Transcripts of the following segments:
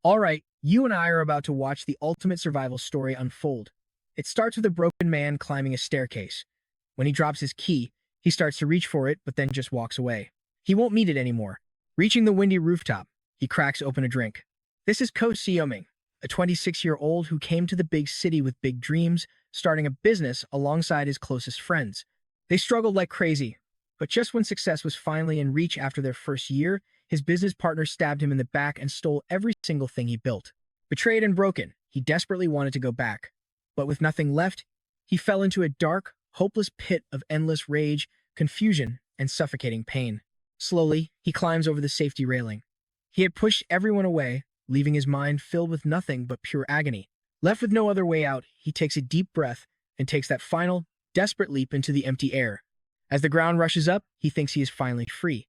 All right, you and I are about to watch the ultimate survival story unfold. It starts with a broken man climbing a staircase. When he drops his key, he starts to reach for it, but then just walks away. He won't need it anymore. Reaching the windy rooftop, he cracks open a drink. This is Ko Seoming, a 26-year-old who came to the big city with big dreams, starting a business alongside his closest friends. They struggled like crazy, but just when success was finally in reach after their first year, his business partner stabbed him in the back and stole every single thing he built. Betrayed and broken, he desperately wanted to go back. But with nothing left, he fell into a dark, hopeless pit of endless rage, confusion, and suffocating pain. Slowly, he climbs over the safety railing. He had pushed everyone away, leaving his mind filled with nothing but pure agony. Left with no other way out, he takes a deep breath and takes that final, desperate leap into the empty air. As the ground rushes up, he thinks he is finally free.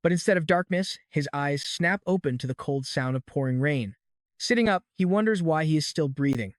But instead of darkness, his eyes snap open to the cold sound of pouring rain. Sitting up, he wonders why he is still breathing.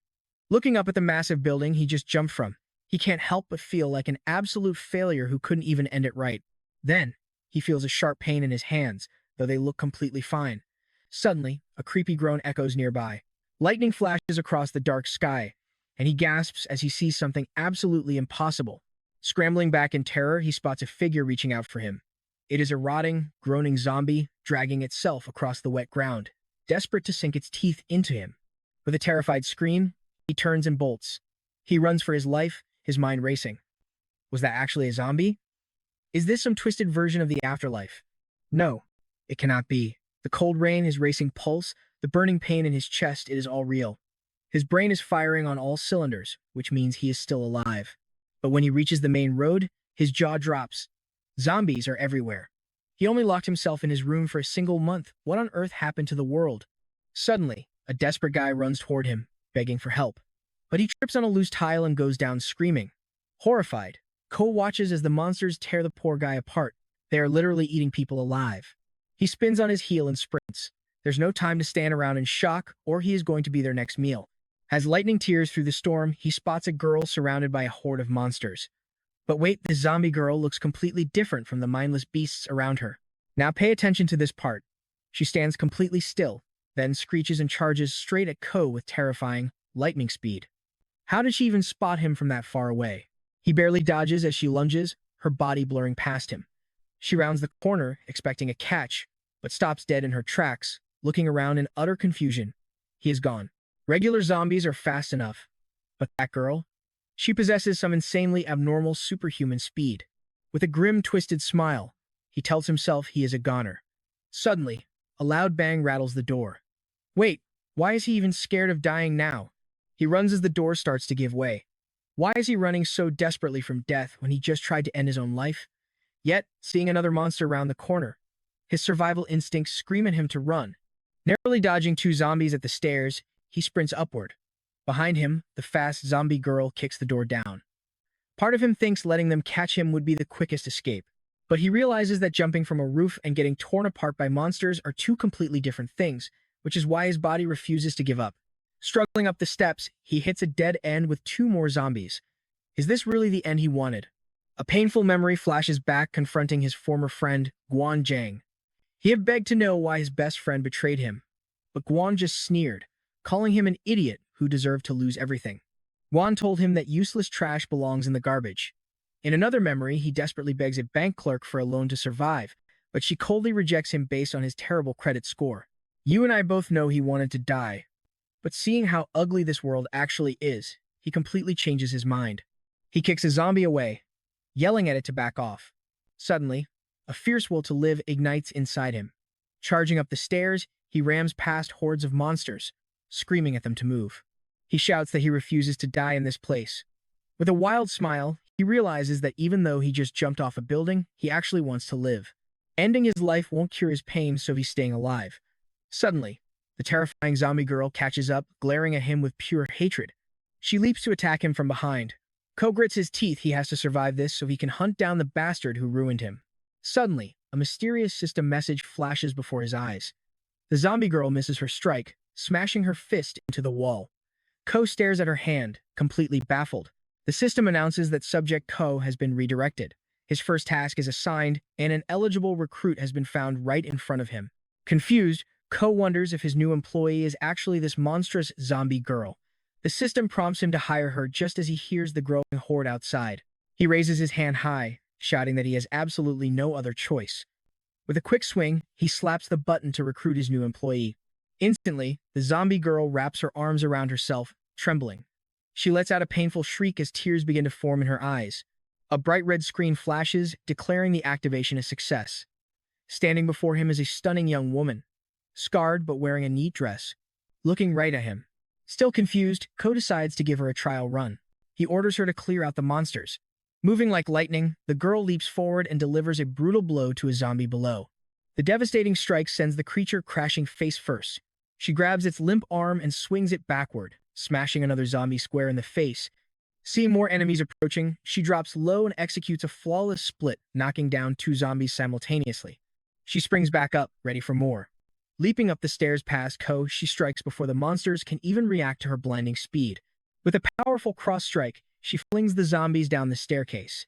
Looking up at the massive building he just jumped from, he can't help but feel like an absolute failure who couldn't even end it right. Then, he feels a sharp pain in his hands, though they look completely fine. Suddenly, a creepy groan echoes nearby. Lightning flashes across the dark sky, and he gasps as he sees something absolutely impossible. Scrambling back in terror, he spots a figure reaching out for him. It is a rotting, groaning zombie dragging itself across the wet ground, desperate to sink its teeth into him. With a terrified scream, he turns and bolts. He runs for his life, his mind racing. Was that actually a zombie? Is this some twisted version of the afterlife? No, it cannot be. The cold rain, his racing pulse, the burning pain in his chest, it is all real. His brain is firing on all cylinders, which means he is still alive. But when he reaches the main road, his jaw drops. Zombies are everywhere. He only locked himself in his room for a single month. What on earth happened to the world? Suddenly, a desperate guy runs toward him, begging for help. But he trips on a loose tile and goes down screaming. Horrified, Ko watches as the monsters tear the poor guy apart. They are literally eating people alive. He spins on his heel and sprints. There's no time to stand around in shock, or he is going to be their next meal. As lightning tears through the storm, he spots a girl surrounded by a horde of monsters. But wait, this zombie girl looks completely different from the mindless beasts around her. Now pay attention to this part. She stands completely still, then screeches and charges straight at Ko with terrifying, lightning speed. How did she even spot him from that far away? He barely dodges as she lunges, her body blurring past him. She rounds the corner, expecting a catch, but stops dead in her tracks, looking around in utter confusion. He is gone. Regular zombies are fast enough. But that girl? She possesses some insanely abnormal superhuman speed. With a grim, twisted smile, he tells himself he is a goner. Suddenly, a loud bang rattles the door. Wait, why is he even scared of dying now? He runs as the door starts to give way. Why is he running so desperately from death when he just tried to end his own life? Yet, seeing another monster round the corner, his survival instincts scream at him to run. Narrowly dodging two zombies at the stairs, he sprints upward. Behind him, the fast zombie girl kicks the door down. Part of him thinks letting them catch him would be the quickest escape, but he realizes that jumping from a roof and getting torn apart by monsters are two completely different things, which is why his body refuses to give up. Struggling up the steps, he hits a dead end with two more zombies. Is this really the end he wanted? A painful memory flashes back, confronting his former friend, Guan Zhang. He had begged to know why his best friend betrayed him, but Guan just sneered, calling him an idiot who deserved to lose everything. Guan told him that useless trash belongs in the garbage. In another memory, he desperately begs a bank clerk for a loan to survive, but she coldly rejects him based on his terrible credit score. You and I both know he wanted to die, but seeing how ugly this world actually is, he completely changes his mind. He kicks a zombie away, yelling at it to back off. Suddenly, a fierce will to live ignites inside him. Charging up the stairs, he rams past hordes of monsters, screaming at them to move. He shouts that he refuses to die in this place. With a wild smile, he realizes that even though he just jumped off a building, he actually wants to live. Ending his life won't cure his pain, so he's staying alive. Suddenly, the terrifying zombie girl catches up, glaring at him with pure hatred. She leaps to attack him from behind. Ko grits his teeth. He has to survive this so he can hunt down the bastard who ruined him. Suddenly, a mysterious system message flashes before his eyes. The zombie girl misses her strike, smashing her fist into the wall. Ko stares at her hand, completely baffled. The system announces that Subject Ko has been redirected. His first task is assigned, and an eligible recruit has been found right in front of him. Confused, Ko wonders if his new employee is actually this monstrous zombie girl. The system prompts him to hire her just as he hears the growing horde outside. He raises his hand high, shouting that he has absolutely no other choice. With a quick swing, he slaps the button to recruit his new employee. Instantly, the zombie girl wraps her arms around herself, trembling. She lets out a painful shriek as tears begin to form in her eyes. A bright red screen flashes, declaring the activation a success. Standing before him is a stunning young woman, scarred but wearing a neat dress, looking right at him. Still confused, Ko decides to give her a trial run. He orders her to clear out the monsters. Moving like lightning, the girl leaps forward and delivers a brutal blow to a zombie below. The devastating strike sends the creature crashing face first. She grabs its limp arm and swings it backward, smashing another zombie square in the face. Seeing more enemies approaching, she drops low and executes a flawless split, knocking down 2 zombies simultaneously. She springs back up, ready for more. Leaping up the stairs past Ko, she strikes before the monsters can even react to her blinding speed. With a powerful cross strike, she flings the zombies down the staircase.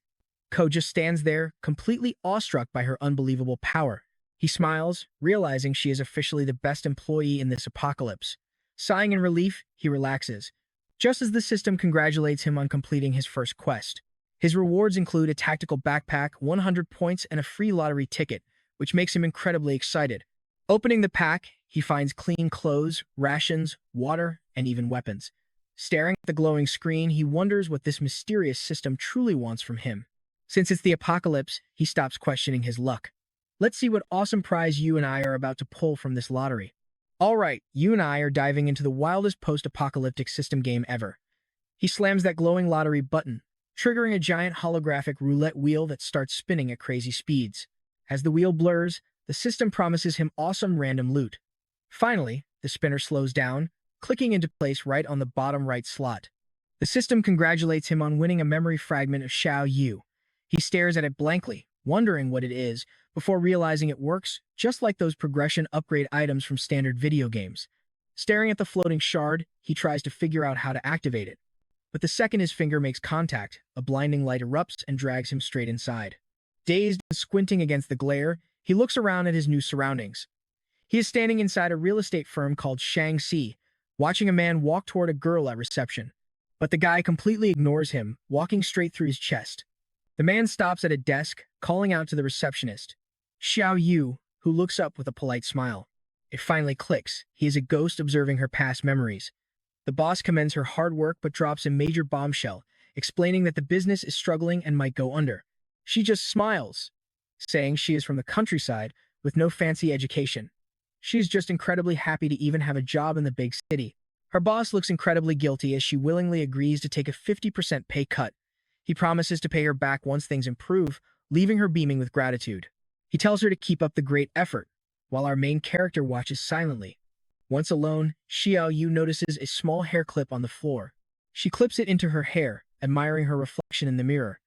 Ko just stands there, completely awestruck by her unbelievable power. He smiles, realizing she is officially the best employee in this apocalypse. Sighing in relief, he relaxes, just as the system congratulates him on completing his first quest. His rewards include a tactical backpack, 100 points, and a free lottery ticket, which makes him incredibly excited. Opening the pack, he finds clean clothes, rations, water, and even weapons. Staring at the glowing screen, he wonders what this mysterious system truly wants from him. Since it's the apocalypse, he stops questioning his luck. Let's see what awesome prize you and I are about to pull from this lottery. Alright, you and I are diving into the wildest post-apocalyptic system game ever. He slams that glowing lottery button, triggering a giant holographic roulette wheel that starts spinning at crazy speeds. As the wheel blurs, the system promises him awesome random loot. Finally, the spinner slows down, clicking into place right on the bottom right slot. The system congratulates him on winning a memory fragment of Xiao Yu. He stares at it blankly, wondering what it is, before realizing it works just like those progression upgrade items from standard video games. Staring at the floating shard, he tries to figure out how to activate it. But the second his finger makes contact, a blinding light erupts and drags him straight inside. Dazed and squinting against the glare, he looks around at his new surroundings. He is standing inside a real estate firm called Shang-Xi, watching a man walk toward a girl at reception. But the guy completely ignores him, walking straight through his chest. The man stops at a desk, calling out to the receptionist, Xiao Yu, who looks up with a polite smile. It finally clicks. He is a ghost observing her past memories. The boss commends her hard work but drops a major bombshell, explaining that the business is struggling and might go under. She just smiles, saying she is from the countryside with no fancy education. She is just incredibly happy to even have a job in the big city. Her boss looks incredibly guilty as she willingly agrees to take a 50% pay cut. He promises to pay her back once things improve, leaving her beaming with gratitude. He tells her to keep up the great effort, while our main character watches silently. Once alone, Xiao Yu notices a small hair clip on the floor. She clips it into her hair, admiring her reflection in the mirror.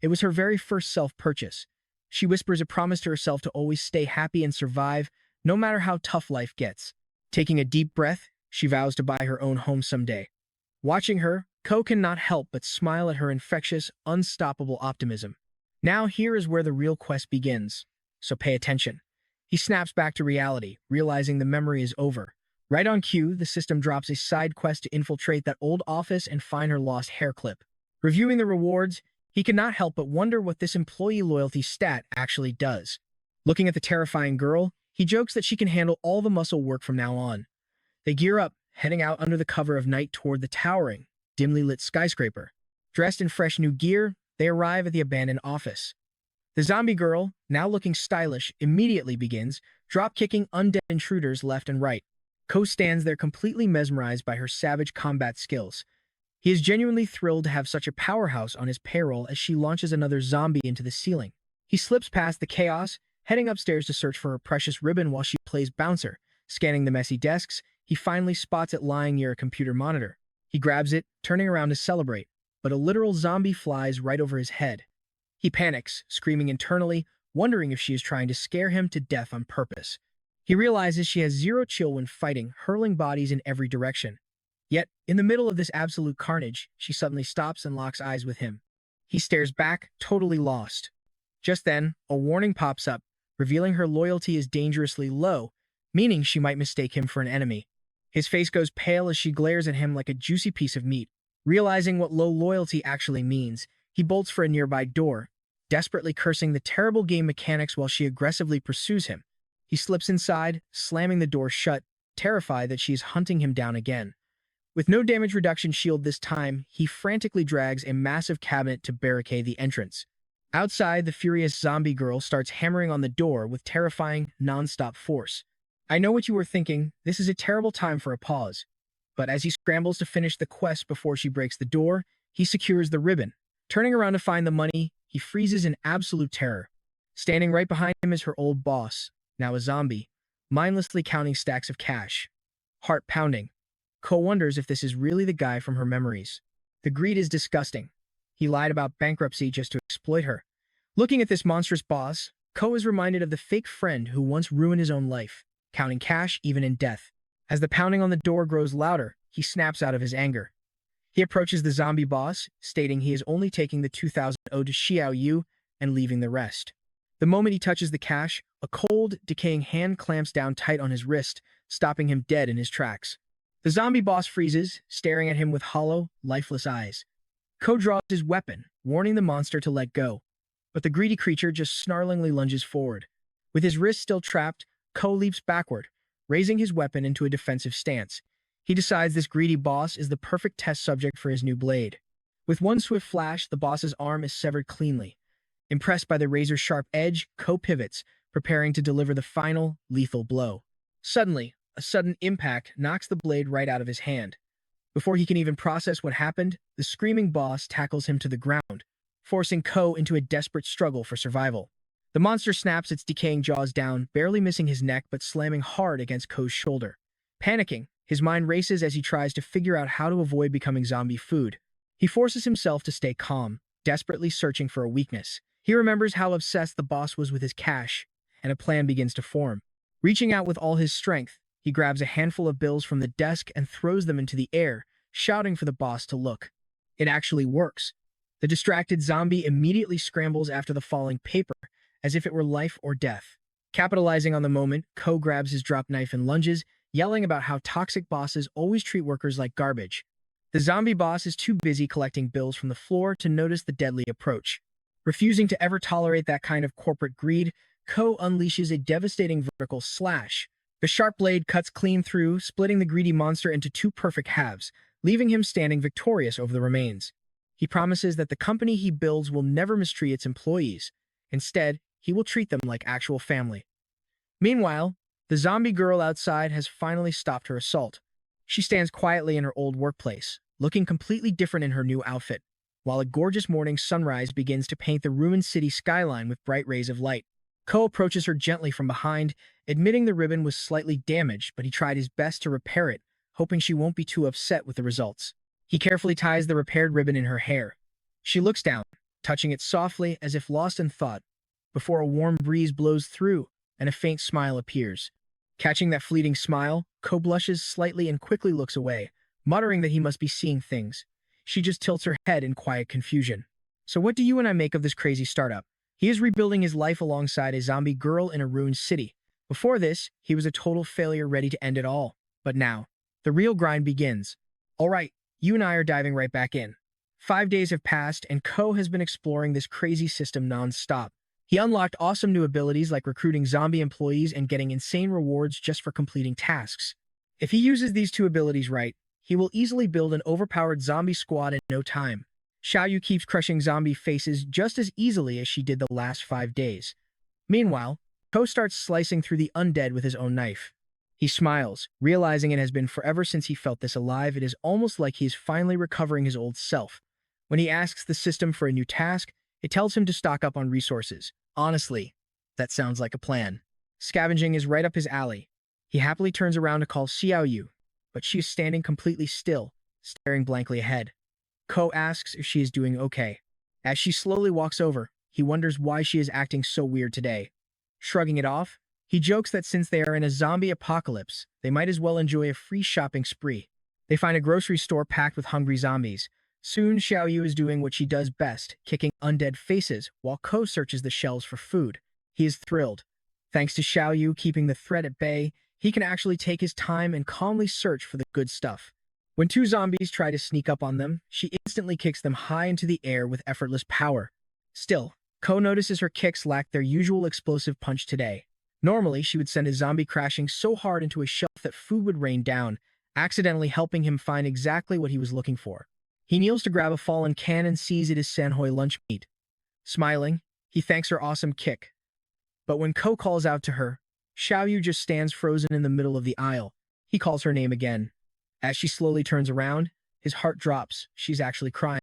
It was her very first self-purchase. She whispers a promise to herself to always stay happy and survive, no matter how tough life gets. Taking a deep breath, she vows to buy her own home someday. Watching her, Ko cannot help but smile at her infectious, unstoppable optimism. Now here is where the real quest begins, so pay attention. He snaps back to reality, realizing the memory is over. Right on cue, the system drops a side quest to infiltrate that old office and find her lost hair clip. Reviewing the rewards, he cannot help but wonder what this employee loyalty stat actually does. Looking at the terrifying girl, he jokes that she can handle all the muscle work from now on. They gear up, heading out under the cover of night toward the towering, dimly lit skyscraper. Dressed in fresh new gear, they arrive at the abandoned office. The zombie girl, now looking stylish, immediately begins, drop-kicking undead intruders left and right. Ko stands there completely mesmerized by her savage combat skills. He is genuinely thrilled to have such a powerhouse on his payroll as she launches another zombie into the ceiling. He slips past the chaos, heading upstairs to search for her precious ribbon while she plays bouncer. Scanning the messy desks, he finally spots it lying near a computer monitor. He grabs it, turning around to celebrate, but a literal zombie flies right over his head. He panics, screaming internally, wondering if she is trying to scare him to death on purpose. He realizes she has zero chill when fighting, hurling bodies in every direction. Yet, in the middle of this absolute carnage, she suddenly stops and locks eyes with him. He stares back, totally lost. Just then, a warning pops up, revealing her loyalty is dangerously low, meaning she might mistake him for an enemy. His face goes pale as she glares at him like a juicy piece of meat. Realizing what low loyalty actually means, he bolts for a nearby door, desperately cursing the terrible game mechanics while she aggressively pursues him. He slips inside, slamming the door shut, terrified that she is hunting him down again. With no damage reduction shield this time, he frantically drags a massive cabinet to barricade the entrance. Outside, the furious zombie girl starts hammering on the door with terrifying, non-stop force. I know what you were thinking, this is a terrible time for a pause. But as he scrambles to finish the quest before she breaks the door, he secures the ribbon. Turning around to find the money, he freezes in absolute terror. Standing right behind him is her old boss, now a zombie, mindlessly counting stacks of cash. Heart pounding. Ko wonders if this is really the guy from her memories. The greed is disgusting. He lied about bankruptcy just to exploit her. Looking at this monstrous boss, Ko is reminded of the fake friend who once ruined his own life, counting cash even in death. As the pounding on the door grows louder, he snaps out of his anger. He approaches the zombie boss, stating he is only taking the 2,000 owed to Xiao Yu and leaving the rest. The moment he touches the cash, a cold, decaying hand clamps down tight on his wrist, stopping him dead in his tracks. The zombie boss freezes, staring at him with hollow, lifeless eyes. Ko draws his weapon, warning the monster to let go. But the greedy creature just snarlingly lunges forward. With his wrist still trapped, Ko leaps backward, raising his weapon into a defensive stance. He decides this greedy boss is the perfect test subject for his new blade. With one swift flash, the boss's arm is severed cleanly. Impressed by the razor-sharp edge, Ko pivots, preparing to deliver the final, lethal blow. Suddenly, a sudden impact knocks the blade right out of his hand. Before he can even process what happened, the screaming boss tackles him to the ground, forcing Ko into a desperate struggle for survival. The monster snaps its decaying jaws down, barely missing his neck but slamming hard against Ko's shoulder. Panicking, his mind races as he tries to figure out how to avoid becoming zombie food. He forces himself to stay calm, desperately searching for a weakness. He remembers how obsessed the boss was with his cash, and a plan begins to form. Reaching out with all his strength, he grabs a handful of bills from the desk and throws them into the air, shouting for the boss to look. It actually works. The distracted zombie immediately scrambles after the falling paper, as if it were life or death. Capitalizing on the moment, Ko grabs his drop knife and lunges, yelling about how toxic bosses always treat workers like garbage. The zombie boss is too busy collecting bills from the floor to notice the deadly approach. Refusing to ever tolerate that kind of corporate greed, Ko unleashes a devastating vertical slash. The sharp blade cuts clean through, splitting the greedy monster into two perfect halves, leaving him standing victorious over the remains. He promises that the company he builds will never mistreat its employees. Instead, he will treat them like actual family. Meanwhile, the zombie girl outside has finally stopped her assault. She stands quietly in her old workplace, looking completely different in her new outfit, while a gorgeous morning sunrise begins to paint the ruined city skyline with bright rays of light. Ko approaches her gently from behind, admitting the ribbon was slightly damaged, but he tried his best to repair it, hoping she won't be too upset with the results. He carefully ties the repaired ribbon in her hair. She looks down, touching it softly as if lost in thought, before a warm breeze blows through and a faint smile appears. Catching that fleeting smile, Ko blushes slightly and quickly looks away, muttering that he must be seeing things. She just tilts her head in quiet confusion. So what do you and I make of this crazy startup? He is rebuilding his life alongside a zombie girl in a ruined city. Before this, he was a total failure ready to end it all. But now, the real grind begins. All right, you and I are diving right back in. 5 days have passed, and Ko has been exploring this crazy system non-stop. He unlocked awesome new abilities like recruiting zombie employees and getting insane rewards just for completing tasks. If he uses these two abilities right, he will easily build an overpowered zombie squad in no time. Xiaoyu keeps crushing zombie faces just as easily as she did the last 5 days. Meanwhile, Ko starts slicing through the undead with his own knife. He smiles, realizing it has been forever since he felt this alive. It is almost like he is finally recovering his old self. When he asks the system for a new task, it tells him to stock up on resources. Honestly, that sounds like a plan. Scavenging is right up his alley. He happily turns around to call Xiaoyu, but she is standing completely still, staring blankly ahead. Ko asks if she is doing okay. As she slowly walks over, he wonders why she is acting so weird today. Shrugging it off, he jokes that since they are in a zombie apocalypse, they might as well enjoy a free shopping spree. They find a grocery store packed with hungry zombies. Soon, Xiaoyu is doing what she does best, kicking undead faces, while Ko searches the shelves for food. He is thrilled. Thanks to Xiaoyu keeping the threat at bay, he can actually take his time and calmly search for the good stuff. When two zombies try to sneak up on them, she instantly kicks them high into the air with effortless power. Still, Ko notices her kicks lack their usual explosive punch today. Normally, she would send a zombie crashing so hard into a shelf that food would rain down, accidentally helping him find exactly what he was looking for. He kneels to grab a fallen can and sees it is Sanhoi lunch meat. Smiling, he thanks her awesome kick. But when Ko calls out to her, Xiaoyu just stands frozen in the middle of the aisle. He calls her name again. As she slowly turns around, his heart drops. She's actually crying.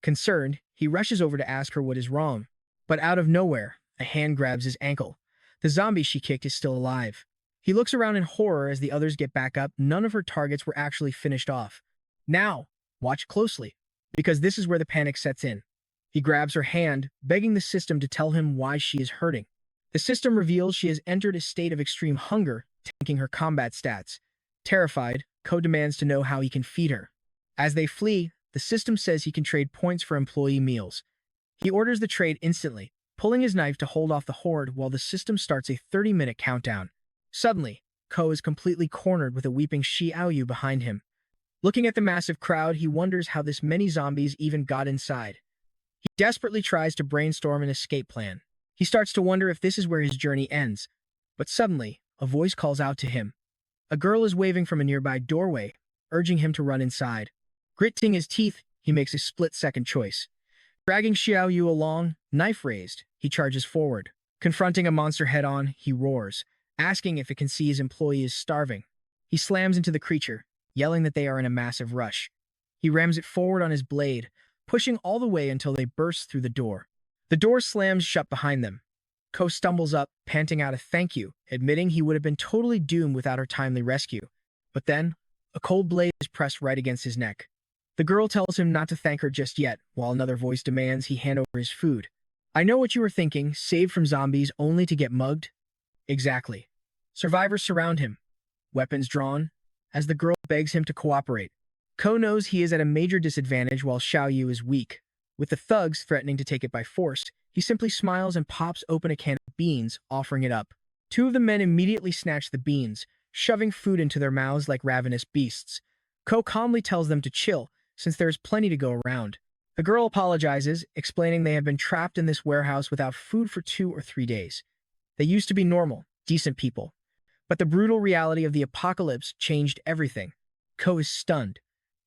Concerned, he rushes over to ask her what is wrong. But out of nowhere, a hand grabs his ankle. The zombie she kicked is still alive. He looks around in horror as the others get back up. None of her targets were actually finished off. Now, watch closely, because this is where the panic sets in. He grabs her hand, begging the system to tell him why she is hurting. The system reveals she has entered a state of extreme hunger, tanking her combat stats. Terrified, Ko demands to know how he can feed her. As they flee, the system says he can trade points for employee meals. He orders the trade instantly, pulling his knife to hold off the horde while the system starts a 30-minute countdown. Suddenly, Ko is completely cornered with a weeping Xiaoyu behind him. Looking at the massive crowd, he wonders how this many zombies even got inside. He desperately tries to brainstorm an escape plan. He starts to wonder if this is where his journey ends. But suddenly, a voice calls out to him. A girl is waving from a nearby doorway, urging him to run inside. Gritting his teeth, he makes a split-second choice. Dragging Xiaoyu along, knife raised, he charges forward. Confronting a monster head-on, he roars, asking if it can see his employee is starving. He slams into the creature, yelling that they are in a massive rush. He rams it forward on his blade, pushing all the way until they burst through the door. The door slams shut behind them. Ko stumbles up, panting out a thank you, admitting he would have been totally doomed without her timely rescue. But then, a cold blade is pressed right against his neck. The girl tells him not to thank her just yet, while another voice demands he hand over his food. I know what you were thinking, saved from zombies only to get mugged? Exactly. Survivors surround him, weapons drawn, as the girl begs him to cooperate. Ko knows he is at a major disadvantage while Xiaoyu is weak. With the thugs threatening to take it by force, he simply smiles and pops open a can of beans, offering it up. Two of the men immediately snatch the beans, shoving food into their mouths like ravenous beasts. Ko calmly tells them to chill, since there is plenty to go around. The girl apologizes, explaining they have been trapped in this warehouse without food for 2 or 3 days. They used to be normal, decent people. But the brutal reality of the apocalypse changed everything. Ko is stunned.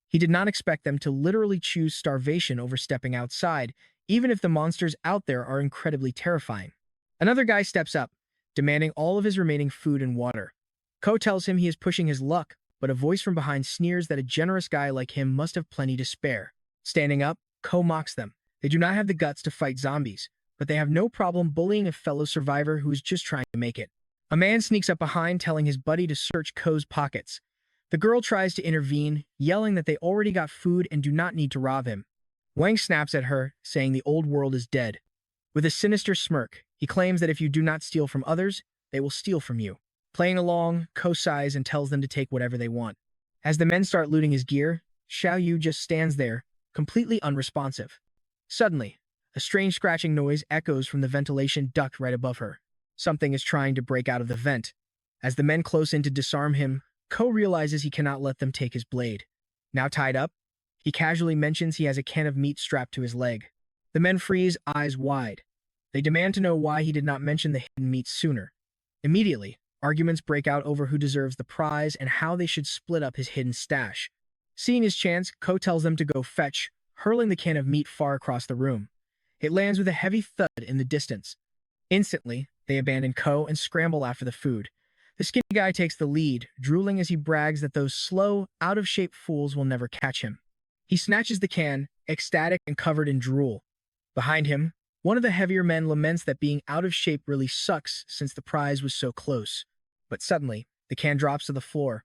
He did not expect them to literally choose starvation over stepping outside, even if the monsters out there are incredibly terrifying. Another guy steps up, demanding all of his remaining food and water. Ko tells him he is pushing his luck, but a voice from behind sneers that a generous guy like him must have plenty to spare. Standing up, Ko mocks them. They do not have the guts to fight zombies, but they have no problem bullying a fellow survivor who is just trying to make it. A man sneaks up behind, telling his buddy to search Ko's pockets. The girl tries to intervene, yelling that they already got food and do not need to rob him. Wang snaps at her, saying the old world is dead. With a sinister smirk, he claims that if you do not steal from others, they will steal from you. Playing along, Ko sighs and tells them to take whatever they want. As the men start looting his gear, Xiaoyu just stands there, completely unresponsive. Suddenly, a strange scratching noise echoes from the ventilation duct right above her. Something is trying to break out of the vent. As the men close in to disarm him, Ko realizes he cannot let them take his blade. Now tied up, he casually mentions he has a can of meat strapped to his leg. The men freeze, eyes wide. They demand to know why he did not mention the hidden meat sooner. Immediately, arguments break out over who deserves the prize and how they should split up his hidden stash. Seeing his chance, Ko tells them to go fetch, hurling the can of meat far across the room. It lands with a heavy thud in the distance. Instantly, they abandon Ko and scramble after the food. The skinny guy takes the lead, drooling as he brags that those slow, out-of-shape fools will never catch him. He snatches the can, ecstatic and covered in drool. Behind him, one of the heavier men laments that being out of shape really sucks since the prize was so close. But suddenly, the can drops to the floor.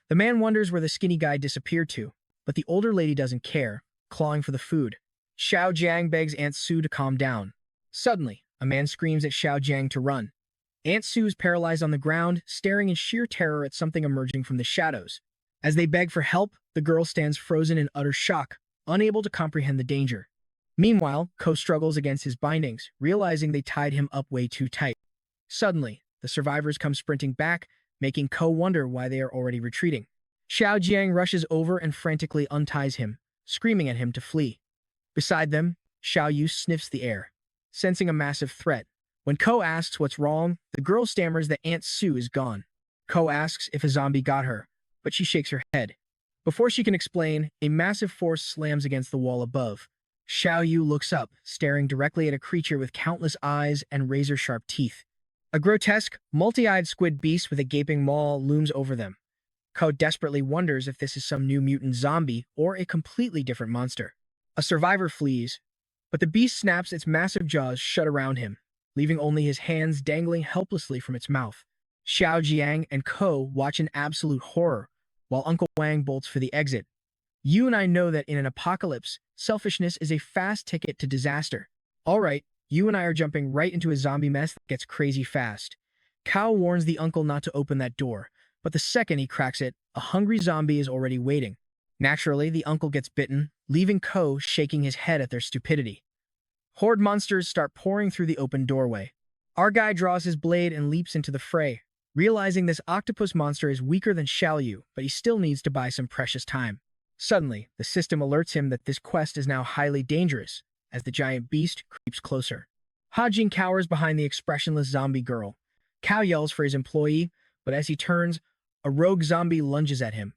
The man wonders where the skinny guy disappeared to, but the older lady doesn't care, clawing for the food. Xiao Jiang begs Aunt Su to calm down. Suddenly, a man screams at Xiao Jiang to run. Aunt Su is paralyzed on the ground, staring in sheer terror at something emerging from the shadows. As they beg for help, the girl stands frozen in utter shock, unable to comprehend the danger. Meanwhile, Ko struggles against his bindings, realizing they tied him up way too tight. Suddenly, the survivors come sprinting back, making Ko wonder why they are already retreating. Xiao Jiang rushes over and frantically unties him, screaming at him to flee. Beside them, Xiao Yu sniffs the air, sensing a massive threat. When Ko asks what's wrong, the girl stammers that Aunt Sue is gone. Ko asks if a zombie got her, but she shakes her head. Before she can explain, a massive force slams against the wall above. Xiao Yu looks up, staring directly at a creature with countless eyes and razor-sharp teeth. A grotesque, multi-eyed squid beast with a gaping maw looms over them. Ko desperately wonders if this is some new mutant zombie or a completely different monster. A survivor flees, but the beast snaps its massive jaws shut around him, leaving only his hands dangling helplessly from its mouth. Xiao Jiang and Ko watch in absolute horror, while Uncle Wang bolts for the exit. You and I know that in an apocalypse, selfishness is a fast ticket to disaster. All right, you and I are jumping right into a zombie mess that gets crazy fast. Kao warns the uncle not to open that door, but the second he cracks it, a hungry zombie is already waiting. Naturally, the uncle gets bitten, leaving Ko shaking his head at their stupidity. Horde monsters start pouring through the open doorway. Our guy draws his blade and leaps into the fray, realizing this octopus monster is weaker than Xiao Yu, but he still needs to buy some precious time. Suddenly, the system alerts him that this quest is now highly dangerous, as the giant beast creeps closer. Ha Jing cowers behind the expressionless zombie girl. Kao yells for his employee, but as he turns, a rogue zombie lunges at him.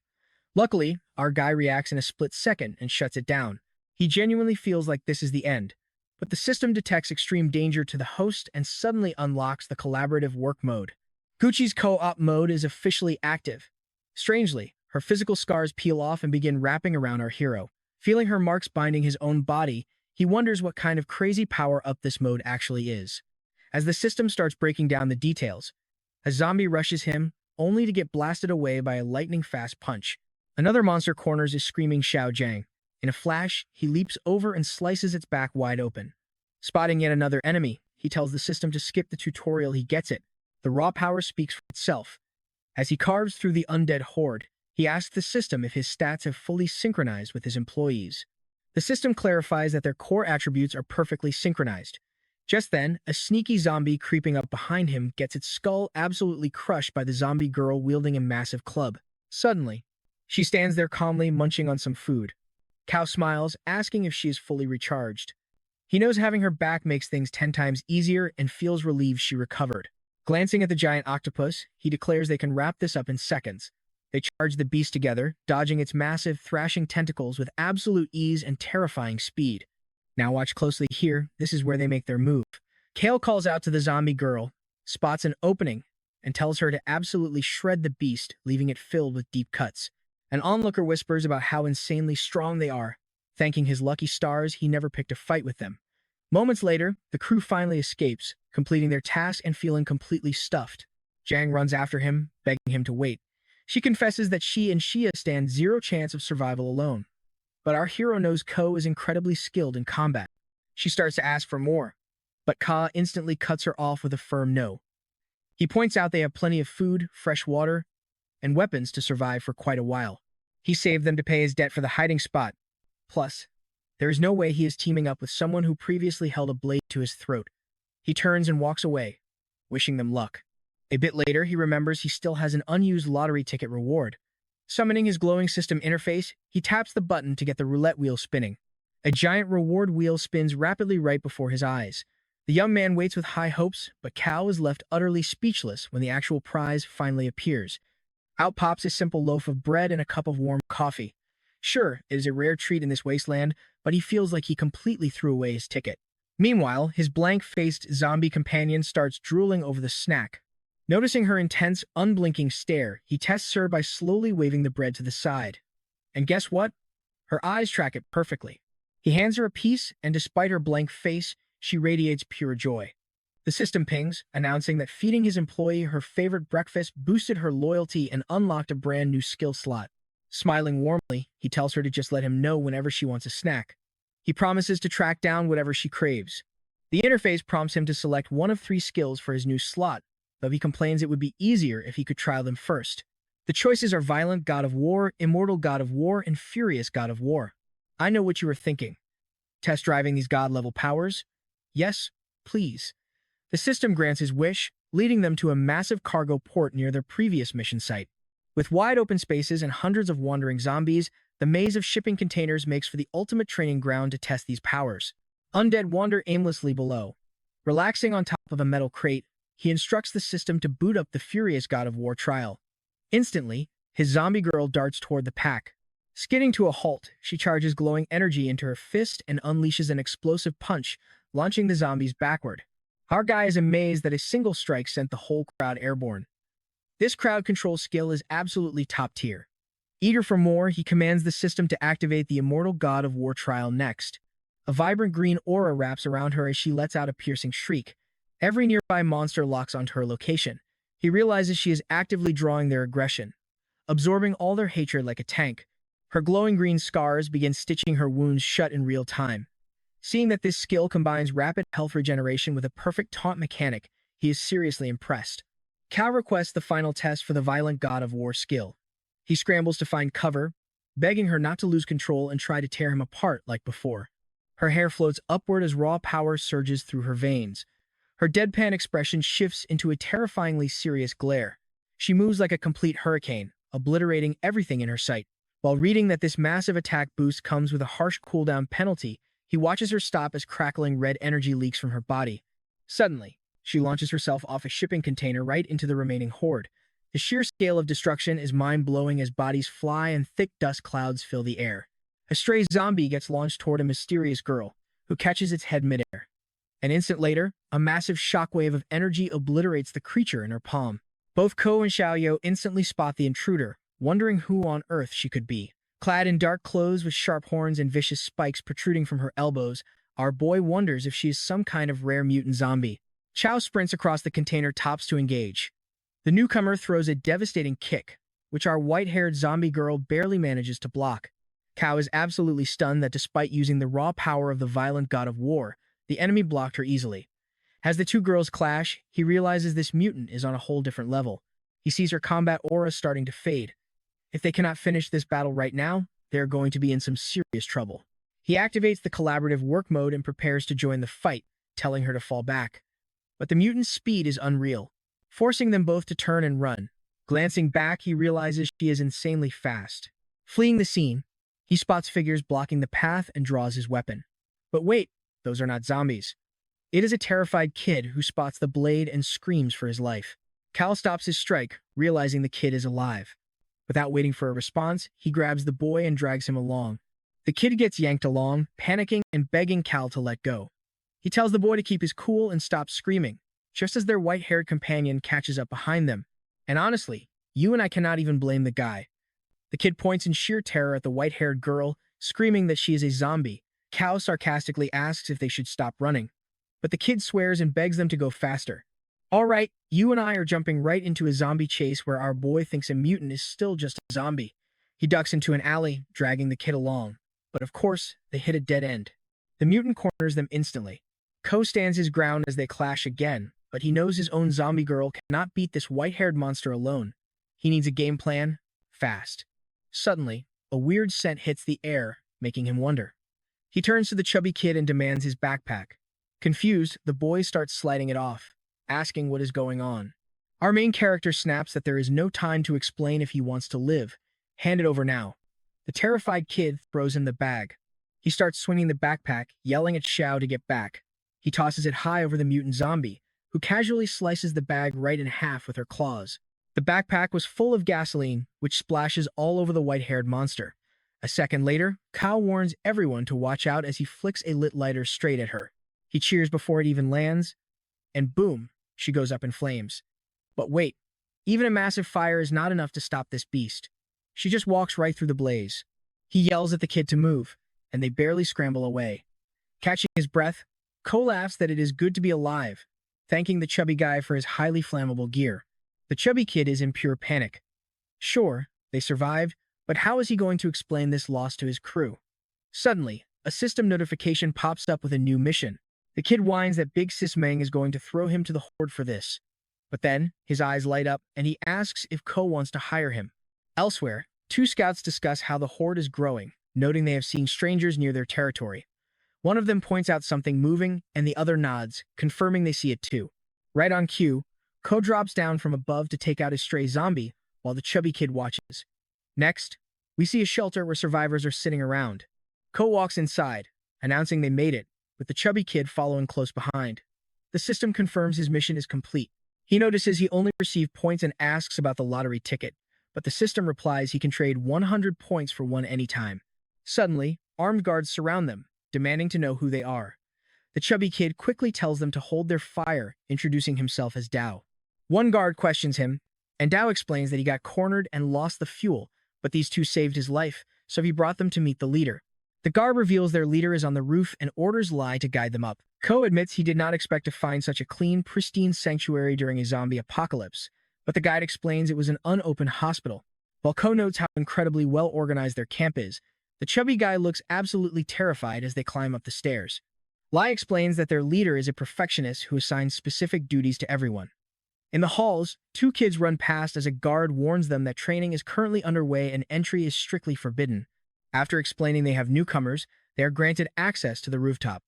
Luckily, our guy reacts in a split second and shuts it down. He genuinely feels like this is the end, but the system detects extreme danger to the host and suddenly unlocks the collaborative work mode. Gucci's co-op mode is officially active. Strangely, her physical scars peel off and begin wrapping around our hero. Feeling her marks binding his own body, he wonders what kind of crazy power-up this mode actually is. As the system starts breaking down the details, a zombie rushes him, only to get blasted away by a lightning-fast punch. Another monster corners is screaming Xiao Jiang. In a flash, he leaps over and slices its back wide open. Spotting yet another enemy, he tells the system to skip the tutorial. He gets it. The raw power speaks for itself. As he carves through the undead horde, he asks the system if his stats have fully synchronized with his employees. The system clarifies that their core attributes are perfectly synchronized. Just then, a sneaky zombie creeping up behind him gets its skull absolutely crushed by the zombie girl wielding a massive club. Suddenly, she stands there calmly munching on some food. Kao smiles, asking if she is fully recharged. He knows having her back makes things 10 times easier and feels relieved she recovered. Glancing at the giant octopus, he declares they can wrap this up in seconds. They charge the beast together, dodging its massive, thrashing tentacles with absolute ease and terrifying speed. Now watch closely here, this is where they make their move. Kale calls out to the zombie girl, spots an opening, and tells her to absolutely shred the beast, leaving it filled with deep cuts. An onlooker whispers about how insanely strong they are, thanking his lucky stars he never picked a fight with them. Moments later, the crew finally escapes, completing their task and feeling completely stuffed. Jiang runs after him, begging him to wait. She confesses that she and Xia stand zero chance of survival alone. But our hero knows Ko is incredibly skilled in combat. She starts to ask for more, but Ka instantly cuts her off with a firm no. He points out they have plenty of food, fresh water, and weapons to survive for quite a while. He saved them to pay his debt for the hiding spot. Plus, there is no way he is teaming up with someone who previously held a blade to his throat. He turns and walks away, wishing them luck. A bit later, he remembers he still has an unused lottery ticket reward. Summoning his glowing system interface, he taps the button to get the roulette wheel spinning. A giant reward wheel spins rapidly right before his eyes. The young man waits with high hopes, but Kao is left utterly speechless when the actual prize finally appears. Out pops a simple loaf of bread and a cup of warm coffee. Sure, it is a rare treat in this wasteland, but he feels like he completely threw away his ticket. Meanwhile, his blank-faced zombie companion starts drooling over the snack. Noticing her intense, unblinking stare, he tests her by slowly waving the bread to the side. And guess what? Her eyes track it perfectly. He hands her a piece, and despite her blank face, she radiates pure joy. The system pings, announcing that feeding his employee her favorite breakfast boosted her loyalty and unlocked a brand new skill slot. Smiling warmly, he tells her to just let him know whenever she wants a snack. He promises to track down whatever she craves. The interface prompts him to select one of 3 skills for his new slot, though he complains it would be easier if he could trial them first. The choices are Violent God of War, Immortal God of War, and Furious God of War. I know what you are thinking. Test driving these god-level powers? Yes, please. The system grants his wish, leading them to a massive cargo port near their previous mission site. With wide open spaces and hundreds of wandering zombies, the maze of shipping containers makes for the ultimate training ground to test these powers. Undead wander aimlessly below. Relaxing on top of a metal crate, he instructs the system to boot up the furious God of War trial. Instantly, his zombie girl darts toward the pack. Skidding to a halt, she charges glowing energy into her fist and unleashes an explosive punch, launching the zombies backward. Our guy is amazed that a single strike sent the whole crowd airborne. This crowd control skill is absolutely top tier. Eager for more, he commands the system to activate the immortal God of War trial next. A vibrant green aura wraps around her as she lets out a piercing shriek. Every nearby monster locks onto her location. He realizes she is actively drawing their aggression, absorbing all their hatred like a tank. Her glowing green scars begin stitching her wounds shut in real time. Seeing that this skill combines rapid health regeneration with a perfect taunt mechanic, he is seriously impressed. Cal requests the final test for the violent God of War skill. He scrambles to find cover, begging her not to lose control and try to tear him apart like before. Her hair floats upward as raw power surges through her veins. Her deadpan expression shifts into a terrifyingly serious glare. She moves like a complete hurricane, obliterating everything in her sight. While reading that this massive attack boost comes with a harsh cooldown penalty, he watches her stop as crackling red energy leaks from her body. Suddenly, she launches herself off a shipping container right into the remaining horde. The sheer scale of destruction is mind-blowing as bodies fly and thick dust clouds fill the air. A stray zombie gets launched toward a mysterious girl, who catches its head midair. An instant later, a massive shockwave of energy obliterates the creature in her palm. Both Ko and Xiaoyou instantly spot the intruder, wondering who on earth she could be. Clad in dark clothes with sharp horns and vicious spikes protruding from her elbows, our boy wonders if she is some kind of rare mutant zombie. Chao sprints across the container tops to engage. The newcomer throws a devastating kick, which our white-haired zombie girl barely manages to block. Cao is absolutely stunned that despite using the raw power of the violent God of War, the enemy blocked her easily. As the two girls clash, he realizes this mutant is on a whole different level. He sees her combat aura starting to fade. If they cannot finish this battle right now, they are going to be in some serious trouble. He activates the collaborative work mode and prepares to join the fight, telling her to fall back. But the mutant's speed is unreal, forcing them both to turn and run. Glancing back, he realizes she is insanely fast. Fleeing the scene, he spots figures blocking the path and draws his weapon. But wait, those are not zombies. It is a terrified kid who spots the blade and screams for his life. Cal stops his strike, realizing the kid is alive. Without waiting for a response, he grabs the boy and drags him along. The kid gets yanked along, panicking and begging Cal to let go. He tells the boy to keep his cool and stop screaming, just as their white-haired companion catches up behind them. And honestly, you and I cannot even blame the guy. The kid points in sheer terror at the white-haired girl, screaming that she is a zombie. Cal sarcastically asks if they should stop running, but the kid swears and begs them to go faster. All right, you and I are jumping right into a zombie chase where our boy thinks a mutant is still just a zombie. He ducks into an alley, dragging the kid along. But of course, they hit a dead end. The mutant corners them instantly. Ko stands his ground as they clash again, but he knows his own zombie girl cannot beat this white-haired monster alone. He needs a game plan, fast. Suddenly, a weird scent hits the air, making him wonder. He turns to the chubby kid and demands his backpack. Confused, the boy starts sliding it off, asking what is going on. Our main character snaps that there is no time to explain if he wants to live. Hand it over now. The terrified kid throws him the bag. He starts swinging the backpack, yelling at Xiao to get back. He tosses it high over the mutant zombie, who casually slices the bag right in half with her claws. The backpack was full of gasoline, which splashes all over the white-haired monster. A second later, Kao warns everyone to watch out as he flicks a lit lighter straight at her. He cheers before it even lands, and boom, she goes up in flames. But wait, even a massive fire is not enough to stop this beast. She just walks right through the blaze. He yells at the kid to move, and they barely scramble away. Catching his breath, Ko laughs that it is good to be alive, thanking the chubby guy for his highly flammable gear. The chubby kid is in pure panic. Sure, they survived, but how is he going to explain this loss to his crew? Suddenly, a system notification pops up with a new mission. The kid whines that Big Sis Meng is going to throw him to the horde for this. But then, his eyes light up, and he asks if Ko wants to hire him. Elsewhere, two scouts discuss how the horde is growing, noting they have seen strangers near their territory. One of them points out something moving, and the other nods, confirming they see it too. Right on cue, Ko drops down from above to take out his stray zombie, while the chubby kid watches. Next, we see a shelter where survivors are sitting around. Ko walks inside, announcing they made it, with the chubby kid following close behind. The system confirms his mission is complete. He notices he only received points and asks about the lottery ticket, but the system replies he can trade 100 points for one anytime. Suddenly, armed guards surround them, demanding to know who they are. The chubby kid quickly tells them to hold their fire, introducing himself as Dao. One guard questions him, and Dao explains that he got cornered and lost the fuel, but these two saved his life, so he brought them to meet the leader. The guard reveals their leader is on the roof and orders Lai to guide them up. Ko admits he did not expect to find such a clean, pristine sanctuary during a zombie apocalypse, but the guide explains it was an unopened hospital. While Ko notes how incredibly well-organized their camp is, the chubby guy looks absolutely terrified as they climb up the stairs. Lai explains that their leader is a perfectionist who assigns specific duties to everyone. In the halls, two kids run past as a guard warns them that training is currently underway and entry is strictly forbidden. After explaining they have newcomers, they are granted access to the rooftop.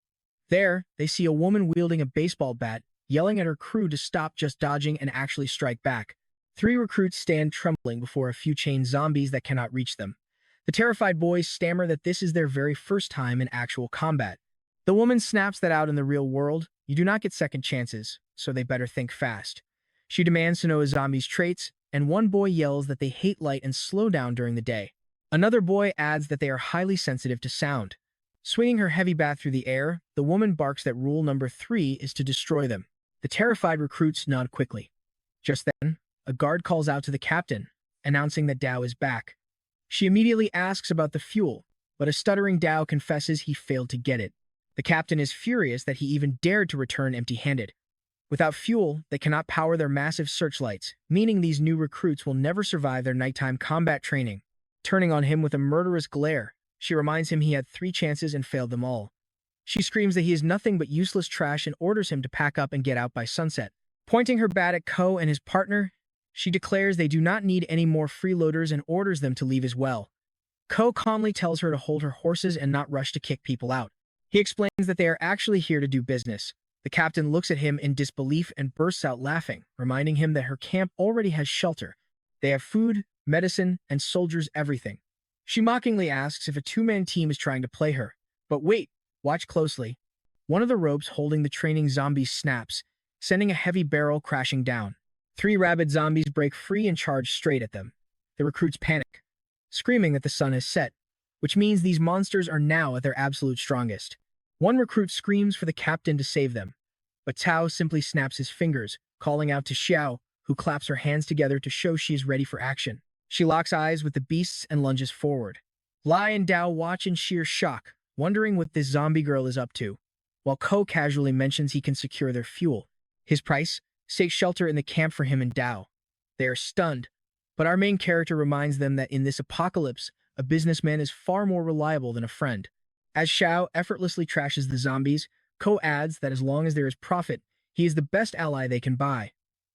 There, they see a woman wielding a baseball bat, yelling at her crew to stop just dodging and actually strike back. 3 recruits stand trembling before a few chained zombies that cannot reach them. The terrified boys stammer that this is their very first time in actual combat. The woman snaps that out in the real world, you do not get second chances, so they better think fast. She demands to know a zombie's traits, and one boy yells that they hate light and slow down during the day. Another boy adds that they are highly sensitive to sound. Swinging her heavy bat through the air, the woman barks that rule number 3 is to destroy them. The terrified recruits nod quickly. Just then, a guard calls out to the captain, announcing that Dao is back. She immediately asks about the fuel, but a stuttering Dao confesses he failed to get it. The captain is furious that he even dared to return empty-handed. Without fuel, they cannot power their massive searchlights, meaning these new recruits will never survive their nighttime combat training. Turning on him with a murderous glare, she reminds him he had 3 chances and failed them all. She screams that he is nothing but useless trash and orders him to pack up and get out by sunset. Pointing her bat at Ko and his partner, she declares they do not need any more freeloaders and orders them to leave as well. Ko calmly tells her to hold her horses and not rush to kick people out. He explains that they are actually here to do business. The captain looks at him in disbelief and bursts out laughing, reminding him that her camp already has shelter. They have food, medicine, and soldiers everything. She mockingly asks if a 2-man team is trying to play her. But wait, watch closely. One of the ropes holding the training zombies snaps, sending a heavy barrel crashing down. 3 rabid zombies break free and charge straight at them. The recruits panic, screaming that the sun has set, which means these monsters are now at their absolute strongest. One recruit screams for the captain to save them, but Tao simply snaps his fingers, calling out to Xiao, who claps her hands together to show she is ready for action. She locks eyes with the beasts and lunges forward. Lai and Dao watch in sheer shock, wondering what this zombie girl is up to, while Ko casually mentions he can secure their fuel. His price? Seek shelter in the camp for him and Dao. They are stunned, but our main character reminds them that in this apocalypse, a businessman is far more reliable than a friend. As Xiao effortlessly trashes the zombies, Ko adds that as long as there is profit, he is the best ally they can buy.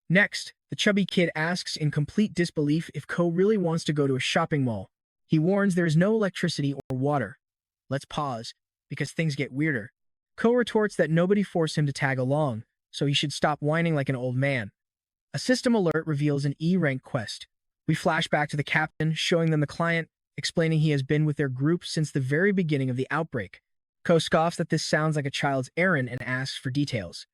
Next, the chubby kid asks in complete disbelief if Ko really wants to go to a shopping mall. He warns there is no electricity or water. Let's pause, because things get weirder. Ko retorts that nobody forced him to tag along, so he should stop whining like an old man. A system alert reveals an E-rank quest. We flash back to the captain, showing them the client, explaining he has been with their group since the very beginning of the outbreak. Ko scoffs that this sounds like a child's errand and asks for details.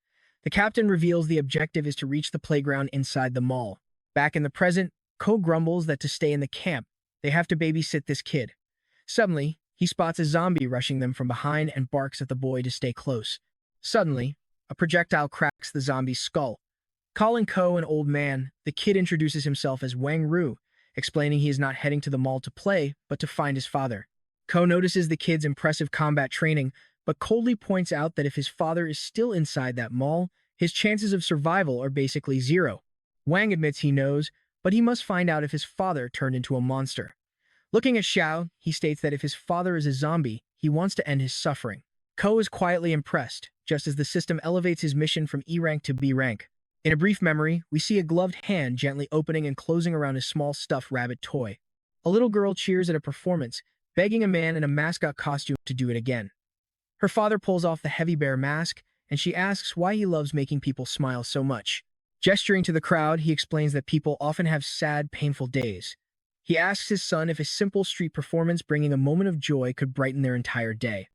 The captain reveals the objective is to reach the playground inside the mall. Back in the present, Ko grumbles that to stay in the camp, they have to babysit this kid. Suddenly, he spots a zombie rushing them from behind and barks at the boy to stay close. Suddenly, a projectile cracks the zombie's skull. Calling Ko an old man, the kid introduces himself as Wang Ru, explaining he is not heading to the mall to play, but to find his father. Ko notices the kid's impressive combat training, but coldly points out that if his father is still inside that mall, his chances of survival are basically 0. Wang admits he knows, but he must find out if his father turned into a monster. Looking at Xiao, he states that if his father is a zombie, he wants to end his suffering. Ko is quietly impressed, just as the system elevates his mission from E rank to B rank. In a brief memory, we see a gloved hand gently opening and closing around a small stuffed rabbit toy. A little girl cheers at a performance, begging a man in a mascot costume to do it again. Her father pulls off the heavy bear mask, and she asks why he loves making people smile so much. Gesturing to the crowd, he explains that people often have sad, painful days. He asks his son if a simple street performance bringing a moment of joy could brighten their entire day.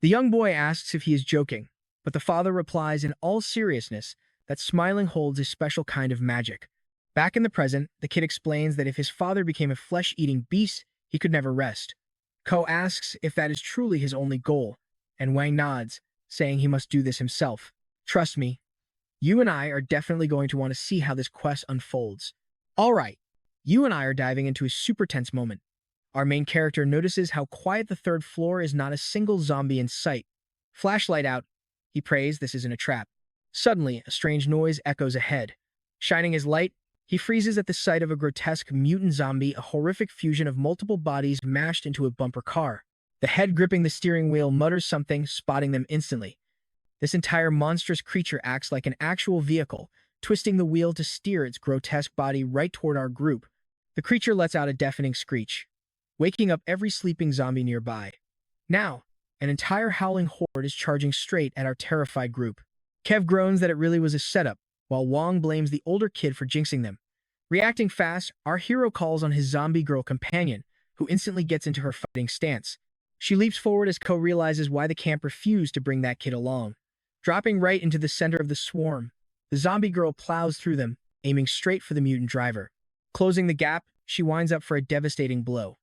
The young boy asks if he is joking, but the father replies in all seriousness that smiling holds a special kind of magic. Back in the present, the kid explains that if his father became a flesh-eating beast, he could never rest. Ko asks if that is truly his only goal, and Wang nods, saying he must do this himself. Trust me, you and I are definitely going to want to see how this quest unfolds. All right, you and I are diving into a super tense moment. Our main character notices how quiet the third floor is, not a single zombie in sight. Flashlight out, he prays this isn't a trap. Suddenly, a strange noise echoes ahead. Shining his light, he freezes at the sight of a grotesque mutant zombie, a horrific fusion of multiple bodies mashed into a bumper car. The head gripping the steering wheel mutters something, spotting them instantly. This entire monstrous creature acts like an actual vehicle, twisting the wheel to steer its grotesque body right toward our group. The creature lets out a deafening screech, waking up every sleeping zombie nearby. Now, an entire howling horde is charging straight at our terrified group. Kev groans that it really was a setup, while Wong blames the older kid for jinxing them. Reacting fast, our hero calls on his zombie girl companion, who instantly gets into her fighting stance. She leaps forward as Ko realizes why the camp refused to bring that kid along. Dropping right into the center of the swarm, the zombie girl plows through them, aiming straight for the mutant driver. Closing the gap, she winds up for a devastating blow.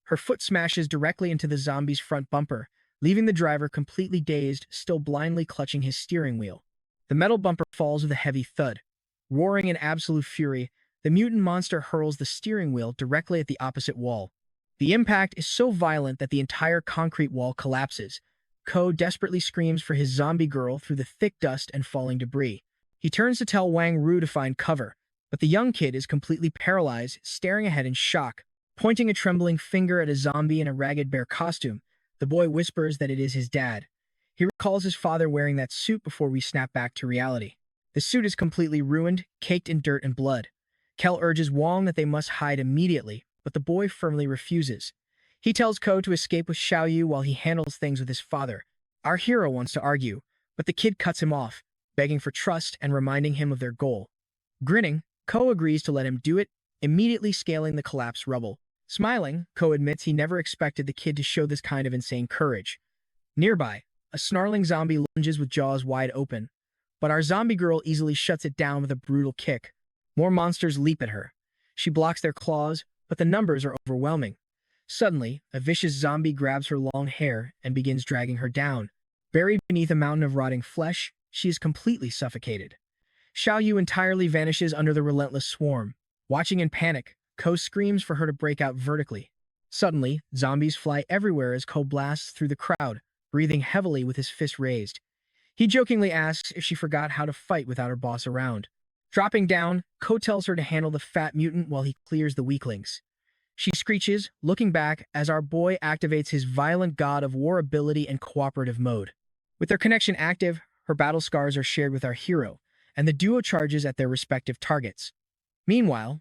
Her foot smashes directly into the zombie's front bumper, leaving the driver completely dazed, still blindly clutching his steering wheel. The metal bumper falls with a heavy thud. Roaring in absolute fury, the mutant monster hurls the steering wheel directly at the opposite wall. The impact is so violent that the entire concrete wall collapses. Ko desperately screams for his zombie girl through the thick dust and falling debris. He turns to tell Wang Ru to find cover, but the young kid is completely paralyzed, staring ahead in shock. Pointing a trembling finger at a zombie in a ragged bear costume, the boy whispers that it is his dad. He recalls his father wearing that suit before we snap back to reality. The suit is completely ruined, caked in dirt and blood. Kel urges Wong that they must hide immediately, but the boy firmly refuses. He tells Ko to escape with Xiaoyu while he handles things with his father. Our hero wants to argue, but the kid cuts him off, begging for trust and reminding him of their goal. Grinning, Ko agrees to let him do it, immediately scaling the collapsed rubble. Smiling, Ko admits he never expected the kid to show this kind of insane courage. Nearby, a snarling zombie lunges with jaws wide open, but our zombie girl easily shuts it down with a brutal kick. More monsters leap at her. She blocks their claws, but the numbers are overwhelming. Suddenly, a vicious zombie grabs her long hair and begins dragging her down. Buried beneath a mountain of rotting flesh, she is completely suffocated. Xiaoyu entirely vanishes under the relentless swarm. Watching in panic, Ko screams for her to break out vertically. Suddenly, zombies fly everywhere as Ko blasts through the crowd, breathing heavily with his fist raised. He jokingly asks if she forgot how to fight without her boss around. Dropping down, Ko tells her to handle the fat mutant while he clears the weaklings. She screeches, looking back as our boy activates his violent god of war ability and cooperative mode. With their connection active, her battle scars are shared with our hero, and the duo charges at their respective targets. Meanwhile,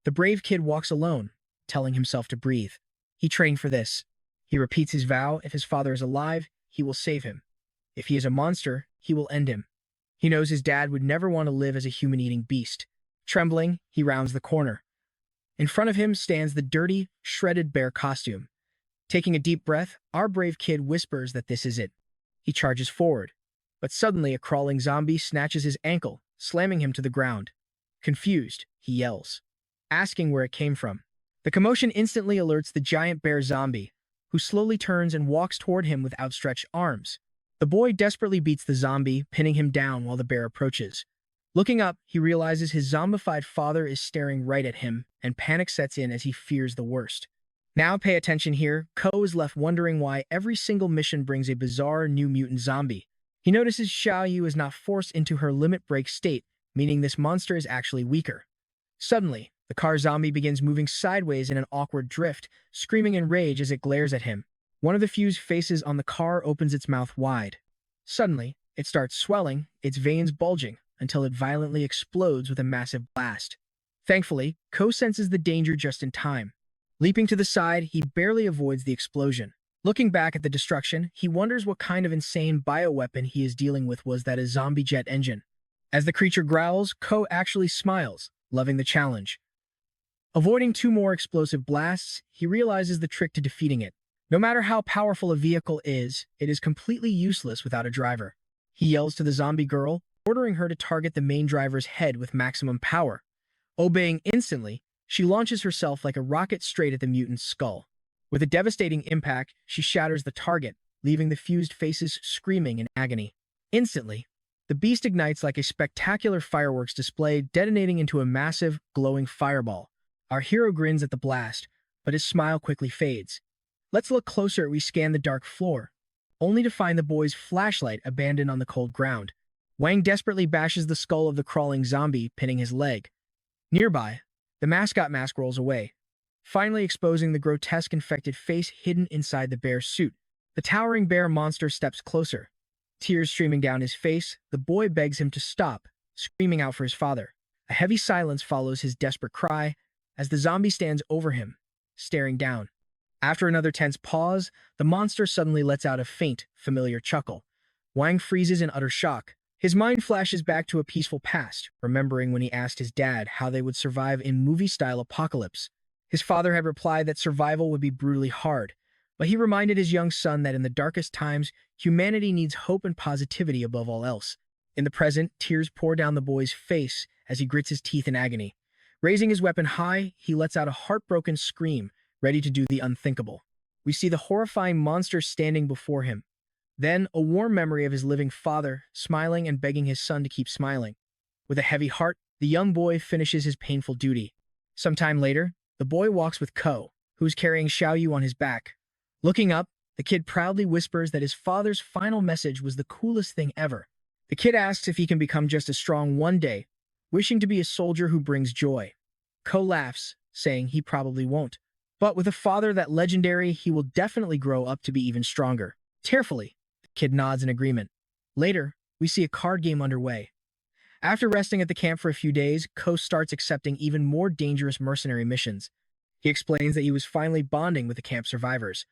the brave kid walks alone, telling himself to breathe. He trained for this. He repeats his vow: if his father is alive, he will save him. If he is a monster, he will end him. He knows his dad would never want to live as a human-eating beast. Trembling, he rounds the corner. In front of him stands the dirty, shredded bear costume. Taking a deep breath, our brave kid whispers that this is it. He charges forward, but suddenly a crawling zombie snatches his ankle, slamming him to the ground. Confused, he yells, asking where it came from. The commotion instantly alerts the giant bear zombie, who slowly turns and walks toward him with outstretched arms. The boy desperately beats the zombie, pinning him down while the bear approaches. Looking up, he realizes his zombified father is staring right at him, and panic sets in as he fears the worst. Now pay attention here. Ko is left wondering why every single mission brings a bizarre new mutant zombie. He notices Xiaoyu is not forced into her limit break state, meaning this monster is actually weaker. Suddenly, the car zombie begins moving sideways in an awkward drift, screaming in rage as it glares at him. One of the fused faces on the car opens its mouth wide. Suddenly, it starts swelling, its veins bulging, until it violently explodes with a massive blast. Thankfully, Ko senses the danger just in time. Leaping to the side, he barely avoids the explosion. Looking back at the destruction, he wonders what kind of insane bioweapon he is dealing with. Was that a zombie jet engine? As the creature growls, Ko actually smiles, loving the challenge. Avoiding two more explosive blasts, he realizes the trick to defeating it. No matter how powerful a vehicle is, it is completely useless without a driver. He yells to the zombie girl, ordering her to target the main driver's head with maximum power. Obeying instantly, she launches herself like a rocket straight at the mutant's skull. With a devastating impact, she shatters the target, leaving the fused faces screaming in agony. Instantly, the beast ignites like a spectacular fireworks display, detonating into a massive, glowing fireball. Our hero grins at the blast, but his smile quickly fades. Let's look closer as we scan the dark floor, only to find the boy's flashlight abandoned on the cold ground. Wang desperately bashes the skull of the crawling zombie, pinning his leg. Nearby, the mascot mask rolls away, finally exposing the grotesque infected face hidden inside the bear's suit. The towering bear monster steps closer. Tears streaming down his face, the boy begs him to stop, screaming out for his father. A heavy silence follows his desperate cry as the zombie stands over him, staring down. After another tense pause, the monster suddenly lets out a faint, familiar chuckle. Wang freezes in utter shock. His mind flashes back to a peaceful past, remembering when he asked his dad how they would survive in movie-style apocalypse. His father had replied that survival would be brutally hard, but he reminded his young son that in the darkest times, humanity needs hope and positivity above all else. In the present, tears pour down the boy's face as he grits his teeth in agony. Raising his weapon high, he lets out a heartbroken scream, ready to do the unthinkable. We see the horrifying monster standing before him. Then, a warm memory of his living father, smiling and begging his son to keep smiling. With a heavy heart, the young boy finishes his painful duty. Sometime later, the boy walks with Ko, who is carrying Xiaoyu on his back. Looking up, the kid proudly whispers that his father's final message was the coolest thing ever. The kid asks if he can become just as strong one day, wishing to be a soldier who brings joy. Ko laughs, saying he probably won't. But with a father that legendary, he will definitely grow up to be even stronger. Tearfully, the kid nods in agreement. Later, we see a card game underway. After resting at the camp for a few days, Ko starts accepting even more dangerous mercenary missions. He explains that he was finally bonding with the camp survivors.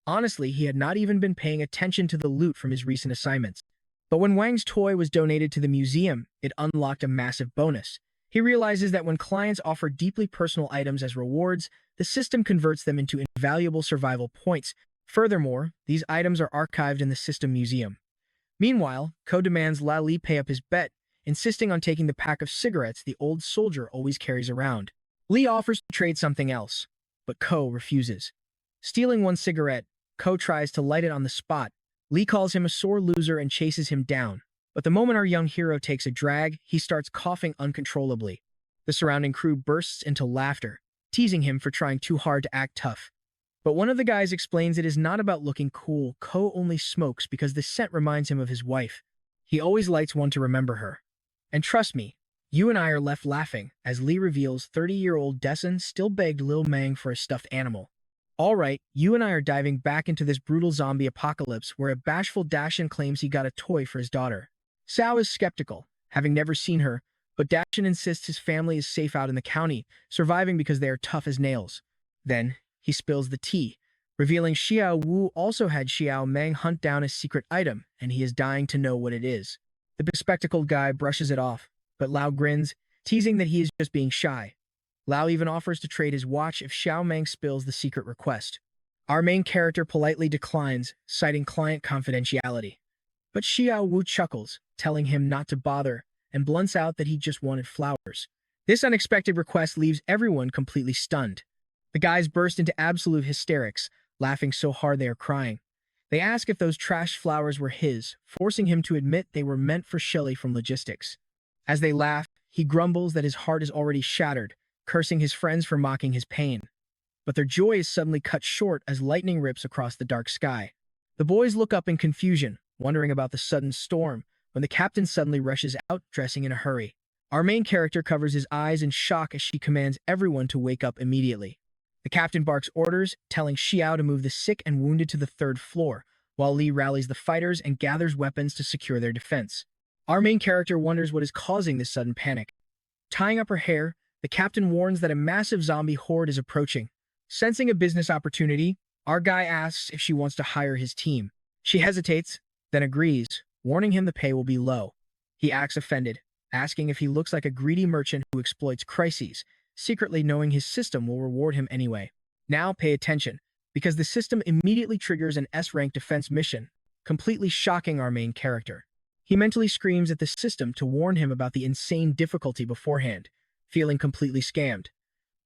Honestly, he had not even been paying attention to the loot from his recent assignments. But when Wang's toy was donated to the museum, it unlocked a massive bonus. He realizes that when clients offer deeply personal items as rewards, the system converts them into invaluable survival points. Furthermore, these items are archived in the system museum. Meanwhile, Ko demands Li pay up his bet, insisting on taking the pack of cigarettes the old soldier always carries around. Li offers to trade something else, but Ko refuses. Stealing one cigarette, Ko tries to light it on the spot. Li calls him a sore loser and chases him down. But the moment our young hero takes a drag, he starts coughing uncontrollably. The surrounding crew bursts into laughter, teasing him for trying too hard to act tough. But one of the guys explains it is not about looking cool. Ko only smokes because the scent reminds him of his wife. He always lights one to remember her. And trust me, you and I are left laughing as Li reveals 30-year-old Dessen still begged Lil Mang for a stuffed animal. Alright, you and I are diving back into this brutal zombie apocalypse where a bashful Dashin claims he got a toy for his daughter. Sao is skeptical, having never seen her, but Dashin insists his family is safe out in the county, surviving because they are tough as nails. Then, he spills the tea, revealing Xiao Wu also had Xiao Meng hunt down a secret item, and he is dying to know what it is. The bespectacled guy brushes it off, but Lao grins, teasing that he is just being shy. Lao even offers to trade his watch if Xiao Meng spills the secret request. Our main character politely declines, citing client confidentiality. But Xiao Wu chuckles, telling him not to bother, and blunts out that he just wanted flowers. This unexpected request leaves everyone completely stunned. The guys burst into absolute hysterics, laughing so hard they are crying. They ask if those trash flowers were his, forcing him to admit they were meant for Shelley from logistics. As they laugh, he grumbles that his heart is already shattered, cursing his friends for mocking his pain. But their joy is suddenly cut short as lightning rips across the dark sky. The boys look up in confusion, wondering about the sudden storm, when the captain suddenly rushes out, dressing in a hurry. Our main character covers his eyes in shock as she commands everyone to wake up immediately. The captain barks orders, telling Xiao to move the sick and wounded to the third floor, while Li rallies the fighters and gathers weapons to secure their defense. Our main character wonders what is causing this sudden panic. Tying up her hair, the captain warns that a massive zombie horde is approaching. Sensing a business opportunity, our guy asks if she wants to hire his team. She hesitates, then agrees, warning him the pay will be low. He acts offended, asking if he looks like a greedy merchant who exploits crises, secretly knowing his system will reward him anyway. Now pay attention, because the system immediately triggers an S-rank defense mission, completely shocking our main character. He mentally screams at the system to warn him about the insane difficulty beforehand, feeling completely scammed.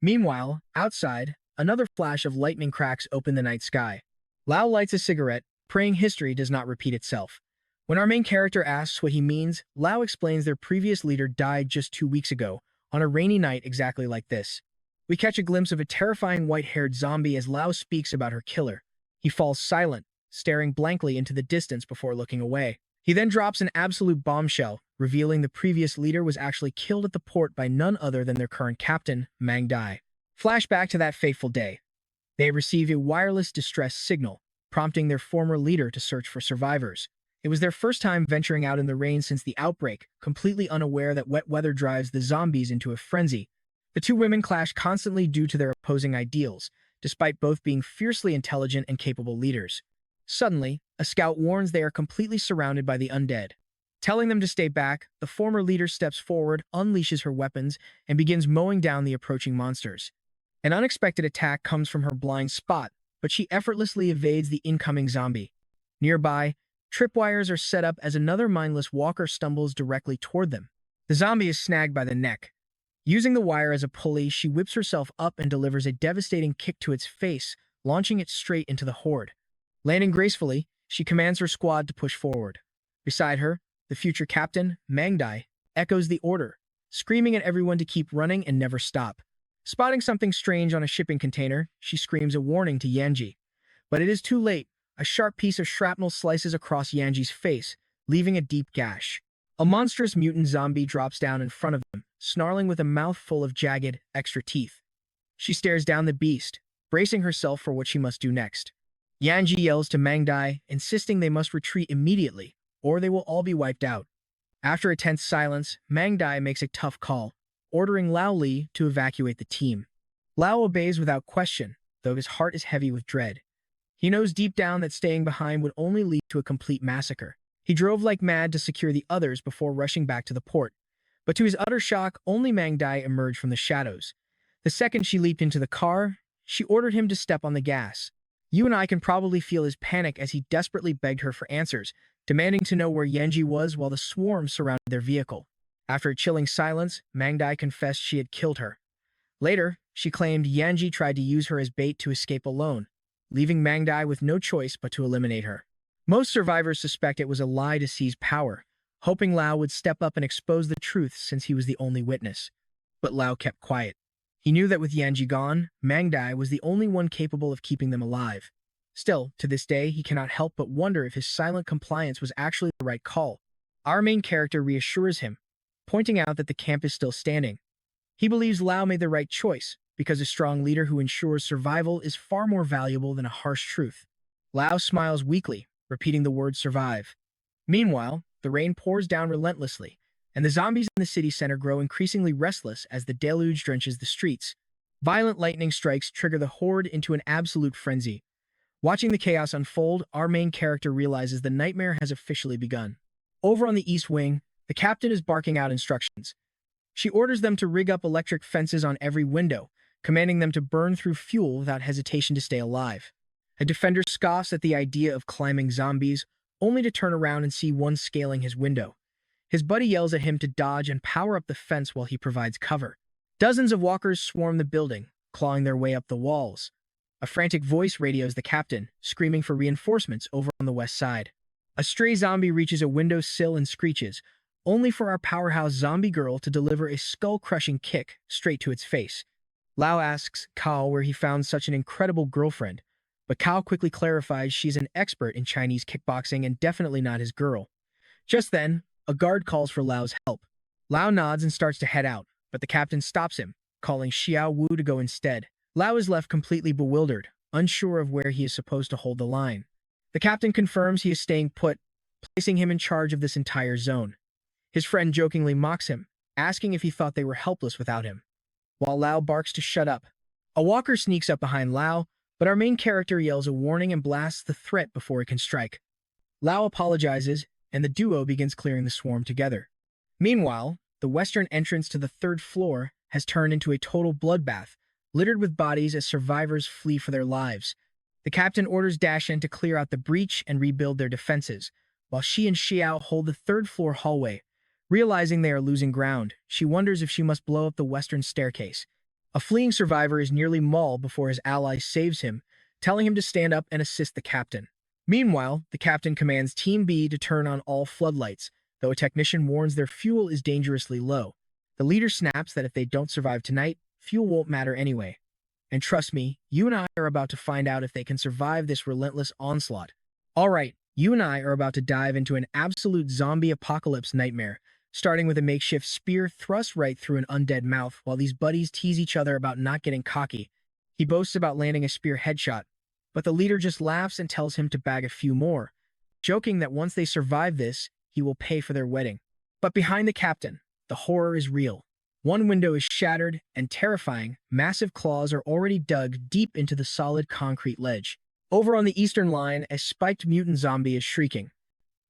Meanwhile, outside, another flash of lightning cracks open the night sky. Lao lights a cigarette, praying history does not repeat itself. When our main character asks what he means, Lao explains their previous leader died just 2 weeks ago, on a rainy night exactly like this. We catch a glimpse of a terrifying white-haired zombie as Lao speaks about her killer. He falls silent, staring blankly into the distance before looking away. He then drops an absolute bombshell, revealing the previous leader was actually killed at the port by none other than their current captain, Manga. Flashback to that fateful day. They receive a wireless distress signal, prompting their former leader to search for survivors. It was their first time venturing out in the rain since the outbreak, completely unaware that wet weather drives the zombies into a frenzy. The two women clash constantly due to their opposing ideals, despite both being fiercely intelligent and capable leaders. Suddenly, a scout warns they are completely surrounded by the undead. Telling them to stay back, the former leader steps forward, unleashes her weapons, and begins mowing down the approaching monsters. An unexpected attack comes from her blind spot, but she effortlessly evades the incoming zombie. Nearby, tripwires are set up as another mindless walker stumbles directly toward them. The zombie is snagged by the neck. Using the wire as a pulley, she whips herself up and delivers a devastating kick to its face, launching it straight into the horde. Landing gracefully, she commands her squad to push forward. Beside her, the future captain, Mangdai, echoes the order, screaming at everyone to keep running and never stop. Spotting something strange on a shipping container, she screams a warning to Yanji. But it is too late. A sharp piece of shrapnel slices across Yanji's face, leaving a deep gash. A monstrous mutant zombie drops down in front of them, snarling with a mouth full of jagged, extra teeth. She stares down the beast, bracing herself for what she must do next. Yanji yells to Mangdai, insisting they must retreat immediately, or they will all be wiped out. After a tense silence, Mangdai makes a tough call, ordering Lao Li to evacuate the team. Lao obeys without question, though his heart is heavy with dread. He knows deep down that staying behind would only lead to a complete massacre. He drove like mad to secure the others before rushing back to the port. But to his utter shock, only Mangdai emerged from the shadows. The second she leaped into the car, she ordered him to step on the gas. You and I can probably feel his panic as he desperately begged her for answers, demanding to know where Yanji was while the swarm surrounded their vehicle. After a chilling silence, Mangdai confessed she had killed her. Later, she claimed Yanji tried to use her as bait to escape alone, leaving Mangdai with no choice but to eliminate her. Most survivors suspect it was a lie to seize power, hoping Lao would step up and expose the truth since he was the only witness. But Lao kept quiet. He knew that with Yanji gone, Mangdai was the only one capable of keeping them alive. Still, to this day, he cannot help but wonder if his silent compliance was actually the right call. Our main character reassures him, pointing out that the camp is still standing. He believes Lao made the right choice, because a strong leader who ensures survival is far more valuable than a harsh truth. Lao smiles weakly, repeating the word survive. Meanwhile, the rain pours down relentlessly, and the zombies in the city center grow increasingly restless as the deluge drenches the streets. Violent lightning strikes trigger the horde into an absolute frenzy. Watching the chaos unfold, our main character realizes the nightmare has officially begun. Over on the east wing, the captain is barking out instructions. She orders them to rig up electric fences on every window, commanding them to burn through fuel without hesitation to stay alive. A defender scoffs at the idea of climbing zombies, only to turn around and see one scaling his window. His buddy yells at him to dodge and power up the fence while he provides cover. Dozens of walkers swarm the building, clawing their way up the walls. A frantic voice radios the captain, screaming for reinforcements over on the west side. A stray zombie reaches a window sill and screeches, only for our powerhouse zombie girl to deliver a skull-crushing kick straight to its face. Lao asks Kao where he found such an incredible girlfriend, but Kao quickly clarifies she's an expert in Chinese kickboxing and definitely not his girl. Just then, a guard calls for Lao's help. Lao nods and starts to head out, but the captain stops him, calling Xiao Wu to go instead. Lao is left completely bewildered, unsure of where he is supposed to hold the line. The captain confirms he is staying put, placing him in charge of this entire zone. His friend jokingly mocks him, asking if he thought they were helpless without him, while Lao barks to shut up. A walker sneaks up behind Lao, but our main character yells a warning and blasts the threat before it can strike. Lao apologizes, and the duo begins clearing the swarm together. Meanwhile, the western entrance to the third floor has turned into a total bloodbath, littered with bodies as survivors flee for their lives. The captain orders Dashin to clear out the breach and rebuild their defenses, while she and Xiao hold the third floor hallway. Realizing they are losing ground, she wonders if she must blow up the western staircase. A fleeing survivor is nearly mauled before his ally saves him, telling him to stand up and assist the captain. Meanwhile, the captain commands Team B to turn on all floodlights, though a technician warns their fuel is dangerously low. The leader snaps that if they don't survive tonight, fuel won't matter anyway. And trust me, you and I are about to find out if they can survive this relentless onslaught. Alright, you and I are about to dive into an absolute zombie apocalypse nightmare, starting with a makeshift spear thrust right through an undead mouth while these buddies tease each other about not getting cocky. He boasts about landing a spear headshot, but the leader just laughs and tells him to bag a few more, joking that once they survive this, he will pay for their wedding. But behind the captain, the horror is real. One window is shattered, and terrifying, massive claws are already dug deep into the solid concrete ledge. Over on the eastern line, a spiked mutant zombie is shrieking.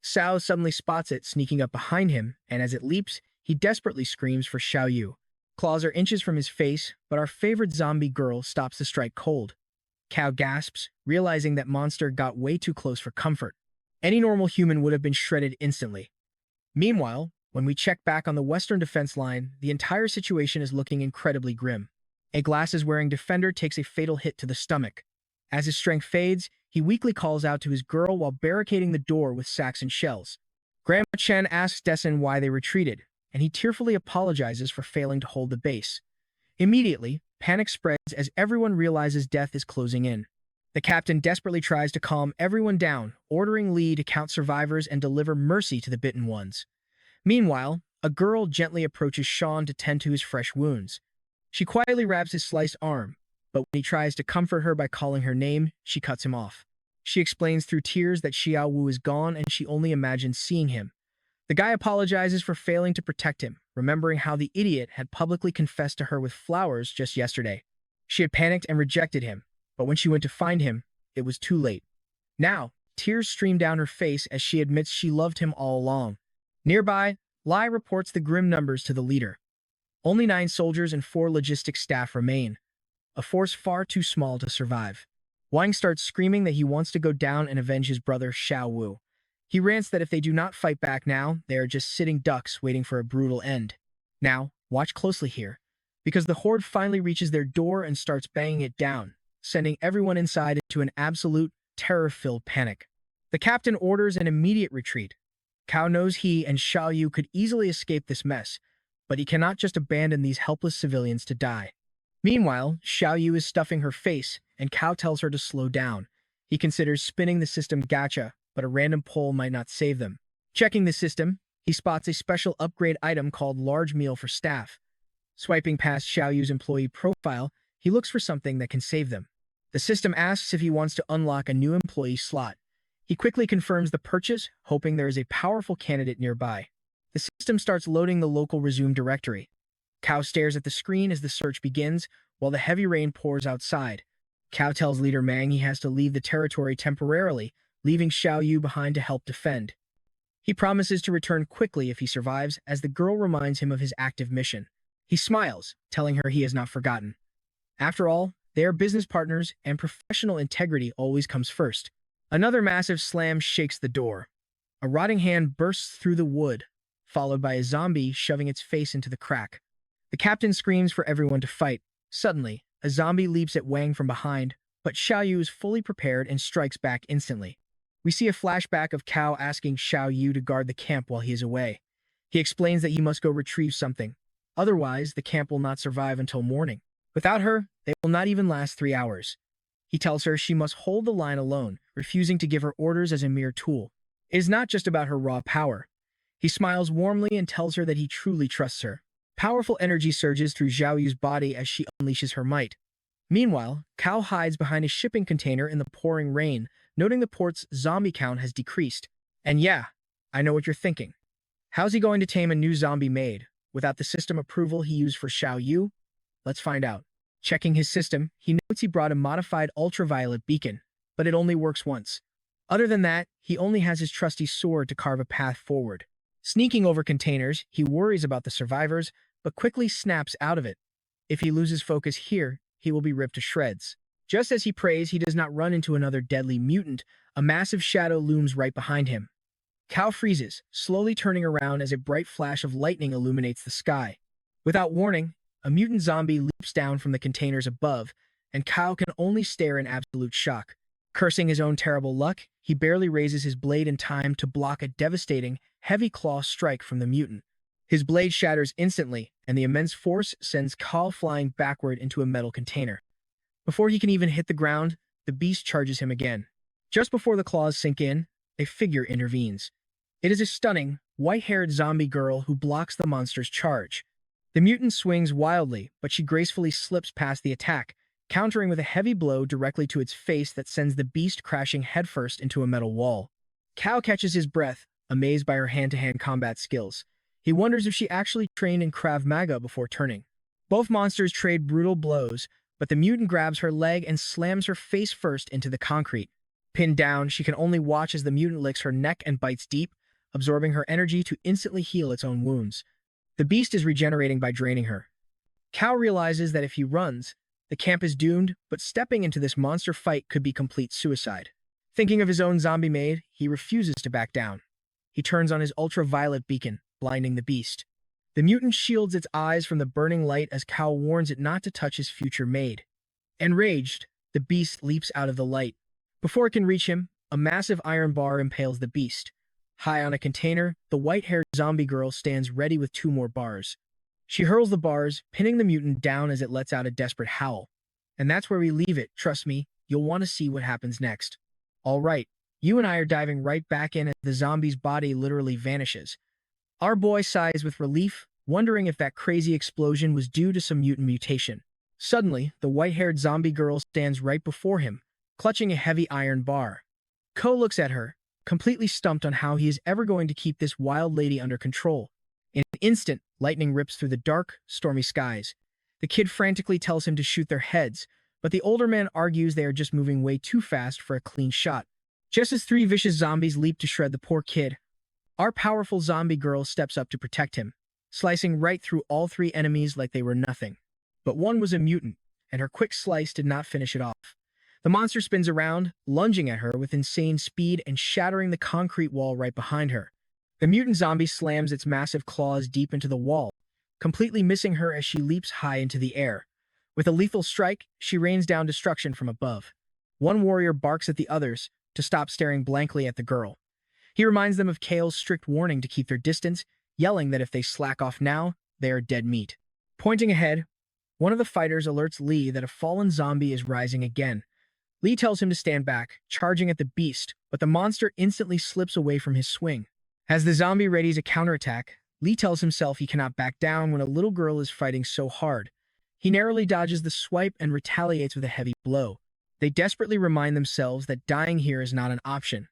Sao suddenly spots it sneaking up behind him, and as it leaps, he desperately screams for Xiao Yu. Claws are inches from his face, but our favorite zombie girl stops the strike cold. Cao gasps, realizing that monster got way too close for comfort. Any normal human would have been shredded instantly. Meanwhile, when we check back on the western defense line, the entire situation is looking incredibly grim. A glasses-wearing defender takes a fatal hit to the stomach. As his strength fades, he weakly calls out to his girl while barricading the door with sacks and shells. Grandma Chen asks Dessen why they retreated, and he tearfully apologizes for failing to hold the base. Immediately, panic spreads as everyone realizes death is closing in. The captain desperately tries to calm everyone down, ordering Li to count survivors and deliver mercy to the bitten ones. Meanwhile, a girl gently approaches Sean to tend to his fresh wounds. She quietly wraps his sliced arm, but when he tries to comfort her by calling her name, she cuts him off. She explains through tears that Xiao Wu is gone and she only imagines seeing him. The guy apologizes for failing to protect him, remembering how the idiot had publicly confessed to her with flowers just yesterday. She had panicked and rejected him, but when she went to find him, it was too late. Now, tears stream down her face as she admits she loved him all along. Nearby, Lai reports the grim numbers to the leader. Only 9 soldiers and 4 logistics staff remain, a force far too small to survive. Wang starts screaming that he wants to go down and avenge his brother Xiao Wu. He rants that if they do not fight back now, they are just sitting ducks waiting for a brutal end. Now, watch closely here, because the horde finally reaches their door and starts banging it down, sending everyone inside into an absolute, terror-filled panic. The captain orders an immediate retreat. Cao knows he and Xiao Yu could easily escape this mess, but he cannot just abandon these helpless civilians to die. Meanwhile, Xiao Yu is stuffing her face, and Cao tells her to slow down. He considers spinning the system gacha, but a random pull might not save them. Checking the system, he spots a special upgrade item called Large Meal for Staff. Swiping past Xiao Yu's employee profile, he looks for something that can save them. The system asks if he wants to unlock a new employee slot. He quickly confirms the purchase, hoping there is a powerful candidate nearby. The system starts loading the local resume directory. Cao stares at the screen as the search begins, while the heavy rain pours outside. Cao tells Leader Mang he has to leave the territory temporarily, leaving Xiao Yu behind to help defend. He promises to return quickly if he survives, as the girl reminds him of his active mission. He smiles, telling her he has not forgotten. After all, they are business partners, and professional integrity always comes first. Another massive slam shakes the door. A rotting hand bursts through the wood, followed by a zombie shoving its face into the crack. The captain screams for everyone to fight. Suddenly, a zombie leaps at Wang from behind, but Xiao Yu is fully prepared and strikes back instantly. We see a flashback of Cao asking Xiao Yu to guard the camp while he is away. He explains that he must go retrieve something. Otherwise, the camp will not survive until morning. Without her, they will not even last 3 hours. He tells her she must hold the line alone, refusing to give her orders as a mere tool. It is not just about her raw power. He smiles warmly and tells her that he truly trusts her. Powerful energy surges through Xiao Yu's body as she unleashes her might. Meanwhile, Cao hides behind a shipping container in the pouring rain, noting the port's zombie count has decreased. And yeah, I know what you're thinking. How's he going to tame a new zombie maid, without the system approval he used for Xiao Yu? Let's find out. Checking his system, he notes he brought a modified ultraviolet beacon, but it only works once. Other than that, he only has his trusty sword to carve a path forward. Sneaking over containers, he worries about the survivors, but quickly snaps out of it. If he loses focus here, he will be ripped to shreds. Just as he prays he does not run into another deadly mutant, a massive shadow looms right behind him. Cal freezes, slowly turning around as a bright flash of lightning illuminates the sky. Without warning, a mutant zombie leaps down from the containers above, and Cal can only stare in absolute shock. Cursing his own terrible luck, he barely raises his blade in time to block a devastating, heavy claw strike from the mutant. His blade shatters instantly, and the immense force sends Cal flying backward into a metal container. Before he can even hit the ground, the beast charges him again. Just before the claws sink in, a figure intervenes. It is a stunning, white-haired zombie girl who blocks the monster's charge. The mutant swings wildly, but she gracefully slips past the attack, countering with a heavy blow directly to its face that sends the beast crashing headfirst into a metal wall. Cal catches his breath, amazed by her hand-to-hand combat skills. He wonders if she actually trained in Krav Maga before turning. Both monsters trade brutal blows, but the mutant grabs her leg and slams her face first into the concrete. Pinned down, she can only watch as the mutant licks her neck and bites deep, absorbing her energy to instantly heal its own wounds. The beast is regenerating by draining her. Cal realizes that if he runs, the camp is doomed, but stepping into this monster fight could be complete suicide. Thinking of his own zombie maid, he refuses to back down. He turns on his ultraviolet beacon, blinding the beast. The mutant shields its eyes from the burning light as Cal warns it not to touch his future maid. Enraged, the beast leaps out of the light. Before it can reach him, a massive iron bar impales the beast. High on a container, the white-haired zombie girl stands ready with 2 more bars. She hurls the bars, pinning the mutant down as it lets out a desperate howl. And that's where we leave it. Trust me, you'll want to see what happens next. All right, you and I are diving right back in as the zombie's body literally vanishes. Our boy sighs with relief, wondering if that crazy explosion was due to some mutant mutation. Suddenly, the white-haired zombie girl stands right before him, clutching a heavy iron bar. Ko looks at her, completely stumped on how he is ever going to keep this wild lady under control. In an instant, lightning rips through the dark, stormy skies. The kid frantically tells him to shoot their heads, but the older man argues they are just moving way too fast for a clean shot. Just as 3 vicious zombies leap to shred the poor kid, our powerful zombie girl steps up to protect him, slicing right through all 3 enemies like they were nothing. But one was a mutant, and her quick slice did not finish it off. The monster spins around, lunging at her with insane speed and shattering the concrete wall right behind her. The mutant zombie slams its massive claws deep into the wall, completely missing her as she leaps high into the air. With a lethal strike, she rains down destruction from above. One warrior barks at the others to stop staring blankly at the girl. He reminds them of Kale's strict warning to keep their distance, yelling that if they slack off now, they are dead meat. Pointing ahead, one of the fighters alerts Lee that a fallen zombie is rising again. Lee tells him to stand back, charging at the beast, but the monster instantly slips away from his swing. As the zombie readies a counterattack, Lee tells himself he cannot back down when a little girl is fighting so hard. He narrowly dodges the swipe and retaliates with a heavy blow. They desperately remind themselves that dying here is not an option.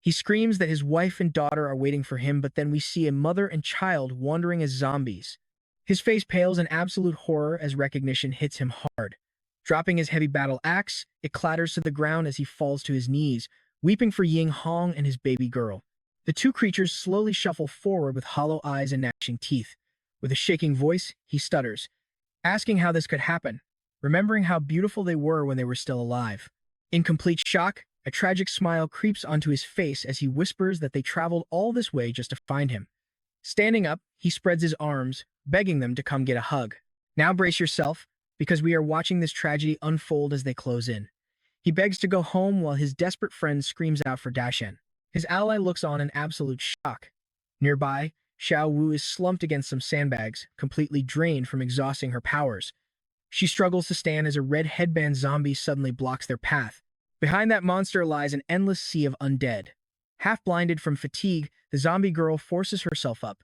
He screams that his wife and daughter are waiting for him, but then we see a mother and child wandering as zombies. His face pales in absolute horror as recognition hits him hard. Dropping his heavy battle axe, it clatters to the ground as he falls to his knees, weeping for Ying Hong and his baby girl. The 2 creatures slowly shuffle forward with hollow eyes and gnashing teeth. With a shaking voice, he stutters, asking how this could happen, remembering how beautiful they were when they were still alive. In complete shock, a tragic smile creeps onto his face as he whispers that they traveled all this way just to find him. Standing up, he spreads his arms, begging them to come get a hug. Now brace yourself, because we are watching this tragedy unfold as they close in. He begs to go home while his desperate friend screams out for Dashen. His ally looks on in absolute shock. Nearby, Xiao Wu is slumped against some sandbags, completely drained from exhausting her powers. She struggles to stand as a red headband zombie suddenly blocks their path. Behind that monster lies an endless sea of undead. Half blinded from fatigue, the zombie girl forces herself up.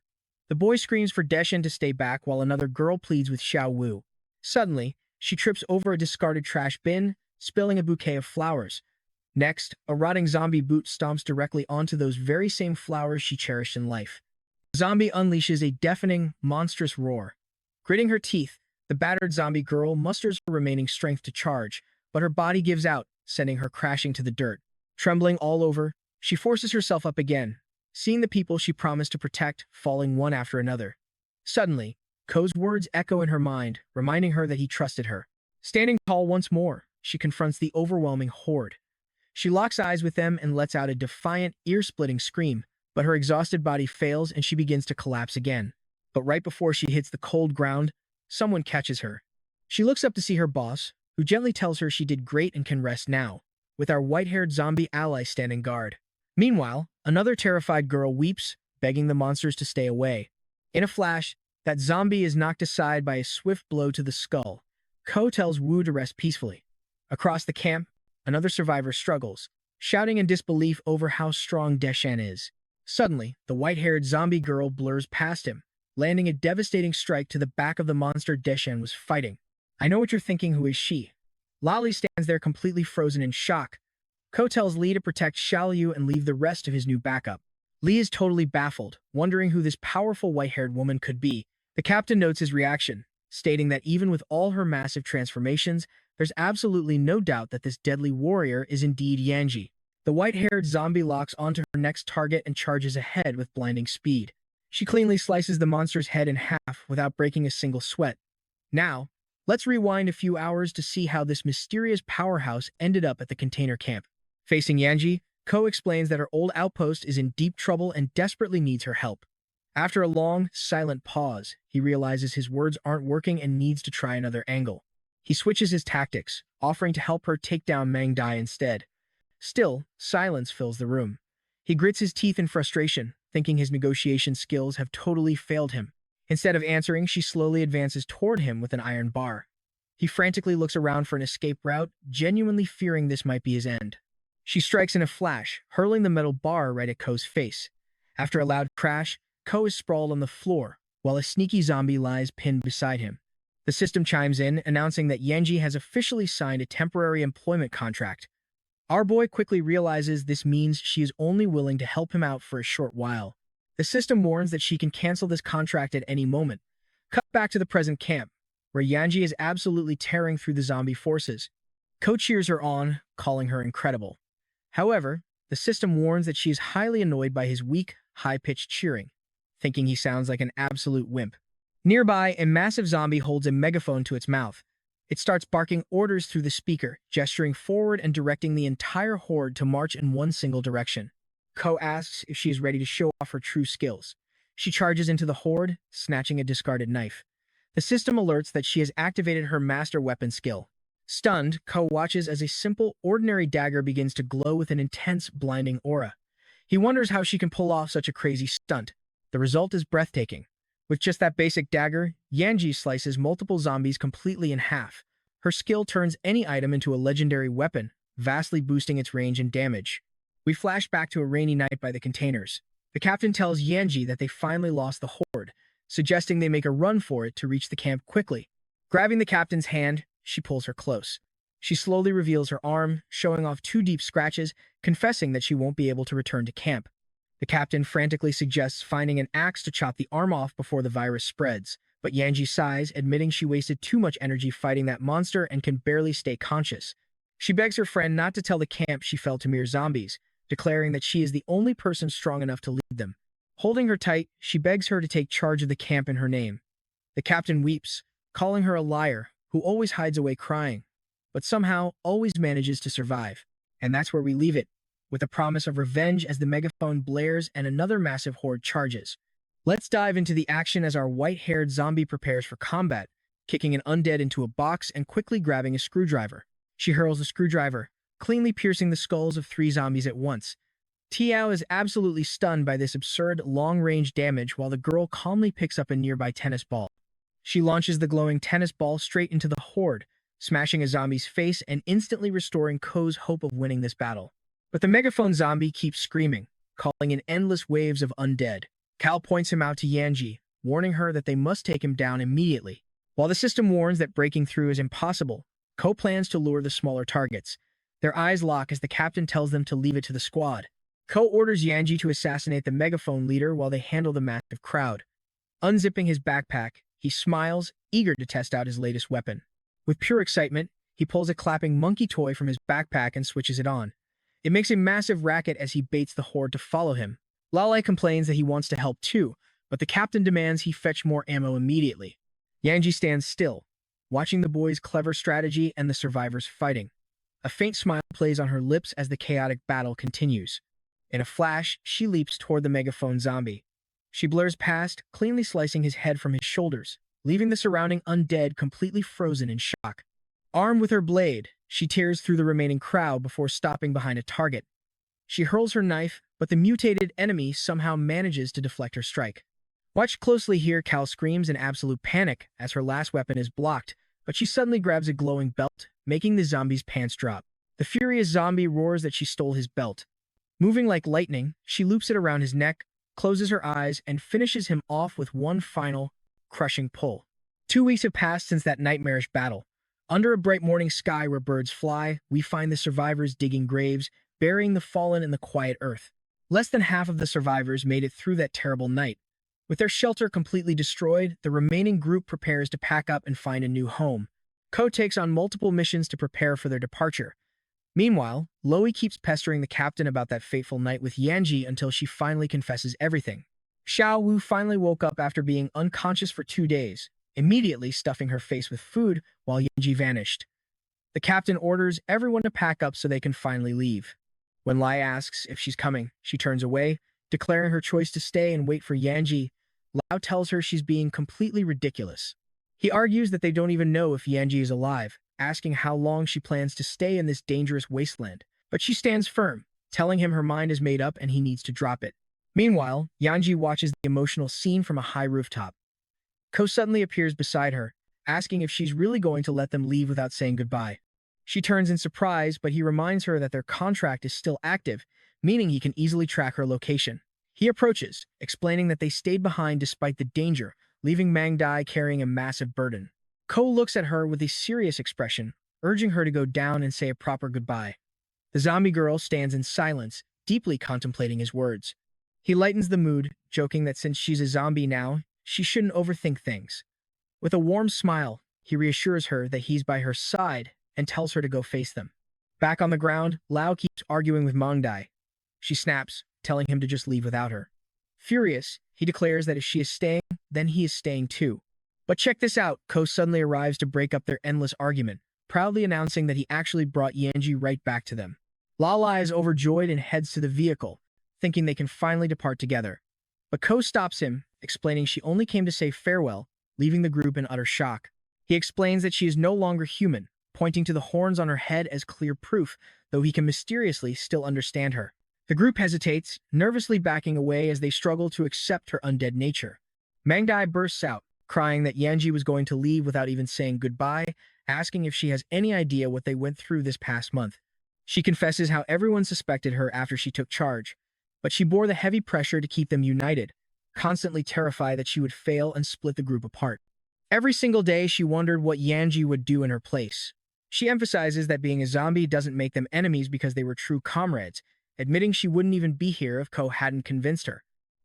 The boy screams for Deshen to stay back while another girl pleads with Xiao Wu. Suddenly, she trips over a discarded trash bin, spilling a bouquet of flowers. Next, a rotting zombie boot stomps directly onto those very same flowers she cherished in life. The zombie unleashes a deafening, monstrous roar. Gritting her teeth, the battered zombie girl musters her remaining strength to charge, but her body gives out, sending her crashing to the dirt. Trembling all over, she forces herself up again, seeing the people she promised to protect falling one after another. Suddenly, Ko's words echo in her mind, reminding her that he trusted her. Standing tall once more, she confronts the overwhelming horde. She locks eyes with them and lets out a defiant, ear-splitting scream, but her exhausted body fails and she begins to collapse again. But right before she hits the cold ground, someone catches her. She looks up to see her boss, who gently tells her she did great and can rest now, with our white-haired zombie ally standing guard. Meanwhile, another terrified girl weeps, begging the monsters to stay away. In a flash, that zombie is knocked aside by a swift blow to the skull. Ko tells Wu to rest peacefully. Across the camp, another survivor struggles, shouting in disbelief over how strong Deshan is. Suddenly, the white-haired zombie girl blurs past him, landing a devastating strike to the back of the monster Deshan was fighting. I know what you're thinking, who is she? Lali stands there completely frozen in shock. Ko tells Lee to protect Xiaoyu and leave the rest of his new backup. Lee is totally baffled, wondering who this powerful white-haired woman could be. The captain notes his reaction, stating that even with all her massive transformations, there's absolutely no doubt that this deadly warrior is indeed Yanji. The white-haired zombie locks onto her next target and charges ahead with blinding speed. She cleanly slices the monster's head in half without breaking a single sweat. Now, let's rewind a few hours to see how this mysterious powerhouse ended up at the container camp. Facing Yanji, Ko explains that her old outpost is in deep trouble and desperately needs her help. After a long, silent pause, he realizes his words aren't working and needs to try another angle. He switches his tactics, offering to help her take down Manga instead. Still, silence fills the room. He grits his teeth in frustration, thinking his negotiation skills have totally failed him. Instead of answering, she slowly advances toward him with an iron bar. He frantically looks around for an escape route, genuinely fearing this might be his end. She strikes in a flash, hurling the metal bar right at Ko's face. After a loud crash, Ko is sprawled on the floor, while a sneaky zombie lies pinned beside him. The system chimes in, announcing that Yanji has officially signed a temporary employment contract. Our boy quickly realizes this means she is only willing to help him out for a short while. The system warns that she can cancel this contract at any moment. Cut back to the present camp, where Yanji is absolutely tearing through the zombie forces. Ko cheers her on, calling her incredible. However, the system warns that she is highly annoyed by his weak, high-pitched cheering, thinking he sounds like an absolute wimp. Nearby, a massive zombie holds a megaphone to its mouth. It starts barking orders through the speaker, gesturing forward and directing the entire horde to march in one single direction. Ko asks if she is ready to show off her true skills. She charges into the horde, snatching a discarded knife. The system alerts that she has activated her master weapon skill. Stunned, Ko watches as a simple, ordinary dagger begins to glow with an intense, blinding aura. He wonders how she can pull off such a crazy stunt. The result is breathtaking. With just that basic dagger, Yanji slices multiple zombies completely in half. Her skill turns any item into a legendary weapon, vastly boosting its range and damage. We flash back to a rainy night by the containers. The captain tells Yanji that they finally lost the horde, suggesting they make a run for it to reach the camp quickly. Grabbing the captain's hand, she pulls her close. She slowly reveals her arm, showing off 2 deep scratches, confessing that she won't be able to return to camp. The captain frantically suggests finding an axe to chop the arm off before the virus spreads, but Yanji sighs, admitting she wasted too much energy fighting that monster and can barely stay conscious. She begs her friend not to tell the camp she fell to mere zombies, declaring that she is the only person strong enough to lead them. Holding her tight, she begs her to take charge of the camp in her name. The captain weeps, calling her a liar who always hides away crying, but somehow always manages to survive. And that's where we leave it, with a promise of revenge as the megaphone blares and another massive horde charges. Let's dive into the action as our white-haired zombie prepares for combat, kicking an undead into a box and quickly grabbing a screwdriver. She hurls the screwdriver, cleanly piercing the skulls of 3 zombies at once. Tiao is absolutely stunned by this absurd long-range damage while the girl calmly picks up a nearby tennis ball. She launches the glowing tennis ball straight into the horde, smashing a zombie's face and instantly restoring Ko's hope of winning this battle. But the megaphone zombie keeps screaming, calling in endless waves of undead. Cal points him out to Yanji, warning her that they must take him down immediately. While the system warns that breaking through is impossible, Ko plans to lure the smaller targets. Their eyes lock as the captain tells them to leave it to the squad. Ko orders Yanji to assassinate the megaphone leader while they handle the massive crowd. Unzipping his backpack, he smiles, eager to test out his latest weapon. With pure excitement, he pulls a clapping monkey toy from his backpack and switches it on. It makes a massive racket as he baits the horde to follow him. Lalai complains that he wants to help too, but the captain demands he fetch more ammo immediately. Yanji stands still, watching the boys' clever strategy and the survivors fighting. A faint smile plays on her lips as the chaotic battle continues. In a flash, she leaps toward the megaphone zombie. She blurs past, cleanly slicing his head from his shoulders, leaving the surrounding undead completely frozen in shock. Armed with her blade, she tears through the remaining crowd before stopping behind a target. She hurls her knife, but the mutated enemy somehow manages to deflect her strike. Watch closely here. Cal screams in absolute panic as her last weapon is blocked, but she suddenly grabs a glowing belt, making the zombie's pants drop. The furious zombie roars that she stole his belt. Moving like lightning, she loops it around his neck, closes her eyes, and finishes him off with one final, crushing pull. 2 weeks have passed since that nightmarish battle. Under a bright morning sky where birds fly, we find the survivors digging graves, burying the fallen in the quiet earth. Less than half of the survivors made it through that terrible night. With their shelter completely destroyed, the remaining group prepares to pack up and find a new home. Ko takes on multiple missions to prepare for their departure. Meanwhile, Loi keeps pestering the captain about that fateful night with Yanji until she finally confesses everything. Xiao Wu finally woke up after being unconscious for 2 days, immediately stuffing her face with food while Yanji vanished. The captain orders everyone to pack up so they can finally leave. When Lai asks if she's coming, she turns away, declaring her choice to stay and wait for Yanji. Lao tells her she's being completely ridiculous. He argues that they don't even know if Yanji is alive, asking how long she plans to stay in this dangerous wasteland. But she stands firm, telling him her mind is made up and he needs to drop it. Meanwhile, Yanji watches the emotional scene from a high rooftop. Ko suddenly appears beside her, asking if she's really going to let them leave without saying goodbye. She turns in surprise, but he reminds her that their contract is still active, meaning he can easily track her location. He approaches, explaining that they stayed behind despite the danger, leaving Mangdai carrying a massive burden. Ko looks at her with a serious expression, urging her to go down and say a proper goodbye. The zombie girl stands in silence, deeply contemplating his words. He lightens the mood, joking that since she's a zombie now, she shouldn't overthink things. With a warm smile, he reassures her that he's by her side and tells her to go face them. Back on the ground, Lao keeps arguing with Mangdai. She snaps, telling him to just leave without her. Furious, he declares that if she is staying, then he is staying too. But check this out, Ko suddenly arrives to break up their endless argument, proudly announcing that he actually brought Yanji right back to them. Lala is overjoyed and heads to the vehicle, thinking they can finally depart together. But Ko stops him, explaining she only came to say farewell, leaving the group in utter shock. He explains that she is no longer human, pointing to the horns on her head as clear proof, though he can mysteriously still understand her. The group hesitates, nervously backing away as they struggle to accept her undead nature. Mangdai bursts out, crying that Yanji was going to leave without even saying goodbye, asking if she has any idea what they went through this past month. She confesses how everyone suspected her after she took charge, but she bore the heavy pressure to keep them united, constantly terrified that she would fail and split the group apart. Every single day she wondered what Yanji would do in her place. She emphasizes that being a zombie doesn't make them enemies because they were true comrades, admitting she wouldn't even be here if Ko hadn't convinced her.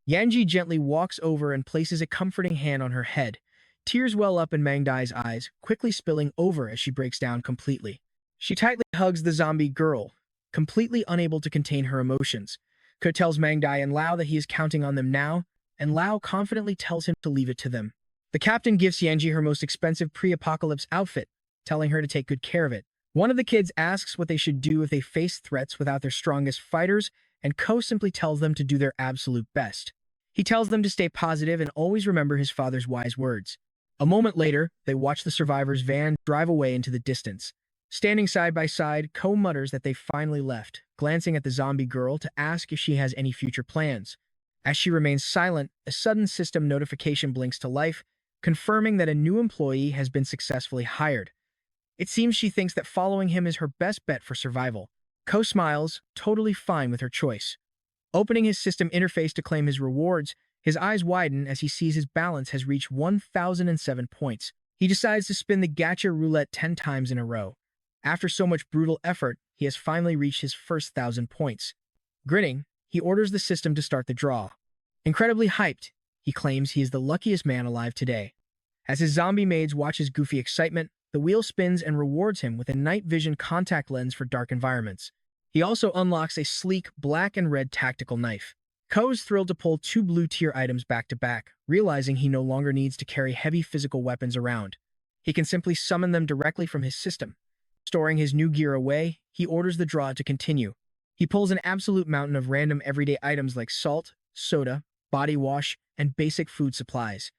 Yanji gently walks over and places a comforting hand on her head. Tears well up in Mangdai's eyes, quickly spilling over as she breaks down completely. She tightly hugs the zombie girl, completely unable to contain her emotions. Ko tells Mangdai and Lao that he is counting on them now, and Lao confidently tells him to leave it to them. The captain gives Yanji her most expensive pre-apocalypse outfit, telling her to take good care of it. One of the kids asks what they should do if they face threats without their strongest fighters, and Ko simply tells them to do their absolute best. He tells them to stay positive and always remember his father's wise words. A moment later, they watch the survivors' van drive away into the distance. Standing side by side, Ko mutters that they finally left, glancing at the zombie girl to ask if she has any future plans. As she remains silent, a sudden system notification blinks to life, confirming that a new employee has been successfully hired. It seems she thinks that following him is her best bet for survival. Ko smiles, totally fine with her choice. Opening his system interface to claim his rewards, his eyes widen as he sees his balance has reached 1,007 points. He decides to spin the gacha roulette 10 times in a row. After so much brutal effort, he has finally reached his first 1,000 points. Grinning, he orders the system to start the draw. Incredibly hyped, he claims he is the luckiest man alive today. As his zombie maids watch his goofy excitement, the wheel spins and rewards him with a night vision contact lens for dark environments. He also unlocks a sleek black and red tactical knife. Ko is thrilled to pull two blue-tier items back to back, realizing he no longer needs to carry heavy physical weapons around. He can simply summon them directly from his system. Storing his new gear away, he orders the draw to continue. He pulls an absolute mountain of random everyday items like salt, soda, body wash, and basic food supplies.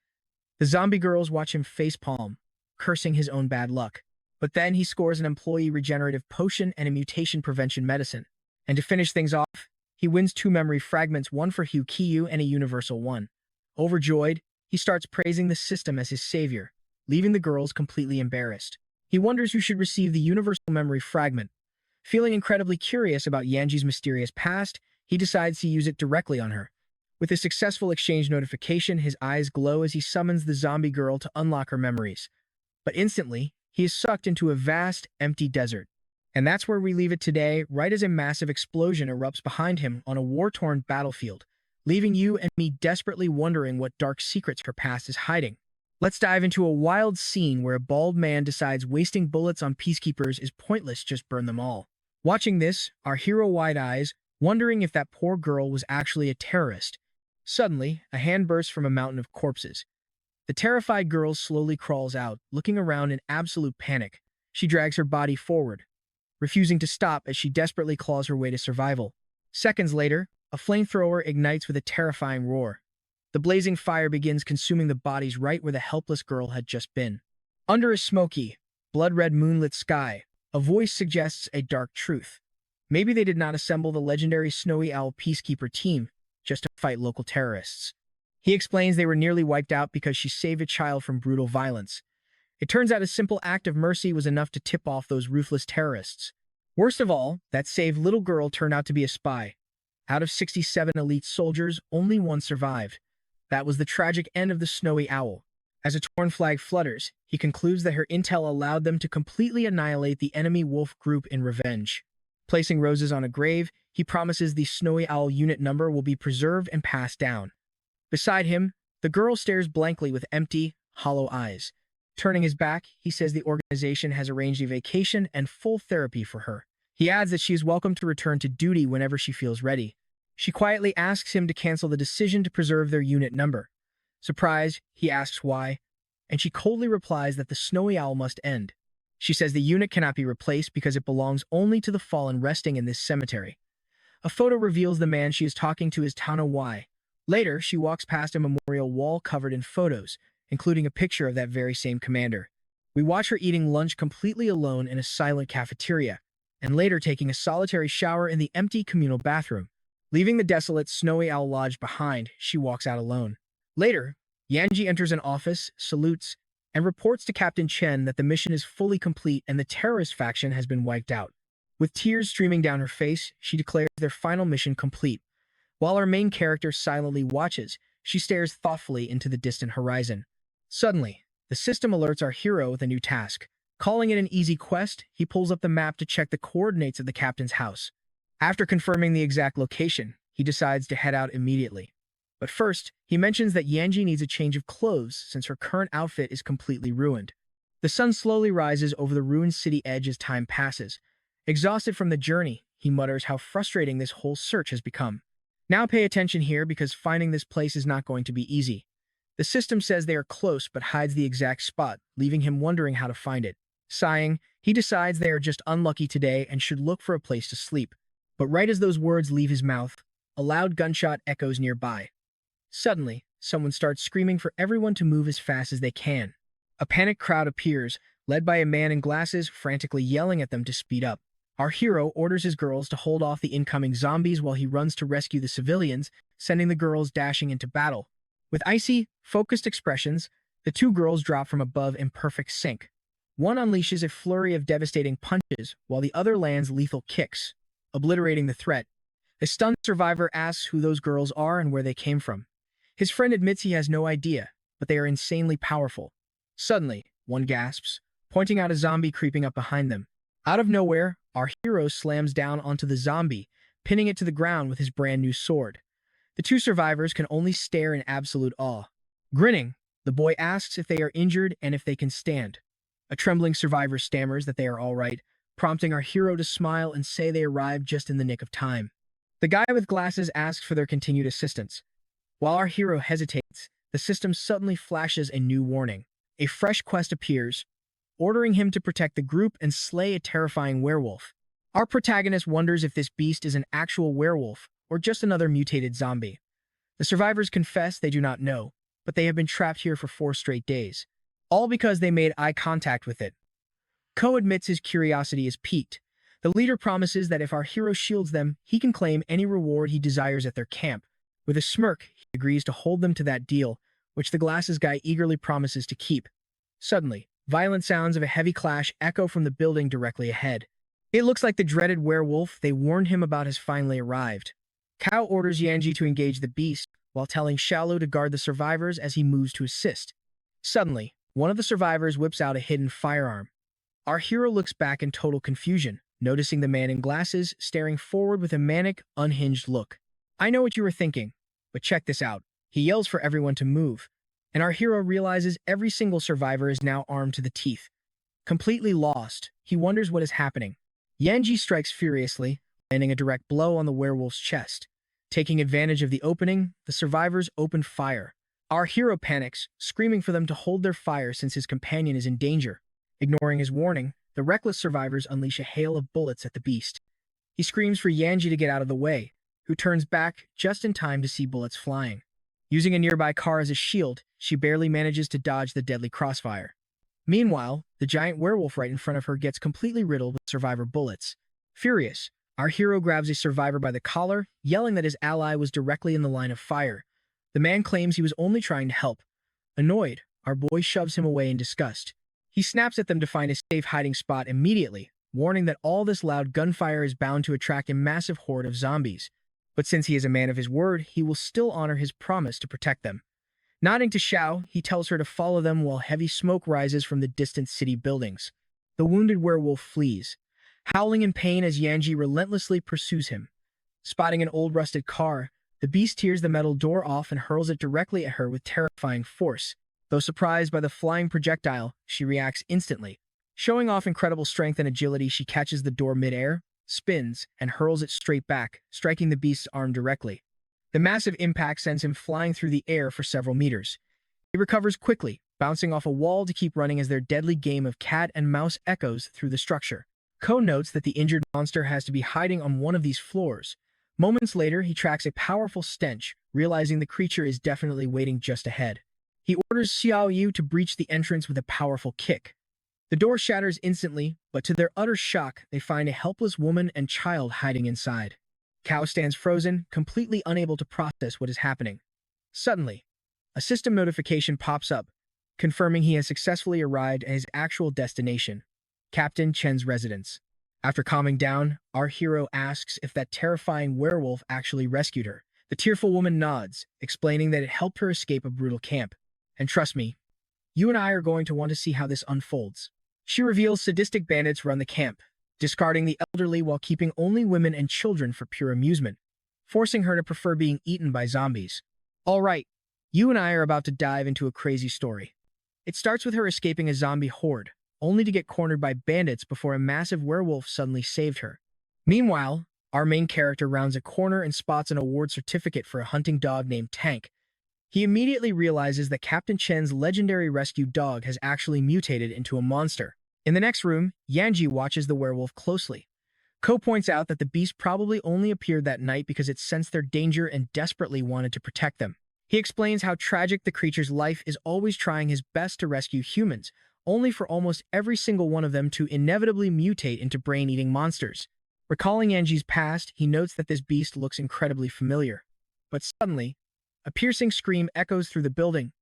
The zombie girls watch him facepalm, cursing his own bad luck. But then he scores an employee regenerative potion and a mutation prevention medicine. And to finish things off, he wins two memory fragments, one for Hugh Kiyu and a universal one. Overjoyed, he starts praising the system as his savior, leaving the girls completely embarrassed. He wonders who should receive the universal memory fragment. Feeling incredibly curious about Yanji's mysterious past, he decides to use it directly on her. With a successful exchange notification, his eyes glow as he summons the zombie girl to unlock her memories. But instantly, he is sucked into a vast, empty desert. And that's where we leave it today, right as a massive explosion erupts behind him on a war-torn battlefield, leaving you and me desperately wondering what dark secrets her past is hiding. Let's dive into a wild scene where a bald man decides wasting bullets on peacekeepers is pointless, just burn them all. Watching this, our hero wide eyes, wondering if that poor girl was actually a terrorist. Suddenly, a hand bursts from a mountain of corpses. The terrified girl slowly crawls out, looking around in absolute panic. She drags her body forward, refusing to stop as she desperately claws her way to survival. Seconds later, a flamethrower ignites with a terrifying roar. The blazing fire begins consuming the bodies right where the helpless girl had just been. Under a smoky, blood-red moonlit sky, a voice suggests a dark truth. Maybe they did not assemble the legendary Snowy Owl Peacekeeper team just to fight local terrorists. He explains they were nearly wiped out because she saved a child from brutal violence. It turns out a simple act of mercy was enough to tip off those ruthless terrorists. Worst of all, that saved little girl turned out to be a spy. Out of 67 elite soldiers, only one survived. That was the tragic end of the Snowy Owl. As a torn flag flutters, he concludes that her intel allowed them to completely annihilate the enemy wolf group in revenge. Placing roses on a grave, he promises the Snowy Owl unit number will be preserved and passed down. Beside him, the girl stares blankly with empty, hollow eyes. Turning his back, he says the organization has arranged a vacation and full therapy for her. He adds that she is welcome to return to duty whenever she feels ready. She quietly asks him to cancel the decision to preserve their unit number. Surprised, he asks why, and she coldly replies that the Snowy Owl must end. She says the unit cannot be replaced because it belongs only to the fallen resting in this cemetery. A photo reveals the man she is talking to is Tano Y. Later, she walks past a memorial wall covered in photos, including a picture of that very same commander. We watch her eating lunch completely alone in a silent cafeteria, and later taking a solitary shower in the empty communal bathroom. Leaving the desolate Snowy Owl Lodge behind, she walks out alone. Later, Yanji enters an office, salutes, and reports to Captain Chen that the mission is fully complete and the terrorist faction has been wiped out. With tears streaming down her face, she declares their final mission complete. While our main character silently watches, she stares thoughtfully into the distant horizon. Suddenly, the system alerts our hero with a new task. Calling it an easy quest, he pulls up the map to check the coordinates of the captain's house. After confirming the exact location, he decides to head out immediately. But first, he mentions that Yanji needs a change of clothes since her current outfit is completely ruined. The sun slowly rises over the ruined city edge as time passes. Exhausted from the journey, he mutters how frustrating this whole search has become. Now pay attention here because finding this place is not going to be easy. The system says they are close but hides the exact spot, leaving him wondering how to find it. Sighing, he decides they are just unlucky today and should look for a place to sleep. But right as those words leave his mouth, a loud gunshot echoes nearby. Suddenly, someone starts screaming for everyone to move as fast as they can. A panicked crowd appears, led by a man in glasses frantically yelling at them to speed up. Our hero orders his girls to hold off the incoming zombies while he runs to rescue the civilians, sending the girls dashing into battle. With icy, focused expressions, the two girls drop from above in perfect sync. One unleashes a flurry of devastating punches, while the other lands lethal kicks, obliterating the threat. A stunned survivor asks who those girls are and where they came from. His friend admits he has no idea, but they are insanely powerful. Suddenly, one gasps, pointing out a zombie creeping up behind them. Out of nowhere, our hero slams down onto the zombie, pinning it to the ground with his brand new sword. The two survivors can only stare in absolute awe. Grinning, the boy asks if they are injured and if they can stand. A trembling survivor stammers that they are all right, prompting our hero to smile and say they arrived just in the nick of time. The guy with glasses asks for their continued assistance. While our hero hesitates, the system suddenly flashes a new warning. A fresh quest appears, ordering him to protect the group and slay a terrifying werewolf. Our protagonist wonders if this beast is an actual werewolf or just another mutated zombie. The survivors confess they do not know, but they have been trapped here for 4 straight days, all because they made eye contact with it. Ko admits his curiosity is piqued. The leader promises that if our hero shields them, he can claim any reward he desires at their camp. With a smirk, he agrees to hold them to that deal, which the glasses guy eagerly promises to keep. Suddenly, violent sounds of a heavy clash echo from the building directly ahead. It looks like the dreaded werewolf they warned him about has finally arrived. Kao orders Yanji to engage the beast, while telling Xiaolu to guard the survivors as he moves to assist. Suddenly, one of the survivors whips out a hidden firearm. Our hero looks back in total confusion, noticing the man in glasses staring forward with a manic, unhinged look. I know what you were thinking, but check this out. He yells for everyone to move, and our hero realizes every single survivor is now armed to the teeth. Completely lost, he wonders what is happening. Yanji strikes furiously, landing a direct blow on the werewolf's chest. Taking advantage of the opening, the survivors open fire. Our hero panics, screaming for them to hold their fire since his companion is in danger. Ignoring his warning, the reckless survivors unleash a hail of bullets at the beast. He screams for Yanji to get out of the way, who turns back just in time to see bullets flying. Using a nearby car as a shield, she barely manages to dodge the deadly crossfire. Meanwhile, the giant werewolf right in front of her gets completely riddled with survivor bullets. Furious, our hero grabs a survivor by the collar, yelling that his ally was directly in the line of fire. The man claims he was only trying to help. Annoyed, our boy shoves him away in disgust. He snaps at them to find a safe hiding spot immediately, warning that all this loud gunfire is bound to attract a massive horde of zombies. But since he is a man of his word, he will still honor his promise to protect them. Nodding to Xiao, he tells her to follow them while heavy smoke rises from the distant city buildings. The wounded werewolf flees, howling in pain as Yanji relentlessly pursues him. Spotting an old rusted car, the beast tears the metal door off and hurls it directly at her with terrifying force. Though surprised by the flying projectile, she reacts instantly. Showing off incredible strength and agility, she catches the door mid-air, spins, and hurls it straight back, striking the beast's arm directly. The massive impact sends him flying through the air for several meters. He recovers quickly, bouncing off a wall to keep running as their deadly game of cat and mouse echoes through the structure. Ko notes that the injured monster has to be hiding on one of these floors. Moments later, he tracks a powerful stench, realizing the creature is definitely waiting just ahead. He orders Xiao Yu to breach the entrance with a powerful kick. The door shatters instantly, but to their utter shock, they find a helpless woman and child hiding inside. Kao stands frozen, completely unable to process what is happening. Suddenly, a system notification pops up, confirming he has successfully arrived at his actual destination, Captain Chen's residence. After calming down, our hero asks if that terrifying werewolf actually rescued her. The tearful woman nods, explaining that it helped her escape a brutal camp. And trust me, you and I are going to want to see how this unfolds. She reveals sadistic bandits run the camp, discarding the elderly while keeping only women and children for pure amusement, forcing her to prefer being eaten by zombies. All right, you and I are about to dive into a crazy story. It starts with her escaping a zombie horde, only to get cornered by bandits before a massive werewolf suddenly saved her. Meanwhile, our main character rounds a corner and spots an award certificate for a hunting dog named Tank. He immediately realizes that Captain Chen's legendary rescue dog has actually mutated into a monster. In the next room, Yanji watches the werewolf closely. Ko points out that the beast probably only appeared that night because it sensed their danger and desperately wanted to protect them. He explains how tragic the creature's life is, always trying his best to rescue humans, only for almost every single one of them to inevitably mutate into brain-eating monsters. Recalling Yanji's past, he notes that this beast looks incredibly familiar. But suddenly, a piercing scream echoes through the building,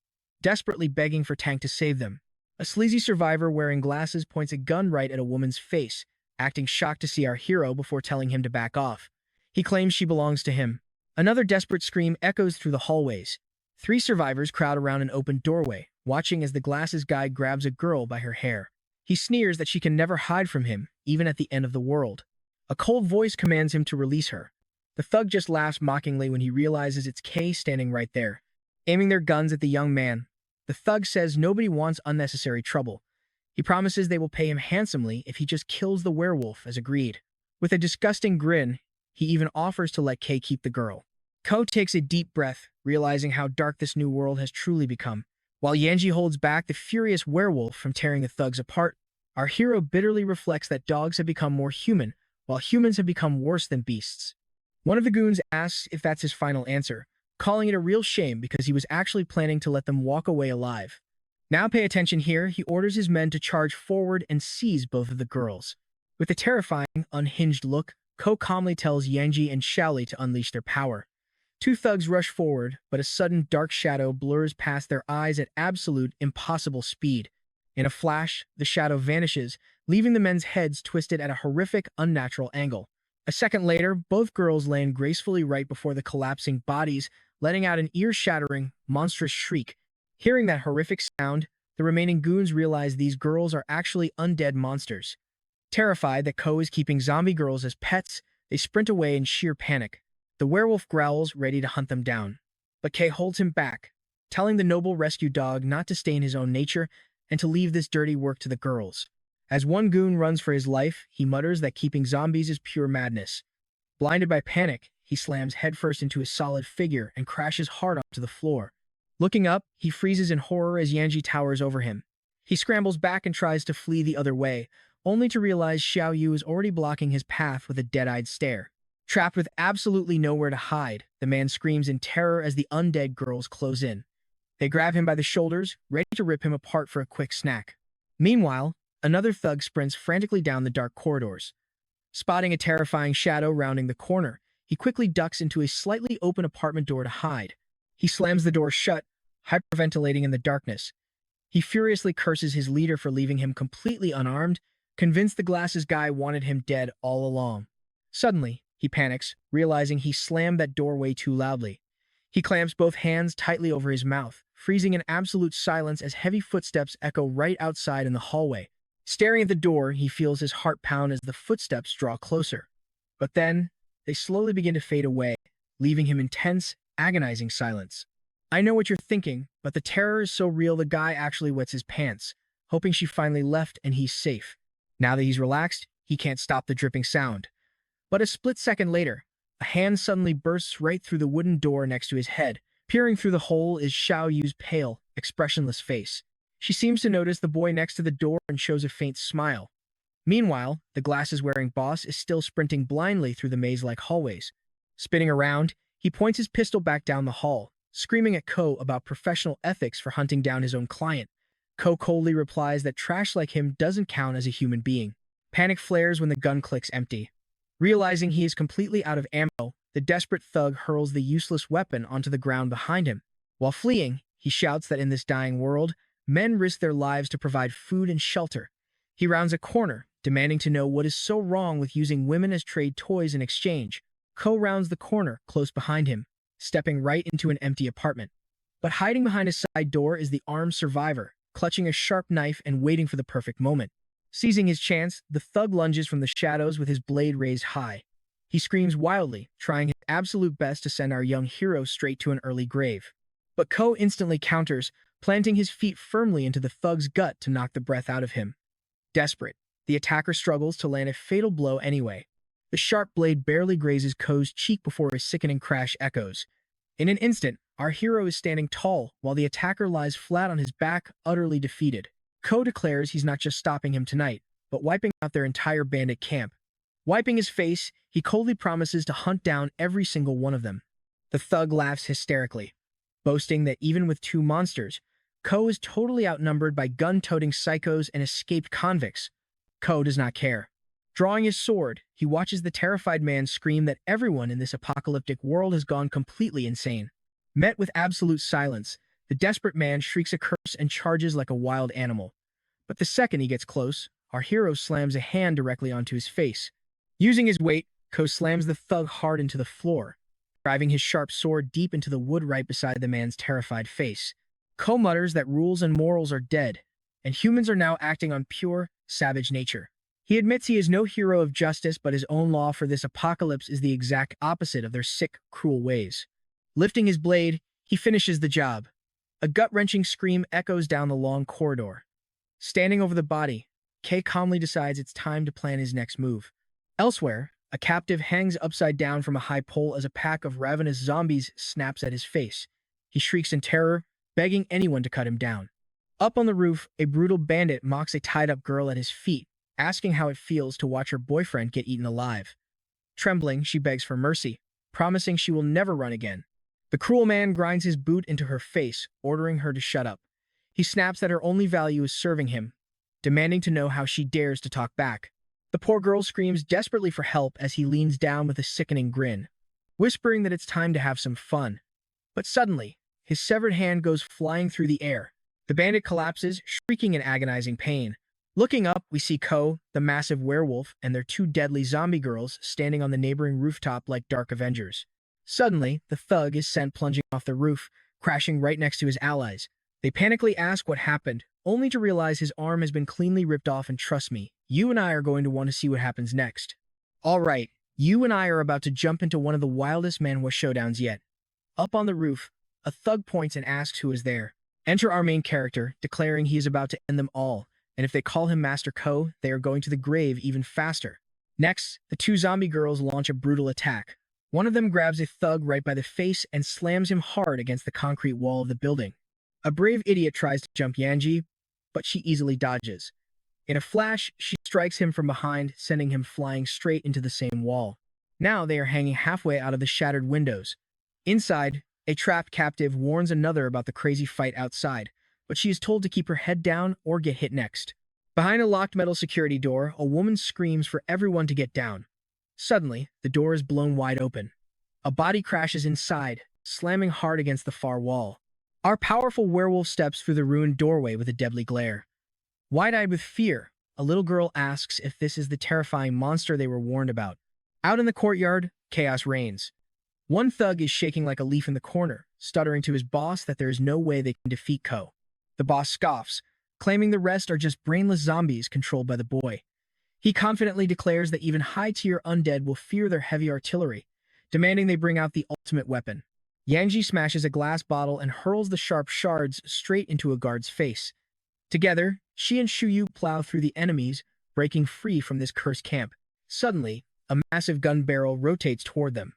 desperately begging for Tank to save them. A sleazy survivor wearing glasses points a gun right at a woman's face, acting shocked to see our hero before telling him to back off. He claims she belongs to him. Another desperate scream echoes through the hallways. 3 survivors crowd around an open doorway, watching as the glasses guy grabs a girl by her hair. He sneers that she can never hide from him, even at the end of the world. A cold voice commands him to release her. The thug just laughs mockingly when he realizes it's Kay standing right there. Aiming their guns at the young man, the thug says nobody wants unnecessary trouble. He promises they will pay him handsomely if he just kills the werewolf as agreed. With a disgusting grin, He even offers to let Kay keep the girl. Ko takes a deep breath, realizing how dark this new world has truly become. While Yanji holds back the furious werewolf from tearing the thugs apart, our hero bitterly reflects that dogs have become more human, while humans have become worse than beasts. One of the goons asks if that's his final answer, calling it a real shame because he was actually planning to let them walk away alive. Now pay attention here, he orders his men to charge forward and seize both of the girls. With a terrifying, unhinged look, Ko calmly tells Yanji and Shaoli to unleash their power. Two thugs rush forward, but a sudden dark shadow blurs past their eyes at absolute, impossible speed. In a flash, the shadow vanishes, leaving the men's heads twisted at a horrific, unnatural angle. A second later, both girls land gracefully right before the collapsing bodies, letting out an ear-shattering, monstrous shriek. Hearing that horrific sound, the remaining goons realize these girls are actually undead monsters. Terrified that Ko is keeping zombie girls as pets, they sprint away in sheer panic. The werewolf growls, ready to hunt them down. But Kay holds him back, telling the noble rescue dog not to stain his own nature and to leave this dirty work to the girls. As one goon runs for his life, he mutters that keeping zombies is pure madness. Blinded by panic, he slams headfirst into his solid figure and crashes hard onto the floor. Looking up, he freezes in horror as Yanji towers over him. He scrambles back and tries to flee the other way, only to realize Xiao Yu is already blocking his path with a dead-eyed stare. Trapped with absolutely nowhere to hide, the man screams in terror as the undead girls close in. They grab him by the shoulders, ready to rip him apart for a quick snack. Meanwhile, another thug sprints frantically down the dark corridors. Spotting a terrifying shadow rounding the corner, he quickly ducks into a slightly open apartment door to hide. He slams the door shut, hyperventilating in the darkness. He furiously curses his leader for leaving him completely unarmed, convinced the glasses guy wanted him dead all along. Suddenly, he panics, realizing he slammed that door way too loudly. He clamps both hands tightly over his mouth, freezing in absolute silence as heavy footsteps echo right outside in the hallway. Staring at the door, he feels his heart pound as the footsteps draw closer. But then, they slowly begin to fade away, leaving him in tense, agonizing silence. I know what you're thinking, but the terror is so real the guy actually wets his pants, hoping she finally left and he's safe. Now that he's relaxed, he can't stop the dripping sound. But a split second later, a hand suddenly bursts right through the wooden door next to his head. Peering through the hole is Xiao Yu's pale, expressionless face. She seems to notice the boy next to the door and shows a faint smile. Meanwhile, the glasses-wearing boss is still sprinting blindly through the maze-like hallways. Spinning around, he points his pistol back down the hall, screaming at Ko about professional ethics for hunting down his own client. Ko coldly replies that trash like him doesn't count as a human being. Panic flares when the gun clicks empty. Realizing he is completely out of ammo, the desperate thug hurls the useless weapon onto the ground behind him. While fleeing, he shouts that in this dying world, men risk their lives to provide food and shelter. He rounds a corner, demanding to know what is so wrong with using women as trade toys in exchange. Ko rounds the corner close behind him, stepping right into an empty apartment. But hiding behind a side door is the armed survivor, clutching a sharp knife and waiting for the perfect moment. Seizing his chance, the thug lunges from the shadows with his blade raised high. He screams wildly, trying his absolute best to send our young hero straight to an early grave. But Ko instantly counters, planting his feet firmly into the thug's gut to knock the breath out of him. Desperate, the attacker struggles to land a fatal blow anyway. The sharp blade barely grazes Ko's cheek before a sickening crash echoes. In an instant, our hero is standing tall, while the attacker lies flat on his back, utterly defeated. Ko declares he's not just stopping him tonight, but wiping out their entire bandit camp. Wiping his face, he coldly promises to hunt down every single one of them. The thug laughs hysterically, boasting that even with two monsters, Ko is totally outnumbered by gun-toting psychos and escaped convicts. Ko does not care. Drawing his sword, he watches the terrified man scream that everyone in this apocalyptic world has gone completely insane. Met with absolute silence, the desperate man shrieks a curse and charges like a wild animal. But the second he gets close, our hero slams a hand directly onto his face. Using his weight, Ko slams the thug hard into the floor, driving his sharp sword deep into the wood right beside the man's terrified face. Ko mutters that rules and morals are dead, and humans are now acting on pure, savage nature. He admits he is no hero of justice, but his own law for this apocalypse is the exact opposite of their sick, cruel ways. Lifting his blade, he finishes the job. A gut-wrenching scream echoes down the long corridor. Standing over the body, Kay calmly decides it's time to plan his next move. Elsewhere, A captive hangs upside down from a high pole as a pack of ravenous zombies snaps at his face. He shrieks in terror, begging anyone to cut him down. Up on the roof, a brutal bandit mocks a tied-up girl at his feet, asking how it feels to watch her boyfriend get eaten alive. Trembling, she begs for mercy, promising she will never run again. The cruel man grinds his boot into her face, ordering her to shut up. He snaps that her only value is serving him, demanding to know how she dares to talk back. The poor girl screams desperately for help as he leans down with a sickening grin, whispering that it's time to have some fun. But suddenly, his severed hand goes flying through the air. The bandit collapses, shrieking in agonizing pain. Looking up, we see Ko, the massive werewolf, and their two deadly zombie girls standing on the neighboring rooftop like dark Avengers. Suddenly, the thug is sent plunging off the roof, crashing right next to his allies. They panically ask what happened, only to realize his arm has been cleanly ripped off, and trust me, you and I are going to want to see what happens next. Alright, you and I are about to jump into one of the wildest manhwa showdowns yet. Up on the roof, a thug points and asks who is there. Enter our main character, declaring he is about to end them all, and if they call him Master Ko, they are going to the grave even faster. Next, the two zombie girls launch a brutal attack. One of them grabs a thug right by the face and slams him hard against the concrete wall of the building. A brave idiot tries to jump Yanji, but she easily dodges. In a flash, she strikes him from behind, sending him flying straight into the same wall. Now they are hanging halfway out of the shattered windows. Inside, a trapped captive warns another about the crazy fight outside, but she is told to keep her head down or get hit next. Behind a locked metal security door, a woman screams for everyone to get down. Suddenly, the door is blown wide open. A body crashes inside, slamming hard against the far wall. Our powerful werewolf steps through the ruined doorway with a deadly glare. Wide-eyed with fear, a little girl asks if this is the terrifying monster they were warned about. Out in the courtyard, chaos reigns. One thug is shaking like a leaf in the corner, stuttering to his boss that there is no way they can defeat Ko. The boss scoffs, claiming the rest are just brainless zombies controlled by the boy. He confidently declares that even high-tier undead will fear their heavy artillery, demanding they bring out the ultimate weapon. Yanji smashes a glass bottle and hurls the sharp shards straight into a guard's face. Together, she and Shuyu plow through the enemies, breaking free from this cursed camp. Suddenly, a massive gun barrel rotates toward them.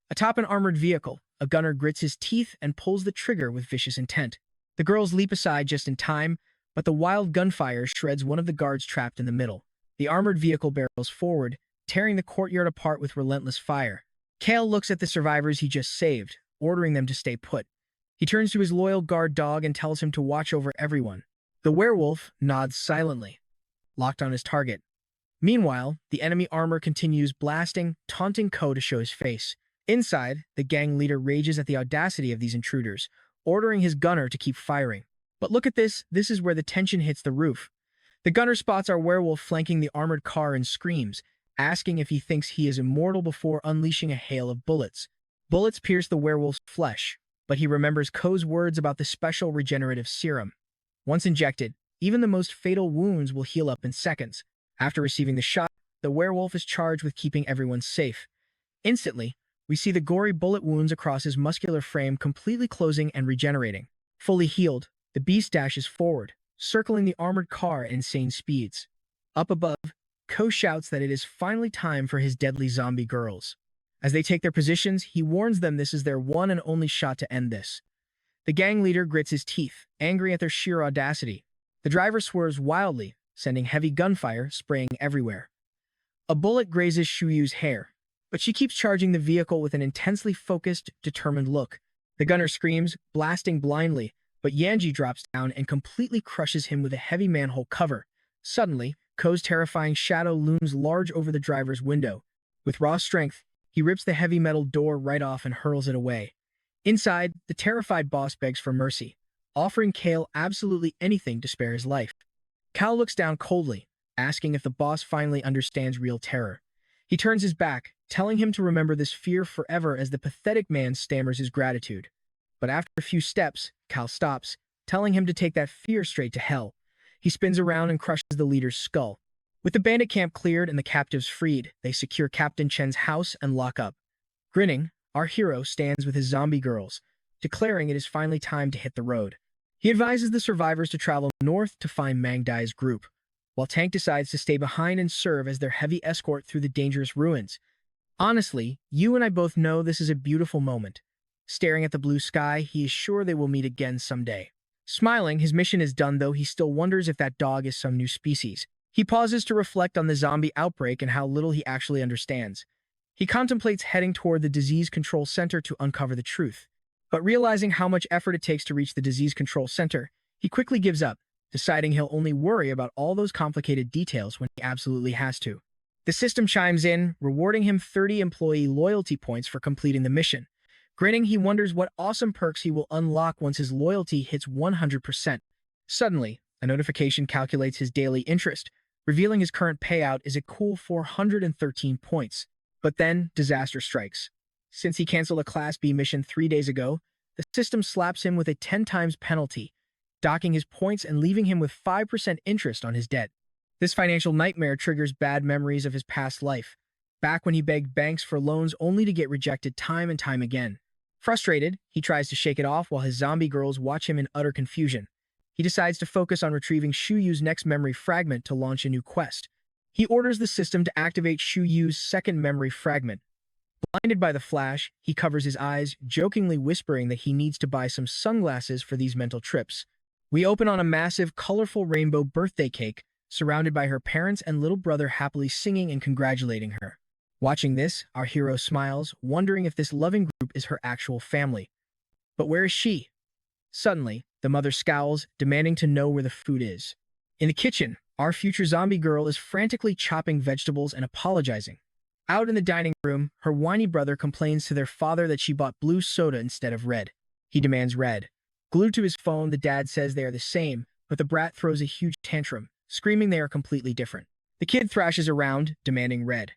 Atop an armored vehicle, a gunner grits his teeth and pulls the trigger with vicious intent. The girls leap aside just in time, but the wild gunfire shreds one of the guards trapped in the middle. The armored vehicle barrels forward, tearing the courtyard apart with relentless fire. Kale looks at the survivors he just saved, ordering them to stay put. He turns to his loyal guard dog and tells him to watch over everyone. The werewolf nods silently, locked on his target. Meanwhile, the enemy armor continues blasting, taunting Ko to show his face. Inside, the gang leader rages at the audacity of these intruders, ordering his gunner to keep firing. But look at this is where the tension hits the roof. The gunner spots our werewolf flanking the armored car and screams, asking if he thinks he is immortal before unleashing a hail of bullets. Bullets pierce the werewolf's flesh, but he remembers Ko's words about the special regenerative serum. Once injected, even the most fatal wounds will heal up in seconds. After receiving the shot, the werewolf is charged with keeping everyone safe. Instantly, we see the gory bullet wounds across his muscular frame completely closing and regenerating. Fully healed, the beast dashes forward, circling the armored car at insane speeds. Up above, Ko shouts that it is finally time for his deadly zombie girls. As they take their positions, he warns them this is their one and only shot to end this. The gang leader grits his teeth, angry at their sheer audacity. The driver swerves wildly, sending heavy gunfire spraying everywhere. A bullet grazes Shuyu's hair, but she keeps charging the vehicle with an intensely focused, determined look. The gunner screams, blasting blindly, but Yanji drops down and completely crushes him with a heavy manhole cover. Suddenly, Ko's terrifying shadow looms large over the driver's window. With raw strength, he rips the heavy metal door right off and hurls it away. Inside, the terrified boss begs for mercy, offering Kale absolutely anything to spare his life. Cal looks down coldly, asking if the boss finally understands real terror. He turns his back, telling him to remember this fear forever as the pathetic man stammers his gratitude. But after a few steps, Cal stops, telling him to take that fear straight to hell. He spins around and crushes the leader's skull. With the bandit camp cleared and the captives freed, they secure Captain Chen's house and lock up. Grinning, our hero stands with his zombie girls, declaring it is finally time to hit the road. He advises the survivors to travel north to find Mangdai's group, while Tank decides to stay behind and serve as their heavy escort through the dangerous ruins. Honestly, you and I both know this is a beautiful moment. Staring at the blue sky, he is sure they will meet again someday. Smiling, his mission is done, though he still wonders if that dog is some new species. He pauses to reflect on the zombie outbreak and how little he actually understands. He contemplates heading toward the disease control center to uncover the truth. But realizing how much effort it takes to reach the disease control center, he quickly gives up, deciding he'll only worry about all those complicated details when he absolutely has to. The system chimes in, rewarding him 30 employee loyalty points for completing the mission. Grinning, he wonders what awesome perks he will unlock once his loyalty hits 100%. Suddenly, a notification calculates his daily interest, revealing his current payout is a cool 413 points. But then, disaster strikes. Since he canceled a Class B mission 3 days ago, the system slaps him with a 10 times penalty, docking his points and leaving him with 5% interest on his debt. This financial nightmare triggers bad memories of his past life, back when he begged banks for loans only to get rejected time and time again. Frustrated, he tries to shake it off while his zombie girls watch him in utter confusion. He decides to focus on retrieving Shuyu's next memory fragment to launch a new quest. He orders the system to activate Shuyu's second memory fragment. Blinded by the flash, he covers his eyes, jokingly whispering that he needs to buy some sunglasses for these mental trips. We open on a massive, colorful rainbow birthday cake, surrounded by her parents and little brother happily singing and congratulating her. Watching this, our hero smiles, wondering if this loving group is her actual family. But where is she? Suddenly, the mother scowls, demanding to know where the food is. In the kitchen, our future zombie girl is frantically chopping vegetables and apologizing. Out in the dining room, her whiny brother complains to their father that she bought blue soda instead of red. He demands red. Glued to his phone, the dad says they are the same, but the brat throws a huge tantrum, screaming they are completely different. The kid thrashes around, demanding red.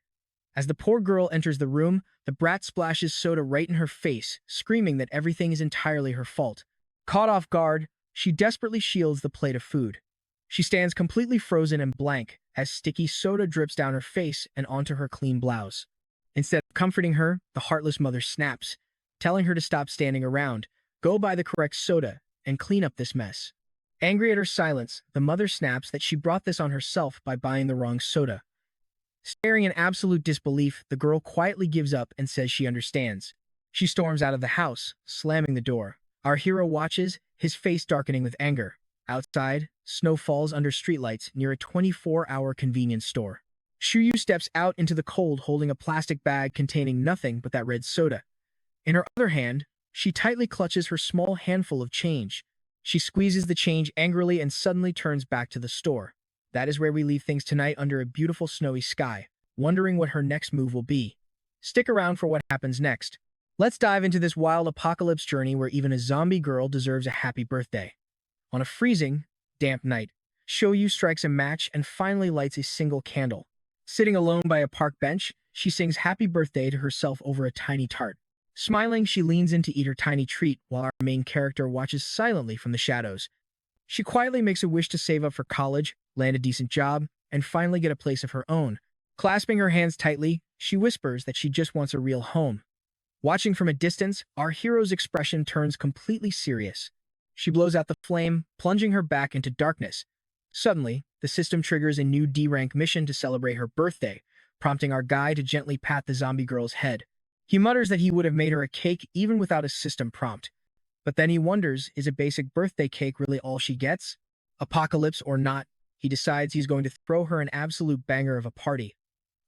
As the poor girl enters the room, the brat splashes soda right in her face, screaming that everything is entirely her fault. Caught off guard, she desperately shields the plate of food. She stands completely frozen and blank as sticky soda drips down her face and onto her clean blouse. Instead of comforting her, the heartless mother snaps, telling her to stop standing around, go buy the correct soda, and clean up this mess. Angry at her silence, the mother snaps that she brought this on herself by buying the wrong soda. Staring in absolute disbelief, the girl quietly gives up and says she understands. She storms out of the house, slamming the door. Our hero watches, his face darkening with anger. Outside, snow falls under streetlights near a 24-hour convenience store. Shuyu steps out into the cold holding a plastic bag containing nothing but that red soda. In her other hand, she tightly clutches her small handful of change. She squeezes the change angrily and suddenly turns back to the store. That is where we leave things tonight under a beautiful snowy sky, wondering what her next move will be. Stick around for what happens next. Let's dive into this wild apocalypse journey where even a zombie girl deserves a happy birthday. On a freezing, damp night, Shoyu strikes a match and finally lights a single candle. Sitting alone by a park bench, she sings happy birthday to herself over a tiny tart. Smiling, she leans in to eat her tiny treat while our main character watches silently from the shadows. She quietly makes a wish to save up for college, land a decent job, and finally get a place of her own. Clasping her hands tightly, she whispers that she just wants a real home. Watching from a distance, our hero's expression turns completely serious. She blows out the flame, plunging her back into darkness. Suddenly, the system triggers a new D-rank mission to celebrate her birthday, prompting our guy to gently pat the zombie girl's head. He mutters that he would have made her a cake even without a system prompt. But then he wonders, is a basic birthday cake really all she gets? Apocalypse or not, he decides he's going to throw her an absolute banger of a party.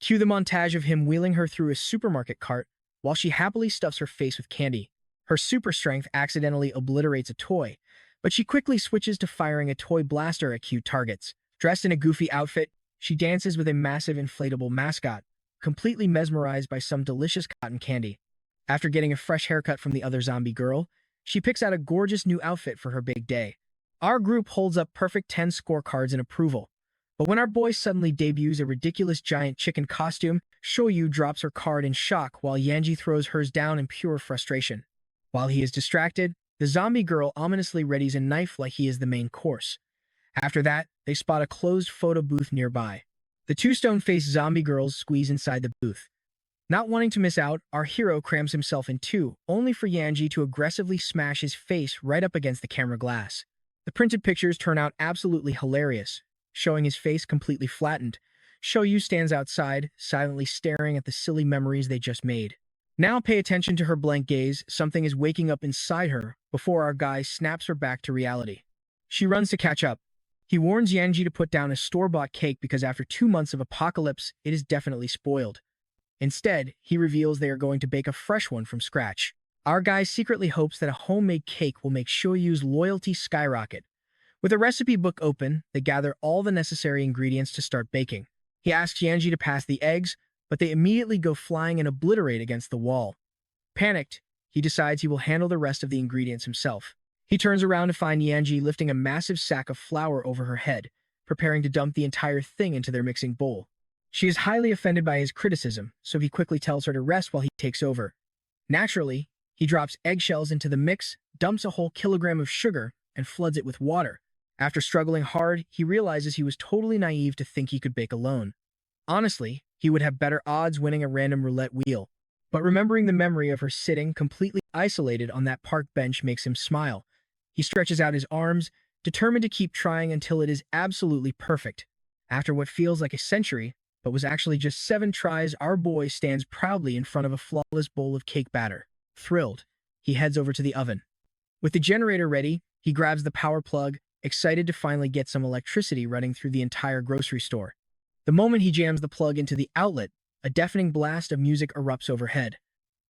Cue the montage of him wheeling her through a supermarket cart while she happily stuffs her face with candy. Her super strength accidentally obliterates a toy, but she quickly switches to firing a toy blaster at cute targets. Dressed in a goofy outfit, she dances with a massive inflatable mascot, completely mesmerized by some delicious cotton candy. After getting a fresh haircut from the other zombie girl, she picks out a gorgeous new outfit for her big day. Our group holds up perfect 10 scorecards in approval. But when our boy suddenly debuts a ridiculous giant chicken costume, Shoyu drops her card in shock while Yanji throws hers down in pure frustration. While he is distracted, the zombie girl ominously readies a knife like he is the main course. After that, they spot a closed photo booth nearby. The two stone-faced zombie girls squeeze inside the booth. Not wanting to miss out, our hero crams himself in two, only for Yanji to aggressively smash his face right up against the camera glass. The printed pictures turn out absolutely hilarious, showing his face completely flattened, Shoyu stands outside, silently staring at the silly memories they just made. Now pay attention to her blank gaze. Something is waking up inside her before our guy snaps her back to reality. She runs to catch up. He warns Yanji to put down a store-bought cake because after 2 months of apocalypse, it is definitely spoiled. Instead, he reveals they are going to bake a fresh one from scratch. Our guy secretly hopes that a homemade cake will make Shoyu's loyalty skyrocket. With a recipe book open, they gather all the necessary ingredients to start baking. He asks Yanji to pass the eggs, but they immediately go flying and obliterate against the wall. Panicked, he decides he will handle the rest of the ingredients himself. He turns around to find Yanji lifting a massive sack of flour over her head, preparing to dump the entire thing into their mixing bowl. She is highly offended by his criticism, so he quickly tells her to rest while he takes over. Naturally, he drops eggshells into the mix, dumps a whole kilogram of sugar, and floods it with water. After struggling hard, he realizes he was totally naive to think he could bake alone. Honestly, he would have better odds winning a random roulette wheel. But remembering the memory of her sitting completely isolated on that park bench makes him smile. He stretches out his arms, determined to keep trying until it is absolutely perfect. After what feels like a century, but was actually just 7 tries, our boy stands proudly in front of a flawless bowl of cake batter. Thrilled, he heads over to the oven. With the generator ready, he grabs the power plug, excited to finally get some electricity running through the entire grocery store. The moment he jams the plug into the outlet, a deafening blast of music erupts overhead.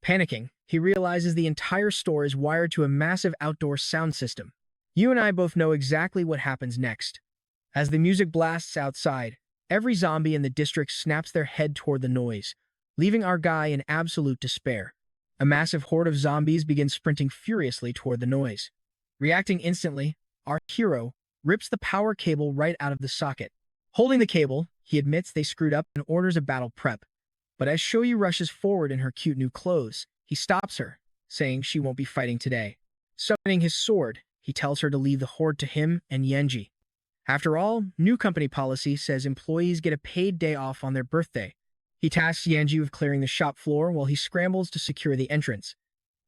Panicking, he realizes the entire store is wired to a massive outdoor sound system. You and I both know exactly what happens next. As the music blasts outside, every zombie in the district snaps their head toward the noise, leaving our guy in absolute despair. A massive horde of zombies begins sprinting furiously toward the noise. Reacting instantly, our hero rips the power cable right out of the socket. Holding the cable, he admits they screwed up and orders a battle prep. But as Shoyu rushes forward in her cute new clothes, he stops her, saying she won't be fighting today. Summoning his sword, he tells her to leave the horde to him and Yanji. After all, new company policy says employees get a paid day off on their birthday. He tasks Yanji with clearing the shop floor while he scrambles to secure the entrance.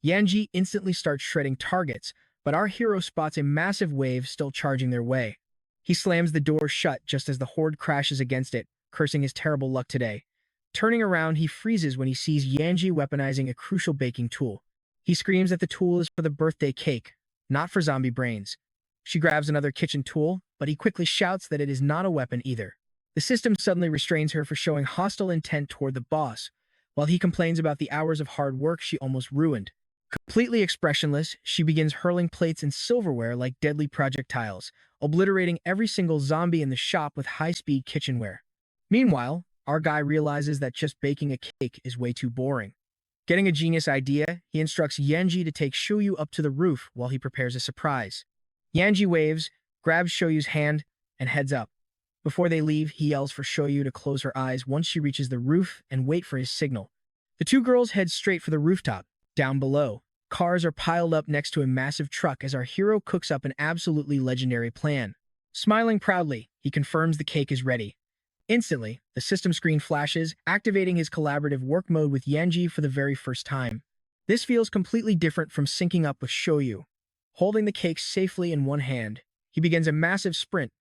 Yanji instantly starts shredding targets, but our hero spots a massive wave still charging their way. He slams the door shut just as the horde crashes against it, cursing his terrible luck today. Turning around, he freezes when he sees Yanji weaponizing a crucial baking tool. He screams that the tool is for the birthday cake, not for zombie brains. She grabs another kitchen tool, but he quickly shouts that it is not a weapon either. The system suddenly restrains her for showing hostile intent toward the boss, while he complains about the hours of hard work she almost ruined. Completely expressionless, she begins hurling plates and silverware like deadly projectiles, obliterating every single zombie in the shop with high-speed kitchenware. Meanwhile, our guy realizes that just baking a cake is way too boring. Getting a genius idea, he instructs Yanji to take Shoyu up to the roof while he prepares a surprise. Yanji waves, grabs Shoyu's hand, and heads up. Before they leave, he yells for Shoyu to close her eyes once she reaches the roof and wait for his signal. The two girls head straight for the rooftop. Down below, cars are piled up next to a massive truck as our hero cooks up an absolutely legendary plan. Smiling proudly, he confirms the cake is ready. Instantly, the system screen flashes, activating his collaborative work mode with Yanji for the very first time. This feels completely different from syncing up with Shoyu. Holding the cake safely in one hand, he begins a massive sprint,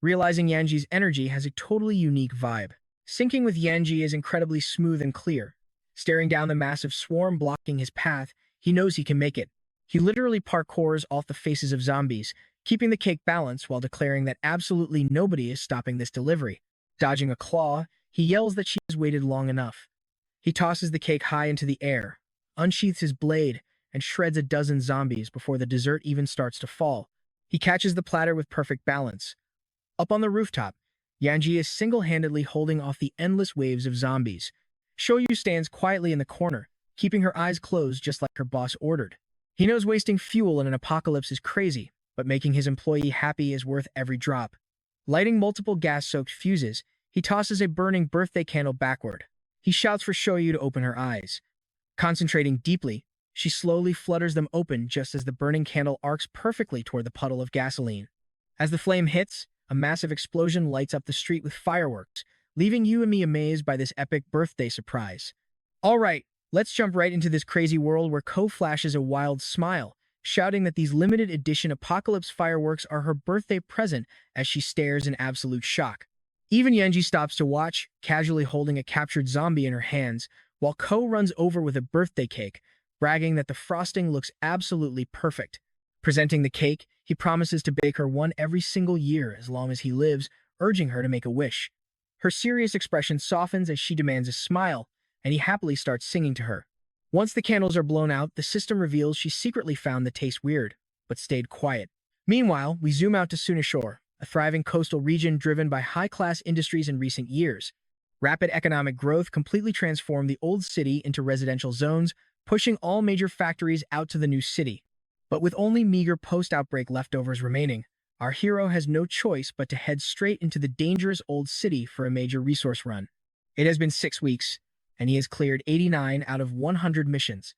realizing Yanji's energy has a totally unique vibe. Syncing with Yanji is incredibly smooth and clear. Staring down the massive swarm blocking his path, he knows he can make it. He literally parkours off the faces of zombies, keeping the cake balanced while declaring that absolutely nobody is stopping this delivery. Dodging a claw, he yells that she has waited long enough. He tosses the cake high into the air, unsheaths his blade, and shreds a dozen zombies before the dessert even starts to fall. He catches the platter with perfect balance. Up on the rooftop, Yanji is single-handedly holding off the endless waves of zombies. Shoyu stands quietly in the corner, keeping her eyes closed just like her boss ordered. He knows wasting fuel in an apocalypse is crazy, but making his employee happy is worth every drop. Lighting multiple gas-soaked fuses, he tosses a burning birthday candle backward. He shouts for Shoyu to open her eyes. Concentrating deeply, she slowly flutters them open just as the burning candle arcs perfectly toward the puddle of gasoline. As the flame hits, a massive explosion lights up the street with fireworks, leaving you and me amazed by this epic birthday surprise. All right, let's jump right into this crazy world where Ko flashes a wild smile, shouting that these limited edition apocalypse fireworks are her birthday present as she stares in absolute shock. Even Yenji stops to watch, casually holding a captured zombie in her hands, while Ko runs over with a birthday cake, bragging that the frosting looks absolutely perfect. Presenting the cake, he promises to bake her one every single year as long as he lives, urging her to make a wish. Her serious expression softens as she demands a smile, and he happily starts singing to her. Once the candles are blown out, the system reveals she secretly found the taste weird, but stayed quiet. Meanwhile, we zoom out to Sunashore, a thriving coastal region driven by high-class industries in recent years. Rapid economic growth completely transformed the old city into residential zones, pushing all major factories out to the new city. But with only meager post-outbreak leftovers remaining, our hero has no choice but to head straight into the dangerous old city for a major resource run. It has been 6 weeks, and he has cleared 89 out of 100 missions.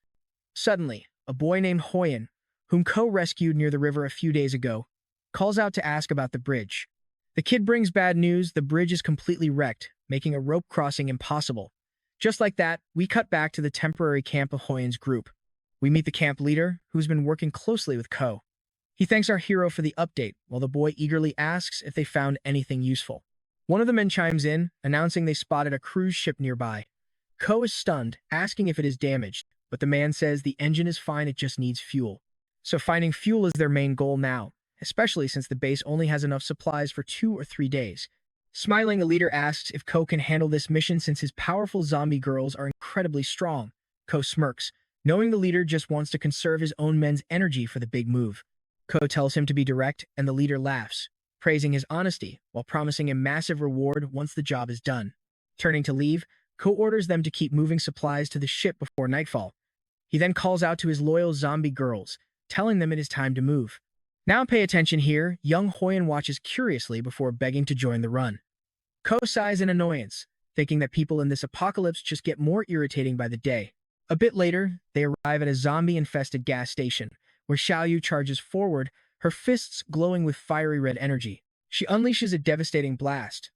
Suddenly, a boy named Hoyan, whom Ko rescued near the river a few days ago, calls out to ask about the bridge. The kid brings bad news: the bridge is completely wrecked, making a rope crossing impossible. Just like that, we cut back to the temporary camp of Hoyan's group. We meet the camp leader, who's been working closely with Ko. He thanks our hero for the update, while the boy eagerly asks if they found anything useful. One of the men chimes in, announcing they spotted a cruise ship nearby. Ko is stunned, asking if it is damaged, but the man says the engine is fine, it just needs fuel. So finding fuel is their main goal now, especially since the base only has enough supplies for 2 or 3 days. Smiling, the leader asks if Ko can handle this mission since his powerful zombie girls are incredibly strong. Ko smirks, knowing the leader just wants to conserve his own men's energy for the big move. Ko tells him to be direct, and the leader laughs, praising his honesty while promising a massive reward once the job is done. Turning to leave, Ko orders them to keep moving supplies to the ship before nightfall. He then calls out to his loyal zombie girls, telling them it is time to move. Now pay attention here, young Hoyan watches curiously before begging to join the run. Ko sighs in annoyance, thinking that people in this apocalypse just get more irritating by the day. A bit later, they arrive at a zombie-infested gas station, where Xiaoyu charges forward, her fists glowing with fiery red energy. She unleashes a devastating blast,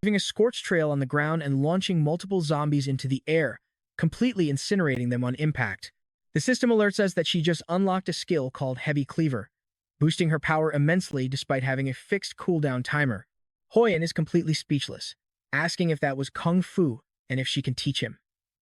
leaving a scorched trail on the ground and launching multiple zombies into the air, completely incinerating them on impact. The system alerts us that she just unlocked a skill called Heavy Cleaver, boosting her power immensely despite having a fixed cooldown timer. Hoyan is completely speechless, asking if that was Kung Fu and if she can teach him.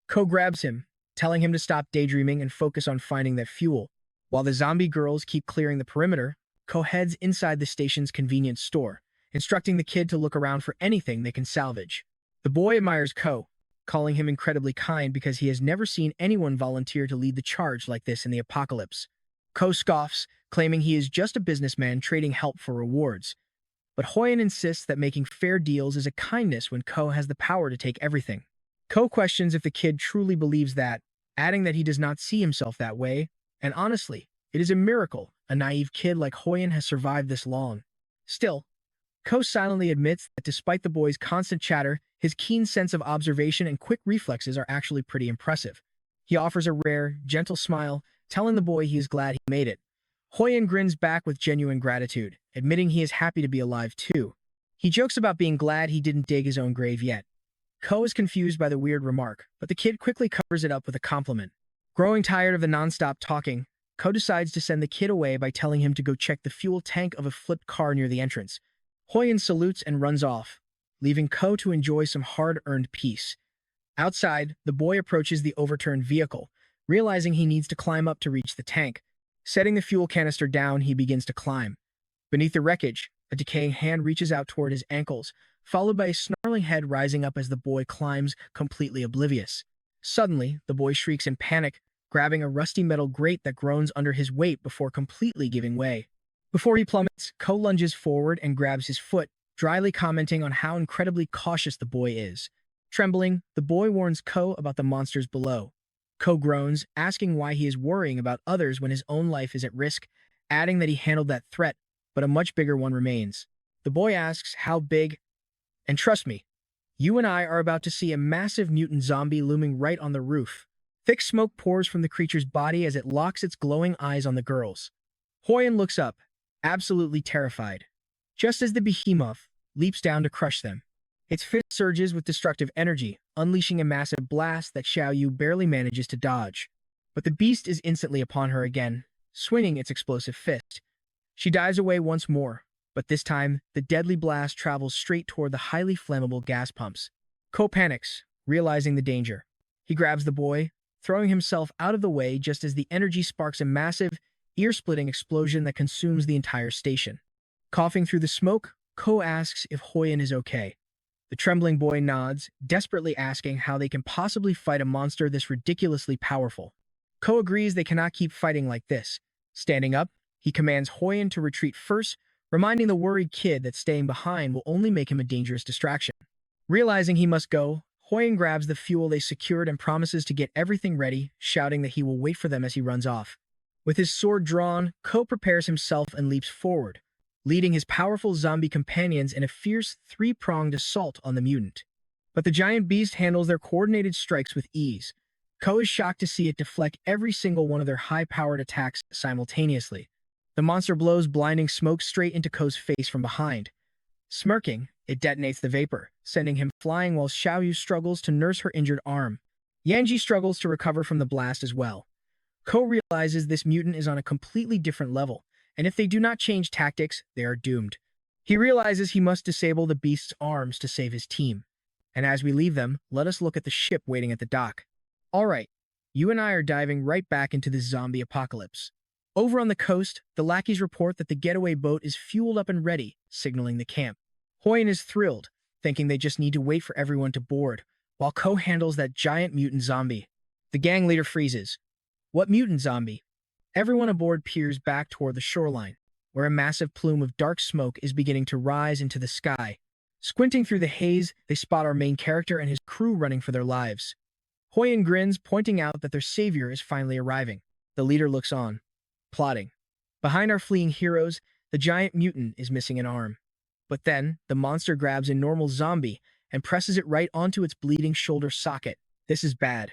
Ko grabs him, telling him to stop daydreaming and focus on finding that fuel. While the zombie girls keep clearing the perimeter, Ko heads inside the station's convenience store, instructing the kid to look around for anything they can salvage. The boy admires Ko, calling him incredibly kind because he has never seen anyone volunteer to lead the charge like this in the apocalypse. Ko scoffs, claiming he is just a businessman trading help for rewards. But Hoyan insists that making fair deals is a kindness when Ko has the power to take everything. Ko questions if the kid truly believes that, adding that he does not see himself that way, and honestly, it is a miracle a naive kid like Hoyan has survived this long. Still, Ko silently admits that despite the boy's constant chatter, his keen sense of observation and quick reflexes are actually pretty impressive. He offers a rare, gentle smile, telling the boy he is glad he made it. Hoyan grins back with genuine gratitude, admitting he is happy to be alive too. He jokes about being glad he didn't dig his own grave yet. Ko is confused by the weird remark, but the kid quickly covers it up with a compliment. Growing tired of the non-stop talking, Ko decides to send the kid away by telling him to go check the fuel tank of a flipped car near the entrance. Hoyan salutes and runs off, leaving Ko to enjoy some hard-earned peace. Outside, the boy approaches the overturned vehicle, realizing he needs to climb up to reach the tank. Setting the fuel canister down, he begins to climb. Beneath the wreckage, a decaying hand reaches out toward his ankles, followed by a snarling head rising up as the boy climbs, completely oblivious. Suddenly, the boy shrieks in panic, grabbing a rusty metal grate that groans under his weight before completely giving way. Before he plummets, Ko lunges forward and grabs his foot, dryly commenting on how incredibly cautious the boy is. Trembling, the boy warns Ko about the monsters below. Ko groans, asking why he is worrying about others when his own life is at risk, adding that he handled that threat, but a much bigger one remains. The boy asks how big, and trust me, you and I are about to see a massive mutant zombie looming right on the roof. Thick smoke pours from the creature's body as it locks its glowing eyes on the girls. Hoyan looks up, absolutely terrified, just as the behemoth leaps down to crush them. Its fist surges with destructive energy, unleashing a massive blast that Xiaoyu barely manages to dodge. But the beast is instantly upon her again, swinging its explosive fist. She dives away once more, But this time, the deadly blast travels straight toward the highly flammable gas pumps. Ko panics, realizing the danger. He grabs the boy, throwing himself out of the way just as the energy sparks a massive, ear-splitting explosion that consumes the entire station. Coughing through the smoke, Ko asks if Hoyan is okay. The trembling boy nods, desperately asking how they can possibly fight a monster this ridiculously powerful. Ko agrees they cannot keep fighting like this. Standing up, he commands Hoyan to retreat first, reminding the worried kid that staying behind will only make him a dangerous distraction. Realizing he must go, Hoyan grabs the fuel they secured and promises to get everything ready, shouting that he will wait for them as he runs off. With his sword drawn, Ko prepares himself and leaps forward, leading his powerful zombie companions in a fierce three-pronged assault on the mutant. But the giant beast handles their coordinated strikes with ease. Ko is shocked to see it deflect every single one of their high-powered attacks simultaneously. The monster blows blinding smoke straight into Ko's face from behind. Smirking, it detonates the vapor, sending him flying while Xiaoyu struggles to nurse her injured arm. Yanji struggles to recover from the blast as well. Ko realizes this mutant is on a completely different level, and if they do not change tactics, they are doomed. He realizes he must disable the beast's arms to save his team. And as we leave them, let us look at the ship waiting at the dock. Alright, you and I are diving right back into this zombie apocalypse. Over on the coast, the lackeys report that the getaway boat is fueled up and ready, signaling the camp. Hoyan is thrilled, thinking they just need to wait for everyone to board, while Ko handles that giant mutant zombie. The gang leader freezes. What mutant zombie? Everyone aboard peers back toward the shoreline, where a massive plume of dark smoke is beginning to rise into the sky. Squinting through the haze, they spot our main character and his crew running for their lives. Hoyan grins, pointing out that their savior is finally arriving. The leader looks on, plotting. Behind our fleeing heroes, the giant mutant is missing an arm. But then, the monster grabs a normal zombie and presses it right onto its bleeding shoulder socket. This is bad.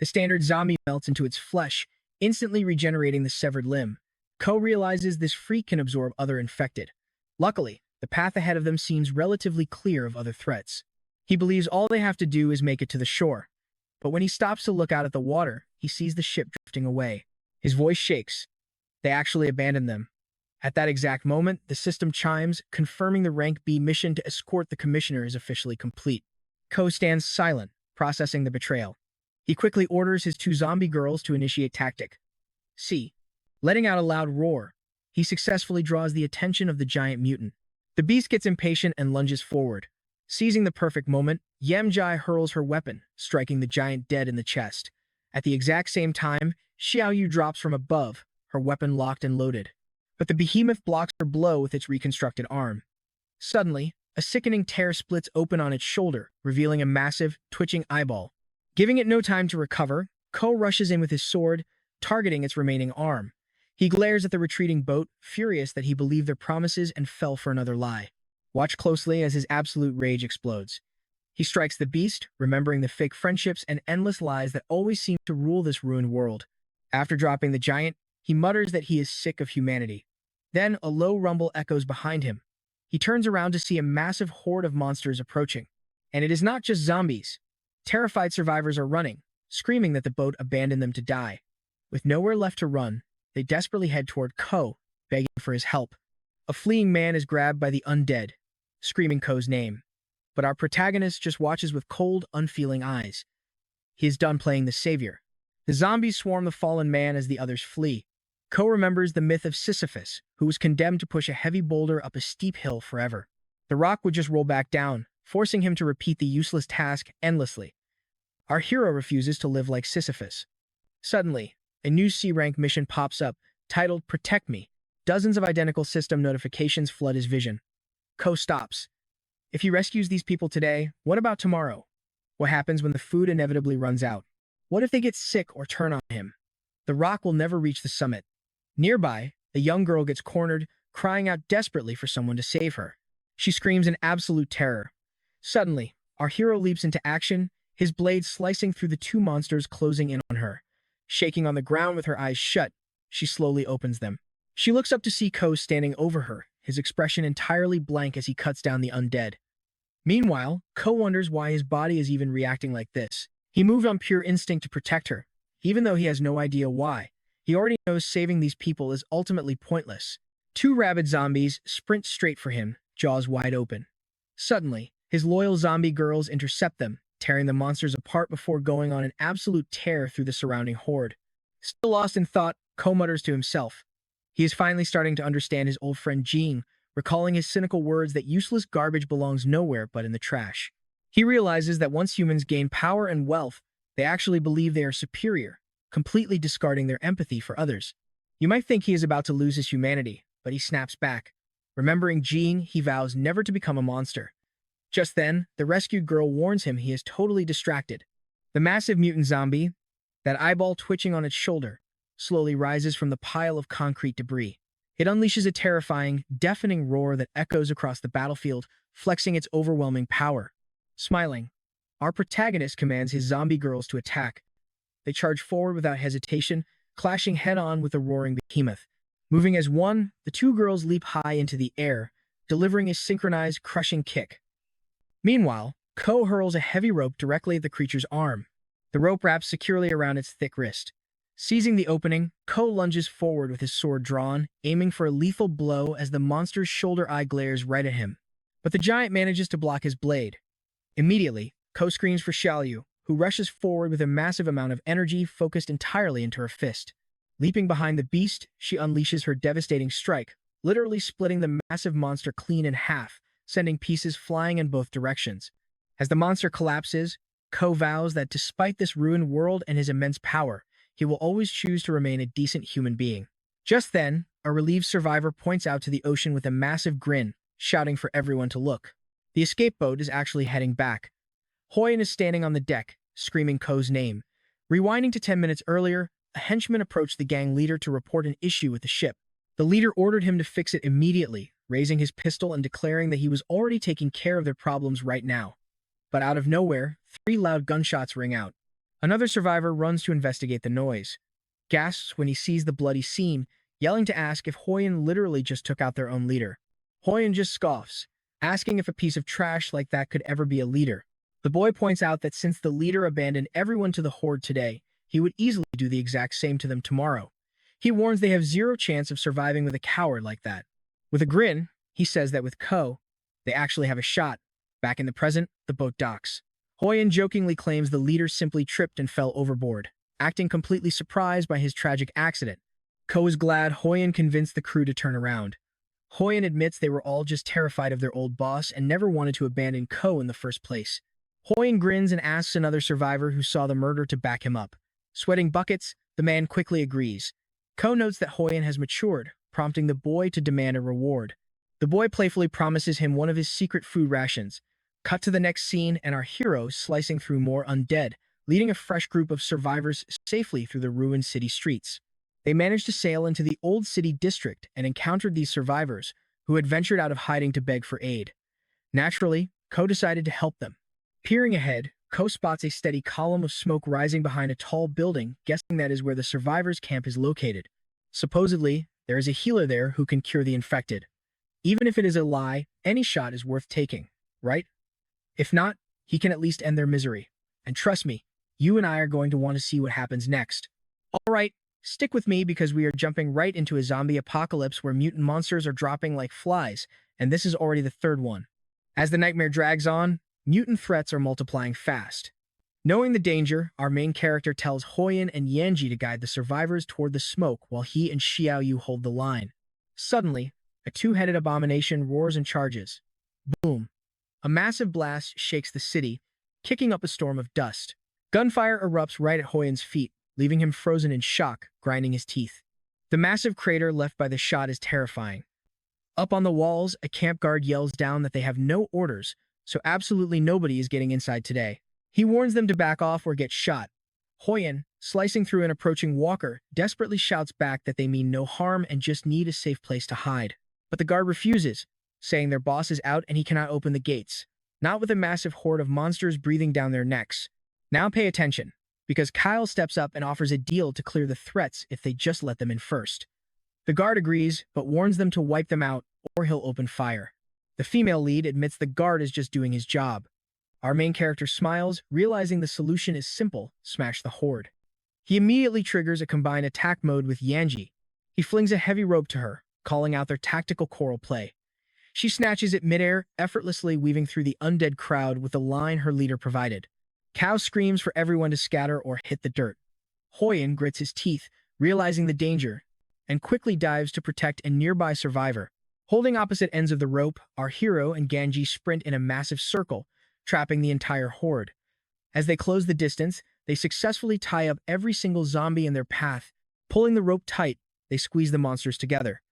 The standard zombie melts into its flesh, instantly regenerating the severed limb. Ko realizes this freak can absorb other infected. Luckily, the path ahead of them seems relatively clear of other threats. He believes all they have to do is make it to the shore. But when he stops to look out at the water, he sees the ship drifting away. His voice shakes. They actually abandoned them. At that exact moment, the system chimes, confirming the Rank B mission to escort the commissioner is officially complete. Ko stands silent, processing the betrayal. He quickly orders his two zombie girls to initiate tactic. C. Letting out a loud roar, he successfully draws the attention of the giant mutant. The beast gets impatient and lunges forward. Seizing the perfect moment, Yamjai hurls her weapon, striking the giant dead in the chest. At the exact same time, Xiaoyu drops from above, her weapon locked and loaded. But the behemoth blocks her blow with its reconstructed arm. Suddenly, a sickening tear splits open on its shoulder, revealing a massive, twitching eyeball. Giving it no time to recover, Ko rushes in with his sword, targeting its remaining arm. He glares at the retreating boat, furious that he believed their promises and fell for another lie. Watch closely as his absolute rage explodes. He strikes the beast, remembering the fake friendships and endless lies that always seem to rule this ruined world. After dropping the giant, he mutters that he is sick of humanity. Then a low rumble echoes behind him. He turns around to see a massive horde of monsters approaching. And it is not just zombies. Terrified survivors are running, screaming that the boat abandoned them to die. With nowhere left to run, they desperately head toward Ko, begging for his help. A fleeing man is grabbed by the undead, screaming Ko's name. But our protagonist just watches with cold, unfeeling eyes. He is done playing the savior. The zombies swarm the fallen man as the others flee. Ko remembers the myth of Sisyphus, who was condemned to push a heavy boulder up a steep hill forever. The rock would just roll back down, forcing him to repeat the useless task endlessly. Our hero refuses to live like Sisyphus. Suddenly, a new C-rank mission pops up, titled Protect Me. Dozens of identical system notifications flood his vision. Ko stops. If he rescues these people today, what about tomorrow? What happens when the food inevitably runs out? What if they get sick or turn on him? The rock will never reach the summit. Nearby, a young girl gets cornered, crying out desperately for someone to save her. She screams in absolute terror. Suddenly, our hero leaps into action, his blade slicing through the two monsters closing in on her. Shaking on the ground with her eyes shut, she slowly opens them. She looks up to see Ko standing over her, his expression entirely blank as he cuts down the undead. Meanwhile, Ko wonders why his body is even reacting like this. He moved on pure instinct to protect her, even though he has no idea why. He already knows saving these people is ultimately pointless. Two rabid zombies sprint straight for him, jaws wide open. Suddenly, his loyal zombie girls intercept them, tearing the monsters apart before going on an absolute tear through the surrounding horde. Still lost in thought, Ko mutters to himself. He is finally starting to understand his old friend Jing, recalling his cynical words that useless garbage belongs nowhere but in the trash. He realizes that once humans gain power and wealth, they actually believe they are superior, completely discarding their empathy for others. You might think he is about to lose his humanity, but he snaps back. Remembering Jing, he vows never to become a monster. Just then, the rescued girl warns him he is totally distracted. The massive mutant zombie, that eyeball twitching on its shoulder, slowly rises from the pile of concrete debris. It unleashes a terrifying, deafening roar that echoes across the battlefield, flexing its overwhelming power. Smiling, our protagonist commands his zombie girls to attack. They charge forward without hesitation, clashing head-on with the roaring behemoth. Moving as one, the two girls leap high into the air, delivering a synchronized, crushing kick. Meanwhile, Ko hurls a heavy rope directly at the creature's arm. The rope wraps securely around its thick wrist. Seizing the opening, Ko lunges forward with his sword drawn, aiming for a lethal blow as the monster's shoulder eye glares right at him. But the giant manages to block his blade. Immediately, Ko screams for Xiaoyu, who rushes forward with a massive amount of energy focused entirely into her fist. Leaping behind the beast, she unleashes her devastating strike, literally splitting the massive monster clean in half, sending pieces flying in both directions. As the monster collapses, Ko vows that despite this ruined world and his immense power, he will always choose to remain a decent human being. Just then, a relieved survivor points out to the ocean with a massive grin, shouting for everyone to look. The escape boat is actually heading back. Hoyan is standing on the deck, screaming Ko's name. Rewinding to 10 minutes earlier, a henchman approached the gang leader to report an issue with the ship. The leader ordered him to fix it immediately, raising his pistol and declaring that he was already taking care of their problems right now. But out of nowhere, 3 loud gunshots ring out. Another survivor runs to investigate the noise, gasps when he sees the bloody scene, yelling to ask if Hoyan literally just took out their own leader. Hoyan just scoffs, asking if a piece of trash like that could ever be a leader. The boy points out that since the leader abandoned everyone to the horde today, he would easily do the exact same to them tomorrow. He warns they have zero chance of surviving with a coward like that. With a grin, he says that with Ko, they actually have a shot. Back in the present, the boat docks. Hoyan jokingly claims the leader simply tripped and fell overboard, acting completely surprised by his tragic accident. Ko is glad Hoyan convinced the crew to turn around. Hoyan admits they were all just terrified of their old boss and never wanted to abandon Ko in the first place. Hoyan grins and asks another survivor who saw the murder to back him up. Sweating buckets, the man quickly agrees. Ko notes that Hoyan has matured, prompting the boy to demand a reward. The boy playfully promises him one of his secret food rations. Cut to the next scene and our hero slicing through more undead, leading a fresh group of survivors safely through the ruined city streets. They managed to sail into the old city district and encountered these survivors, who had ventured out of hiding to beg for aid. Naturally, Ko decided to help them. Peering ahead, Ko spots a steady column of smoke rising behind a tall building, guessing that is where the survivors' camp is located. Supposedly, there is a healer there who can cure the infected. Even if it is a lie, any shot is worth taking, right? If not, he can at least end their misery. And trust me, you and I are going to want to see what happens next. Alright, stick with me because we are jumping right into a zombie apocalypse where mutant monsters are dropping like flies, and this is already the 3rd one. As the nightmare drags on, mutant threats are multiplying fast. Knowing the danger, our main character tells Hoyan and Yanji to guide the survivors toward the smoke while he and Xiaoyu hold the line. Suddenly, a 2-headed abomination roars and charges. Boom! A massive blast shakes the city, kicking up a storm of dust. Gunfire erupts right at Hoyan's feet, leaving him frozen in shock, grinding his teeth. The massive crater left by the shot is terrifying. Up on the walls, a camp guard yells down that they have no orders, so absolutely nobody is getting inside today. He warns them to back off or get shot. Hoyan, slicing through an approaching walker, desperately shouts back that they mean no harm and just need a safe place to hide. But the guard refuses, saying their boss is out and he cannot open the gates. Not with a massive horde of monsters breathing down their necks. Now pay attention, because Kyle steps up and offers a deal to clear the threats if they just let them in first. The guard agrees, but warns them to wipe them out or he'll open fire. The female lead admits the guard is just doing his job. Our main character smiles, realizing the solution is simple: smash the horde. He immediately triggers a combined attack mode with Yanji. He flings a heavy rope to her, calling out their tactical choral play. She snatches it midair, effortlessly weaving through the undead crowd with the line her leader provided. Kao screams for everyone to scatter or hit the dirt. Hoyen grits his teeth, realizing the danger, and quickly dives to protect a nearby survivor. Holding opposite ends of the rope, our hero and Ganji sprint in a massive circle, trapping the entire horde. As they close the distance, they successfully tie up every single zombie in their path. Pulling the rope tight, they squeeze the monsters together.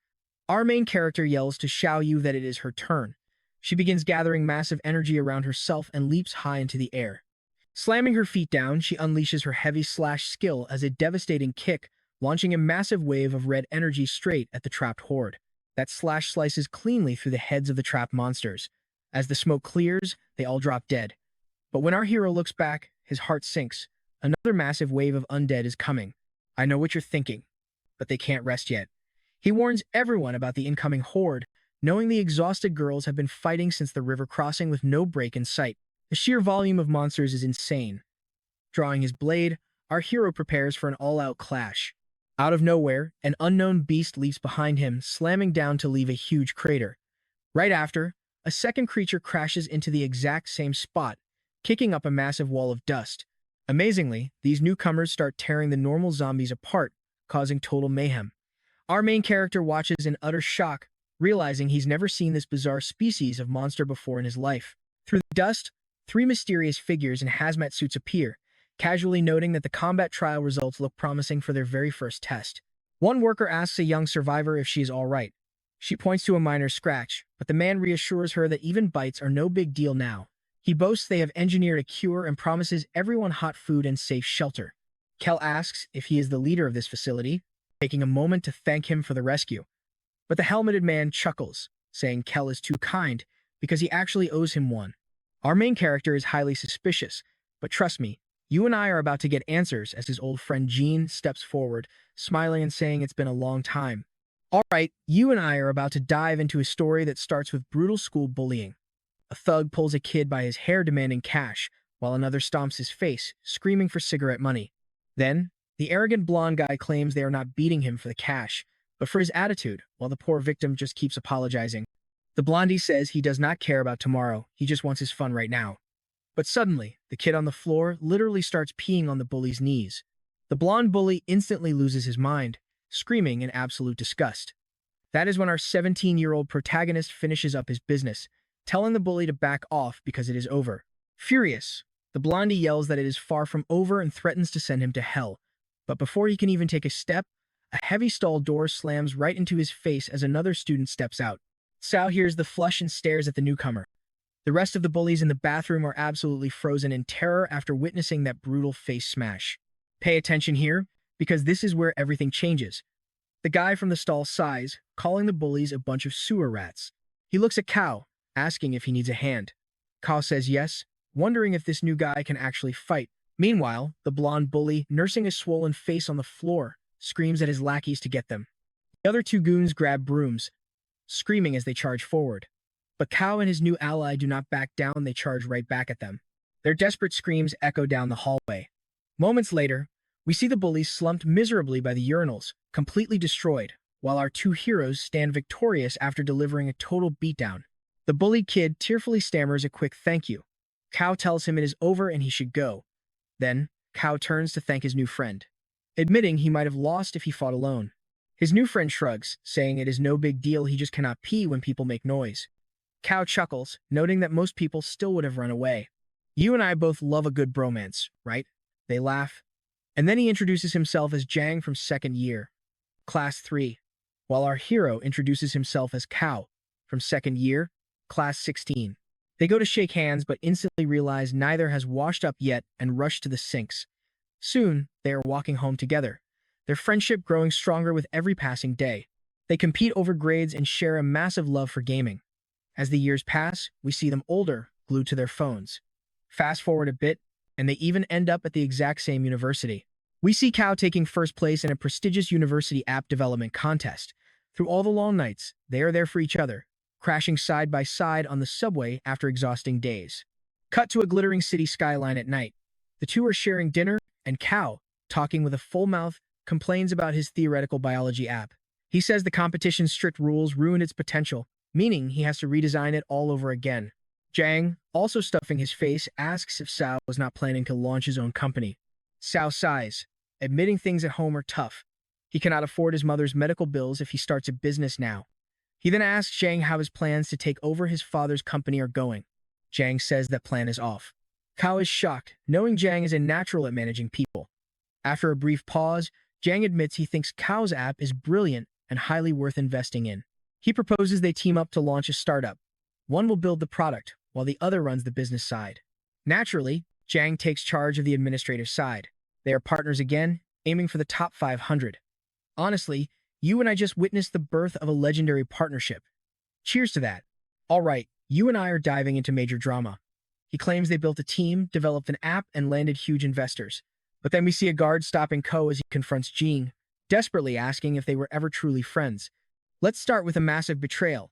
Our main character yells to Xiao Yu that it is her turn. She begins gathering massive energy around herself and leaps high into the air. Slamming her feet down, she unleashes her heavy slash skill as a devastating kick, launching a massive wave of red energy straight at the trapped horde. That slash slices cleanly through the heads of the trapped monsters. As the smoke clears, they all drop dead. But when our hero looks back, his heart sinks. Another massive wave of undead is coming. I know what you're thinking, but they can't rest yet. He warns everyone about the incoming horde, knowing the exhausted girls have been fighting since the river crossing with no break in sight. The sheer volume of monsters is insane. Drawing his blade, our hero prepares for an all-out clash. Out of nowhere, an unknown beast leaps behind him, slamming down to leave a huge crater. Right after, a second creature crashes into the exact same spot, kicking up a massive wall of dust. Amazingly, these newcomers start tearing the normal zombies apart, causing total mayhem. Our main character watches in utter shock, realizing he's never seen this bizarre species of monster before in his life. Through the dust, three mysterious figures in hazmat suits appear, casually noting that the combat trial results look promising for their very first test. One worker asks a young survivor if she is all right. She points to a minor scratch, but the man reassures her that even bites are no big deal now. He boasts they have engineered a cure and promises everyone hot food and safe shelter. Kel asks if he is the leader of this facility, taking a moment to thank him for the rescue. But the helmeted man chuckles, saying Kel is too kind because he actually owes him one. Our main character is highly suspicious, but trust me, you and I are about to get answers as his old friend Jean steps forward, smiling and saying it's been a long time. All right, you and I are about to dive into a story that starts with brutal school bullying. A thug pulls a kid by his hair demanding cash, while another stomps his face, screaming for cigarette money. Then, the arrogant blonde guy claims they are not beating him for the cash, but for his attitude, while the poor victim just keeps apologizing. The blondie says he does not care about tomorrow, he just wants his fun right now. But suddenly, the kid on the floor literally starts peeing on the bully's knees. The blonde bully instantly loses his mind, screaming in absolute disgust. That is when our 17-year-old protagonist finishes up his business, telling the bully to back off because it is over. Furious, the blondie yells that it is far from over and threatens to send him to hell. But before he can even take a step, a heavy stall door slams right into his face as another student steps out. Sao hears the flush and stares at the newcomer. The rest of the bullies in the bathroom are absolutely frozen in terror after witnessing that brutal face smash. Pay attention here, because this is where everything changes. The guy from the stall sighs, calling the bullies a bunch of sewer rats. He looks at Kao, asking if he needs a hand. Kao says yes, wondering if this new guy can actually fight. Meanwhile, the blonde bully, nursing a swollen face on the floor, screams at his lackeys to get them. The other two goons grab brooms, screaming as they charge forward. But Kao and his new ally do not back down, they charge right back at them. Their desperate screams echo down the hallway. Moments later, we see the bullies slumped miserably by the urinals, completely destroyed, while our two heroes stand victorious after delivering a total beatdown. The bullied kid tearfully stammers a quick thank you. Kao tells him it is over and he should go. Then, Kao turns to thank his new friend, admitting he might have lost if he fought alone. His new friend shrugs, saying it is no big deal, he just cannot pee when people make noise. Kao chuckles, noting that most people still would have run away. You and I both love a good bromance, right? They laugh. And then he introduces himself as Jang from second year, class 3, while our hero introduces himself as Kao from second year, class 16. They go to shake hands but instantly realize neither has washed up yet and rush to the sinks. Soon, they are walking home together, their friendship growing stronger with every passing day. They compete over grades and share a massive love for gaming. As the years pass, we see them older, glued to their phones. Fast forward a bit, and they even end up at the exact same university. We see Kao taking first place in a prestigious university app development contest. Through all the long nights, they are there for each other, crashing side by side on the subway after exhausting days. Cut to a glittering city skyline at night. The two are sharing dinner, and Kao, talking with a full mouth, complains about his theoretical biology app. He says the competition's strict rules ruined its potential, meaning he has to redesign it all over again. Jang, also stuffing his face, asks if Sao was not planning to launch his own company. Sao sighs, admitting things at home are tough. He cannot afford his mother's medical bills if he starts a business now. He then asks Jang how his plans to take over his father's company are going. Jang says that plan is off. Kao is shocked, knowing Jang is a natural at managing people. After a brief pause, Jang admits he thinks Kao's app is brilliant and highly worth investing in. He proposes they team up to launch a startup. One will build the product, while the other runs the business side. Naturally, Jang takes charge of the administrative side. They are partners again, aiming for the top 500. Honestly, you and I just witnessed the birth of a legendary partnership. Cheers to that. All right, you and I are diving into major drama. He claims they built a team, developed an app, and landed huge investors. But then we see a guard stopping Ko as he confronts Jing, desperately asking if they were ever truly friends. Let's start with a massive betrayal.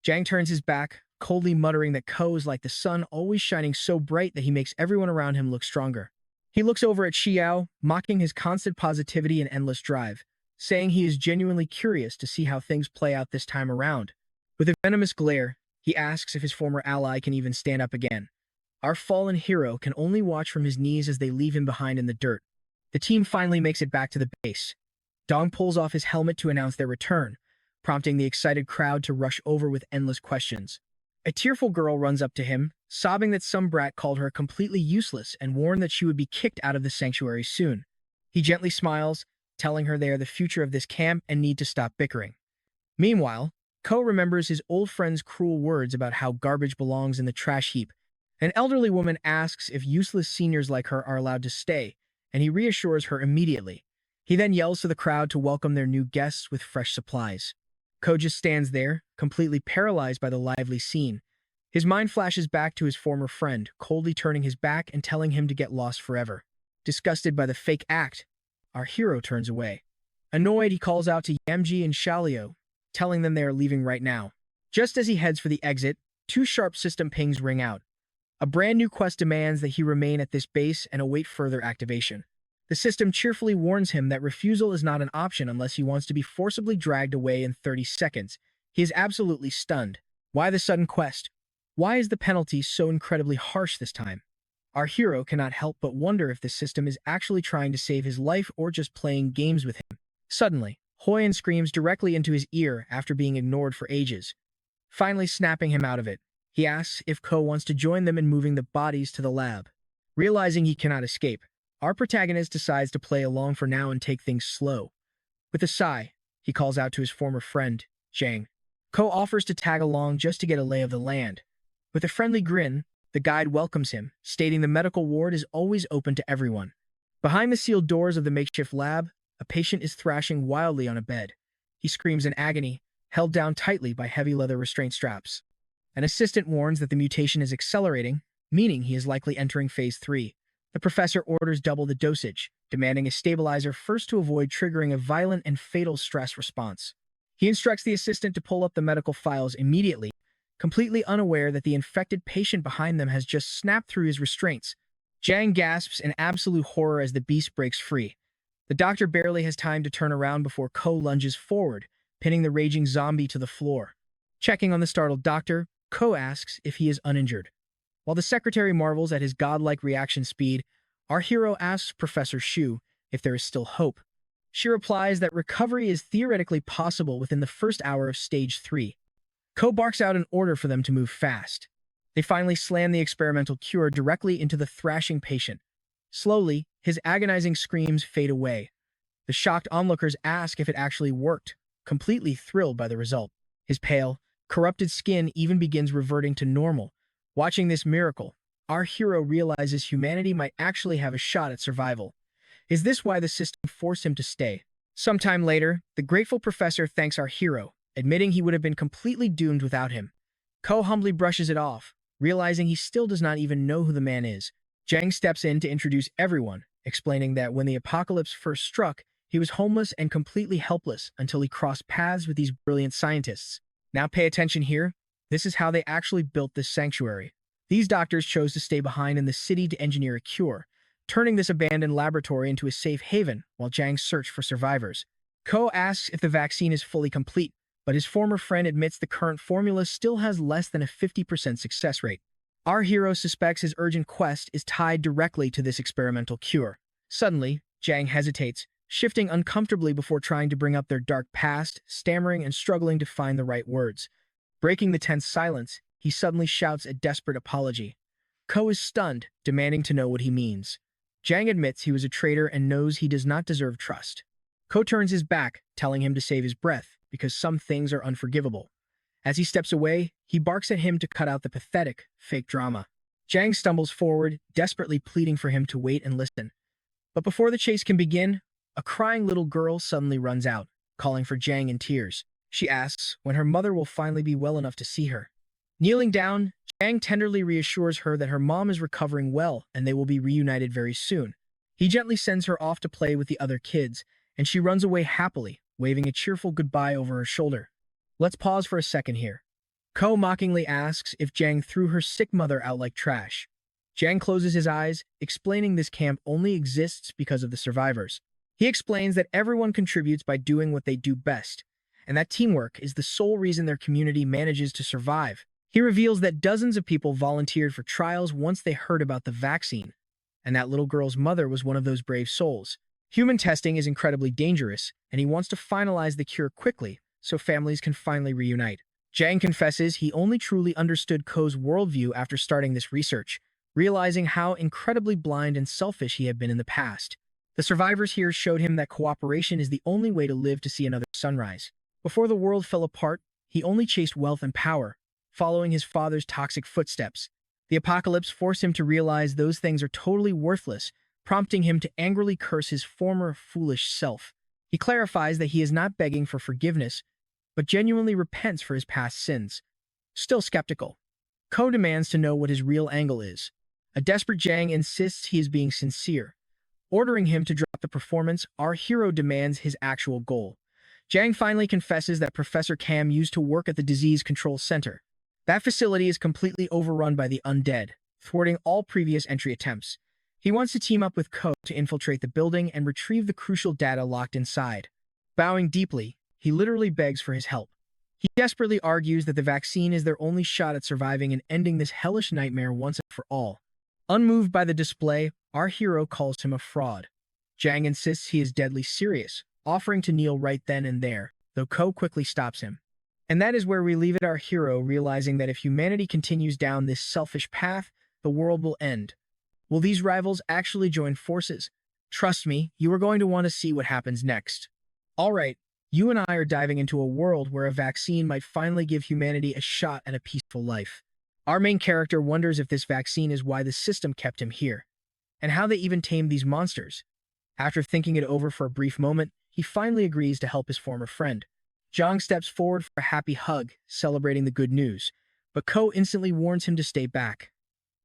Jang turns his back, coldly muttering that Ko is like the sun, always shining so bright that he makes everyone around him look stronger. He looks over at Xiao, mocking his constant positivity and endless drive, saying he is genuinely curious to see how things play out this time around. With a venomous glare, he asks if his former ally can even stand up again. Our fallen hero can only watch from his knees as they leave him behind in the dirt. The team finally makes it back to the base. Dong pulls off his helmet to announce their return, prompting the excited crowd to rush over with endless questions. A tearful girl runs up to him, sobbing that some brat called her completely useless and warned that she would be kicked out of the sanctuary soon. He gently smiles, telling her they are the future of this camp and need to stop bickering. Meanwhile, Ko remembers his old friend's cruel words about how garbage belongs in the trash heap. An elderly woman asks if useless seniors like her are allowed to stay, and he reassures her immediately. He then yells to the crowd to welcome their new guests with fresh supplies. Ko just stands there, completely paralyzed by the lively scene. His mind flashes back to his former friend, coldly turning his back and telling him to get lost forever. Disgusted by the fake act, our hero turns away. Annoyed, he calls out to Yamji and Xiaoliu, telling them they are leaving right now. Just as he heads for the exit, two sharp system pings ring out. A brand new quest demands that he remain at this base and await further activation. The system cheerfully warns him that refusal is not an option unless he wants to be forcibly dragged away in 30 seconds. He is absolutely stunned. Why the sudden quest? Why is the penalty so incredibly harsh this time? Our hero cannot help but wonder if the system is actually trying to save his life or just playing games with him. Suddenly, Hoyan screams directly into his ear after being ignored for ages, finally snapping him out of it. He asks if Ko wants to join them in moving the bodies to the lab. Realizing he cannot escape, our protagonist decides to play along for now and take things slow. With a sigh, he calls out to his former friend, Zhang. Ko offers to tag along just to get a lay of the land. With a friendly grin, the guide welcomes him, stating the medical ward is always open to everyone. Behind the sealed doors of the makeshift lab, a patient is thrashing wildly on a bed. He screams in agony, held down tightly by heavy leather restraint straps. An assistant warns that the mutation is accelerating, meaning he is likely entering Phase 3. The professor orders double the dosage, demanding a stabilizer first to avoid triggering a violent and fatal stress response. He instructs the assistant to pull up the medical files immediately, completely unaware that the infected patient behind them has just snapped through his restraints. Jang gasps in absolute horror as the beast breaks free. The doctor barely has time to turn around before Ko lunges forward, pinning the raging zombie to the floor. Checking on the startled doctor, Ko asks if he is uninjured. While the secretary marvels at his godlike reaction speed, our hero asks Professor Shu if there is still hope. She replies that recovery is theoretically possible within the first hour of Stage 3. Ko barks out an order for them to move fast. They finally slam the experimental cure directly into the thrashing patient. Slowly, his agonizing screams fade away. The shocked onlookers ask if it actually worked, completely thrilled by the result. His pale, corrupted skin even begins reverting to normal. Watching this miracle, our hero realizes humanity might actually have a shot at survival. Is this why the system forced him to stay? Sometime later, the grateful professor thanks our hero, admitting he would have been completely doomed without him. Ko humbly brushes it off, realizing he still does not even know who the man is. Jang steps in to introduce everyone, explaining that when the apocalypse first struck, he was homeless and completely helpless until he crossed paths with these brilliant scientists. Now pay attention here. This is how they actually built this sanctuary. These doctors chose to stay behind in the city to engineer a cure, turning this abandoned laboratory into a safe haven while Jang searched for survivors. Ko asks if the vaccine is fully complete, but his former friend admits the current formula still has less than a 50% success rate. Our hero suspects his urgent quest is tied directly to this experimental cure. Suddenly, Jang hesitates, shifting uncomfortably before trying to bring up their dark past, stammering and struggling to find the right words. Breaking the tense silence, he suddenly shouts a desperate apology. Ko is stunned, demanding to know what he means. Jang admits he was a traitor and knows he does not deserve trust. Ko turns his back, telling him to save his breath, because some things are unforgivable. As he steps away, he barks at him to cut out the pathetic, fake drama. Jang stumbles forward, desperately pleading for him to wait and listen. But before the chase can begin, a crying little girl suddenly runs out, calling for Jang in tears. She asks when her mother will finally be well enough to see her. Kneeling down, Jang tenderly reassures her that her mom is recovering well and they will be reunited very soon. He gently sends her off to play with the other kids, and she runs away happily, waving a cheerful goodbye over her shoulder. Let's pause for a second here. Ko mockingly asks if Jang threw her sick mother out like trash. Jang closes his eyes, explaining this camp only exists because of the survivors. He explains that everyone contributes by doing what they do best, and that teamwork is the sole reason their community manages to survive. He reveals that dozens of people volunteered for trials once they heard about the vaccine, and that little girl's mother was one of those brave souls. Human testing is incredibly dangerous, and he wants to finalize the cure quickly so families can finally reunite. Jang confesses he only truly understood Ko's worldview after starting this research, realizing how incredibly blind and selfish he had been in the past. The survivors here showed him that cooperation is the only way to live to see another sunrise. Before the world fell apart, he only chased wealth and power, following his father's toxic footsteps. The apocalypse forced him to realize those things are totally worthless, prompting him to angrily curse his former foolish self. He clarifies that he is not begging for forgiveness, but genuinely repents for his past sins. Still skeptical, Ko demands to know what his real angle is. A desperate Jang insists he is being sincere. Ordering him to drop the performance, our hero demands his actual goal. Jang finally confesses that Professor Cam used to work at the Disease Control Center. That facility is completely overrun by the undead, thwarting all previous entry attempts. He wants to team up with Ko to infiltrate the building and retrieve the crucial data locked inside. Bowing deeply, he literally begs for his help. He desperately argues that the vaccine is their only shot at surviving and ending this hellish nightmare once and for all. Unmoved by the display, our hero calls him a fraud. Jang insists he is deadly serious, offering to kneel right then and there, though Ko quickly stops him. And that is where we leave it, our hero realizing that if humanity continues down this selfish path, the world will end. Will these rivals actually join forces? Trust me, you are going to want to see what happens next. Alright, you and I are diving into a world where a vaccine might finally give humanity a shot at a peaceful life. Our main character wonders if this vaccine is why the system kept him here, and how they even tamed these monsters. After thinking it over for a brief moment, he finally agrees to help his former friend. Jang steps forward for a happy hug, celebrating the good news, but Ko instantly warns him to stay back.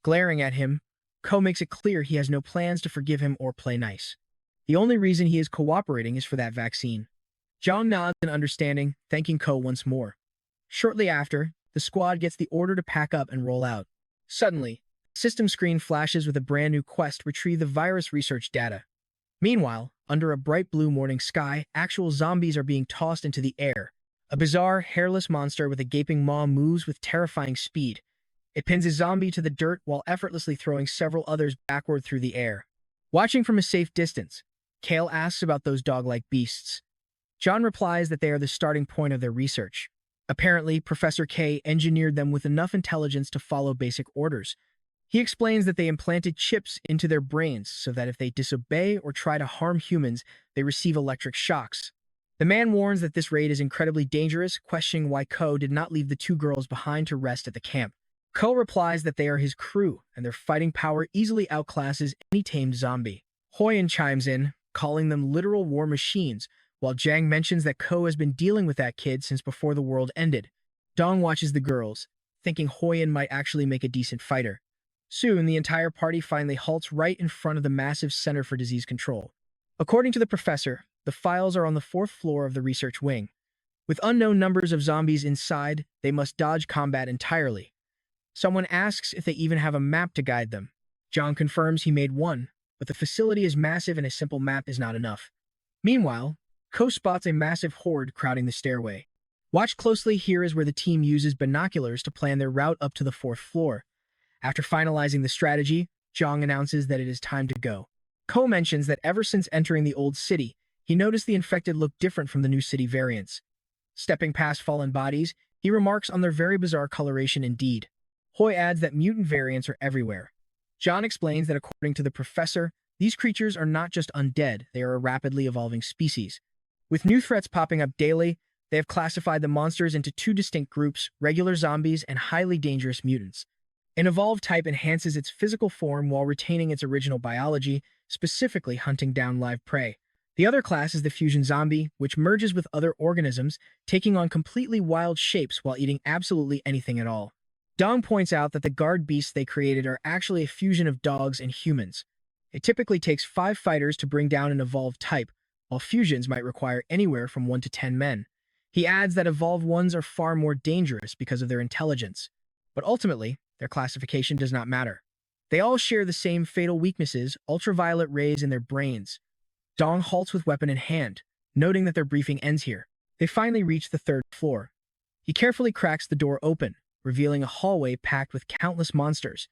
Glaring at him, Ko makes it clear he has no plans to forgive him or play nice. The only reason he is cooperating is for that vaccine. Jang nods in understanding, thanking Ko once more. Shortly after, the squad gets the order to pack up and roll out. Suddenly, the system screen flashes with a brand new quest to retrieve the virus research data. Meanwhile, under a bright blue morning sky, actual zombies are being tossed into the air. A bizarre, hairless monster with a gaping maw moves with terrifying speed. It pins a zombie to the dirt while effortlessly throwing several others backward through the air. Watching from a safe distance, Kale asks about those dog-like beasts. John replies that they are the starting point of their research. Apparently, Professor K engineered them with enough intelligence to follow basic orders. He explains that they implanted chips into their brains so that if they disobey or try to harm humans, they receive electric shocks. The man warns that this raid is incredibly dangerous, questioning why Ko did not leave the two girls behind to rest at the camp. Ko replies that they are his crew, and their fighting power easily outclasses any tamed zombie. Hoyen chimes in, calling them literal war machines, while Jang mentions that Ko has been dealing with that kid since before the world ended. Dong watches the girls, thinking Hoyen might actually make a decent fighter. Soon, the entire party finally halts right in front of the massive Center for Disease Control. According to the professor, the files are on the 4th floor of the research wing. With unknown numbers of zombies inside, they must dodge combat entirely. Someone asks if they even have a map to guide them. John confirms he made one, but the facility is massive and a simple map is not enough. Meanwhile, Ko spots a massive horde crowding the stairway. Watch closely, here is where the team uses binoculars to plan their route up to the fourth floor. After finalizing the strategy, Zhang announces that it is time to go. Ko mentions that ever since entering the old city, he noticed the infected look different from the new city variants. Stepping past fallen bodies, he remarks on their very bizarre coloration indeed. Hoi adds that mutant variants are everywhere. Zhang explains that according to the professor, these creatures are not just undead, they are a rapidly evolving species. With new threats popping up daily, they have classified the monsters into two distinct groups, regular zombies and highly dangerous mutants. An evolved type enhances its physical form while retaining its original biology, specifically hunting down live prey. The other class is the fusion zombie, which merges with other organisms, taking on completely wild shapes while eating absolutely anything at all. Dong points out that the guard beasts they created are actually a fusion of dogs and humans. It typically takes 5 fighters to bring down an evolved type, while fusions might require anywhere from 1 to 10 men. He adds that evolved ones are far more dangerous because of their intelligence, but ultimately, their classification does not matter. They all share the same fatal weaknesses, ultraviolet rays in their brains. Dong halts with weapon in hand, noting that their briefing ends here. They finally reach the 3rd floor. He carefully cracks the door open, revealing a hallway packed with countless monsters.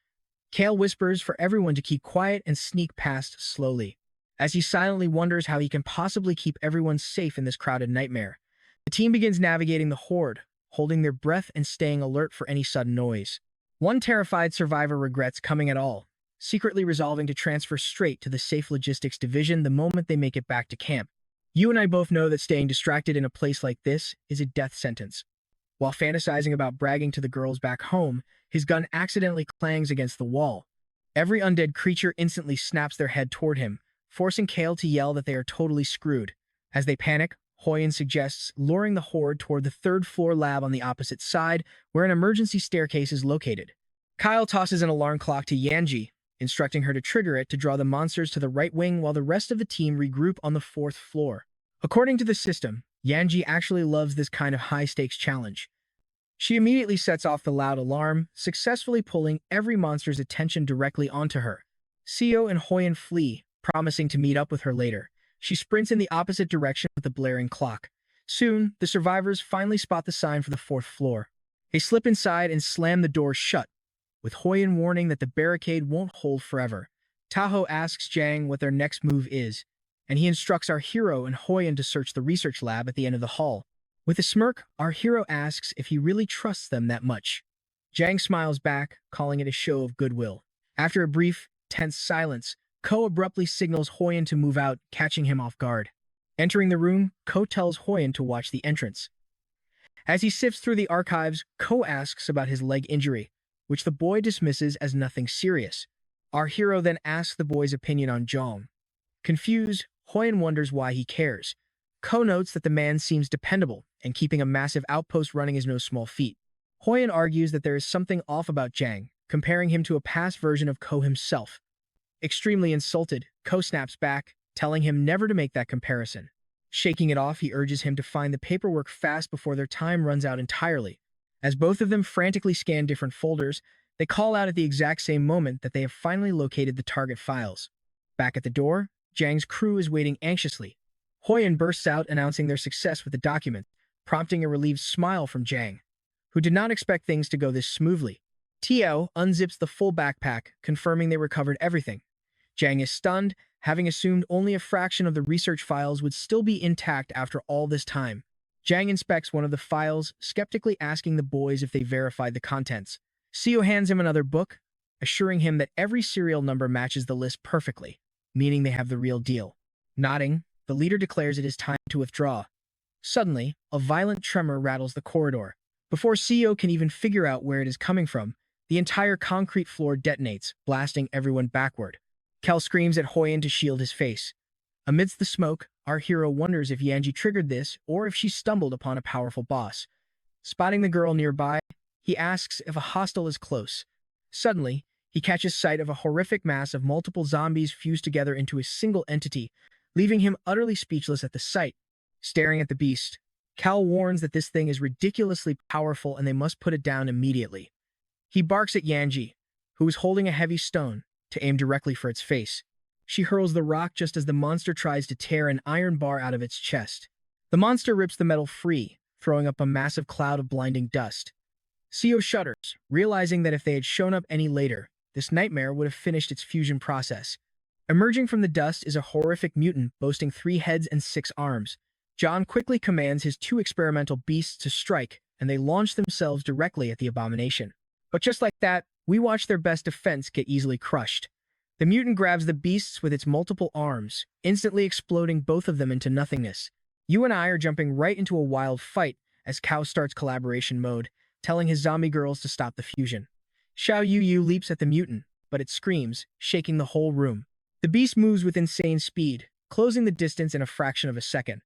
Kale whispers for everyone to keep quiet and sneak past slowly, as he silently wonders how he can possibly keep everyone safe in this crowded nightmare. The team begins navigating the horde, holding their breath and staying alert for any sudden noise. One terrified survivor regrets coming at all, secretly resolving to transfer straight to the Safe Logistics Division the moment they make it back to camp. You and I both know that staying distracted in a place like this is a death sentence. While fantasizing about bragging to the girls back home, his gun accidentally clangs against the wall. Every undead creature instantly snaps their head toward him, forcing Kale to yell that they are totally screwed. As they panic, Hoyen suggests luring the horde toward the 3rd floor lab on the opposite side, where an emergency staircase is located. Kyle tosses an alarm clock to Yanji, instructing her to trigger it to draw the monsters to the right wing while the rest of the team regroup on the 4th floor. According to the system, Yanji actually loves this kind of high-stakes challenge. She immediately sets off the loud alarm, successfully pulling every monster's attention directly onto her. Seo and Hoyen flee, promising to meet up with her later. She sprints in the opposite direction with the blaring clock. Soon, the survivors finally spot the sign for the 4th floor. They slip inside and slam the door shut, with Hoyen warning that the barricade won't hold forever. Taho asks Jang what their next move is, and he instructs our hero and Hoyen to search the research lab at the end of the hall. With a smirk, our hero asks if he really trusts them that much. Jang smiles back, calling it a show of goodwill. After a brief, tense silence, Ko abruptly signals Hoyen to move out, catching him off guard. Entering the room, Ko tells Hoyen to watch the entrance. As he sifts through the archives, Ko asks about his leg injury, which the boy dismisses as nothing serious. Our hero then asks the boy's opinion on Zhang. Confused, Hoyen wonders why he cares. Ko notes that the man seems dependable, and keeping a massive outpost running is no small feat. Hoyen argues that there is something off about Zhang, comparing him to a past version of Ko himself. Extremely insulted, Ko snaps back, telling him never to make that comparison. Shaking it off, he urges him to find the paperwork fast before their time runs out entirely. As both of them frantically scan different folders, they call out at the exact same moment that they have finally located the target files. Back at the door, Zhang's crew is waiting anxiously. Hoyen bursts out announcing their success with the document, prompting a relieved smile from Zhang, who did not expect things to go this smoothly. Tiao unzips the full backpack, confirming they recovered everything. Zhang is stunned, having assumed only a fraction of the research files would still be intact after all this time. Zhang inspects one of the files, skeptically asking the boys if they verified the contents. Seo hands him another book, assuring him that every serial number matches the list perfectly, meaning they have the real deal. Nodding, the leader declares it is time to withdraw. Suddenly, a violent tremor rattles the corridor. Before Seo can even figure out where it is coming from, the entire concrete floor detonates, blasting everyone backward. Kel screams at Hoyen to shield his face. Amidst the smoke, our hero wonders if Yanji triggered this or if she stumbled upon a powerful boss. Spotting the girl nearby, he asks if a hostile is close. Suddenly, he catches sight of a horrific mass of multiple zombies fused together into a single entity, leaving him utterly speechless at the sight. Staring at the beast, Cal warns that this thing is ridiculously powerful and they must put it down immediately. He barks at Yanji, who is holding a heavy stone, to aim directly for its face. She hurls the rock just as the monster tries to tear an iron bar out of its chest. The monster rips the metal free, throwing up a massive cloud of blinding dust. Seo shudders, realizing that if they had shown up any later, this nightmare would have finished its fusion process. Emerging from the dust is a horrific mutant boasting 3 heads and 6 arms. John quickly commands his 2 experimental beasts to strike, and they launch themselves directly at the abomination. But just like that, we watch their best defense get easily crushed. The mutant grabs the beasts with its multiple arms, instantly exploding both of them into nothingness. You and I are jumping right into a wild fight as Kao starts collaboration mode, telling his zombie girls to stop the fusion. Xiao Yu leaps at the mutant, but it screams, shaking the whole room. The beast moves with insane speed, closing the distance in a fraction of a second.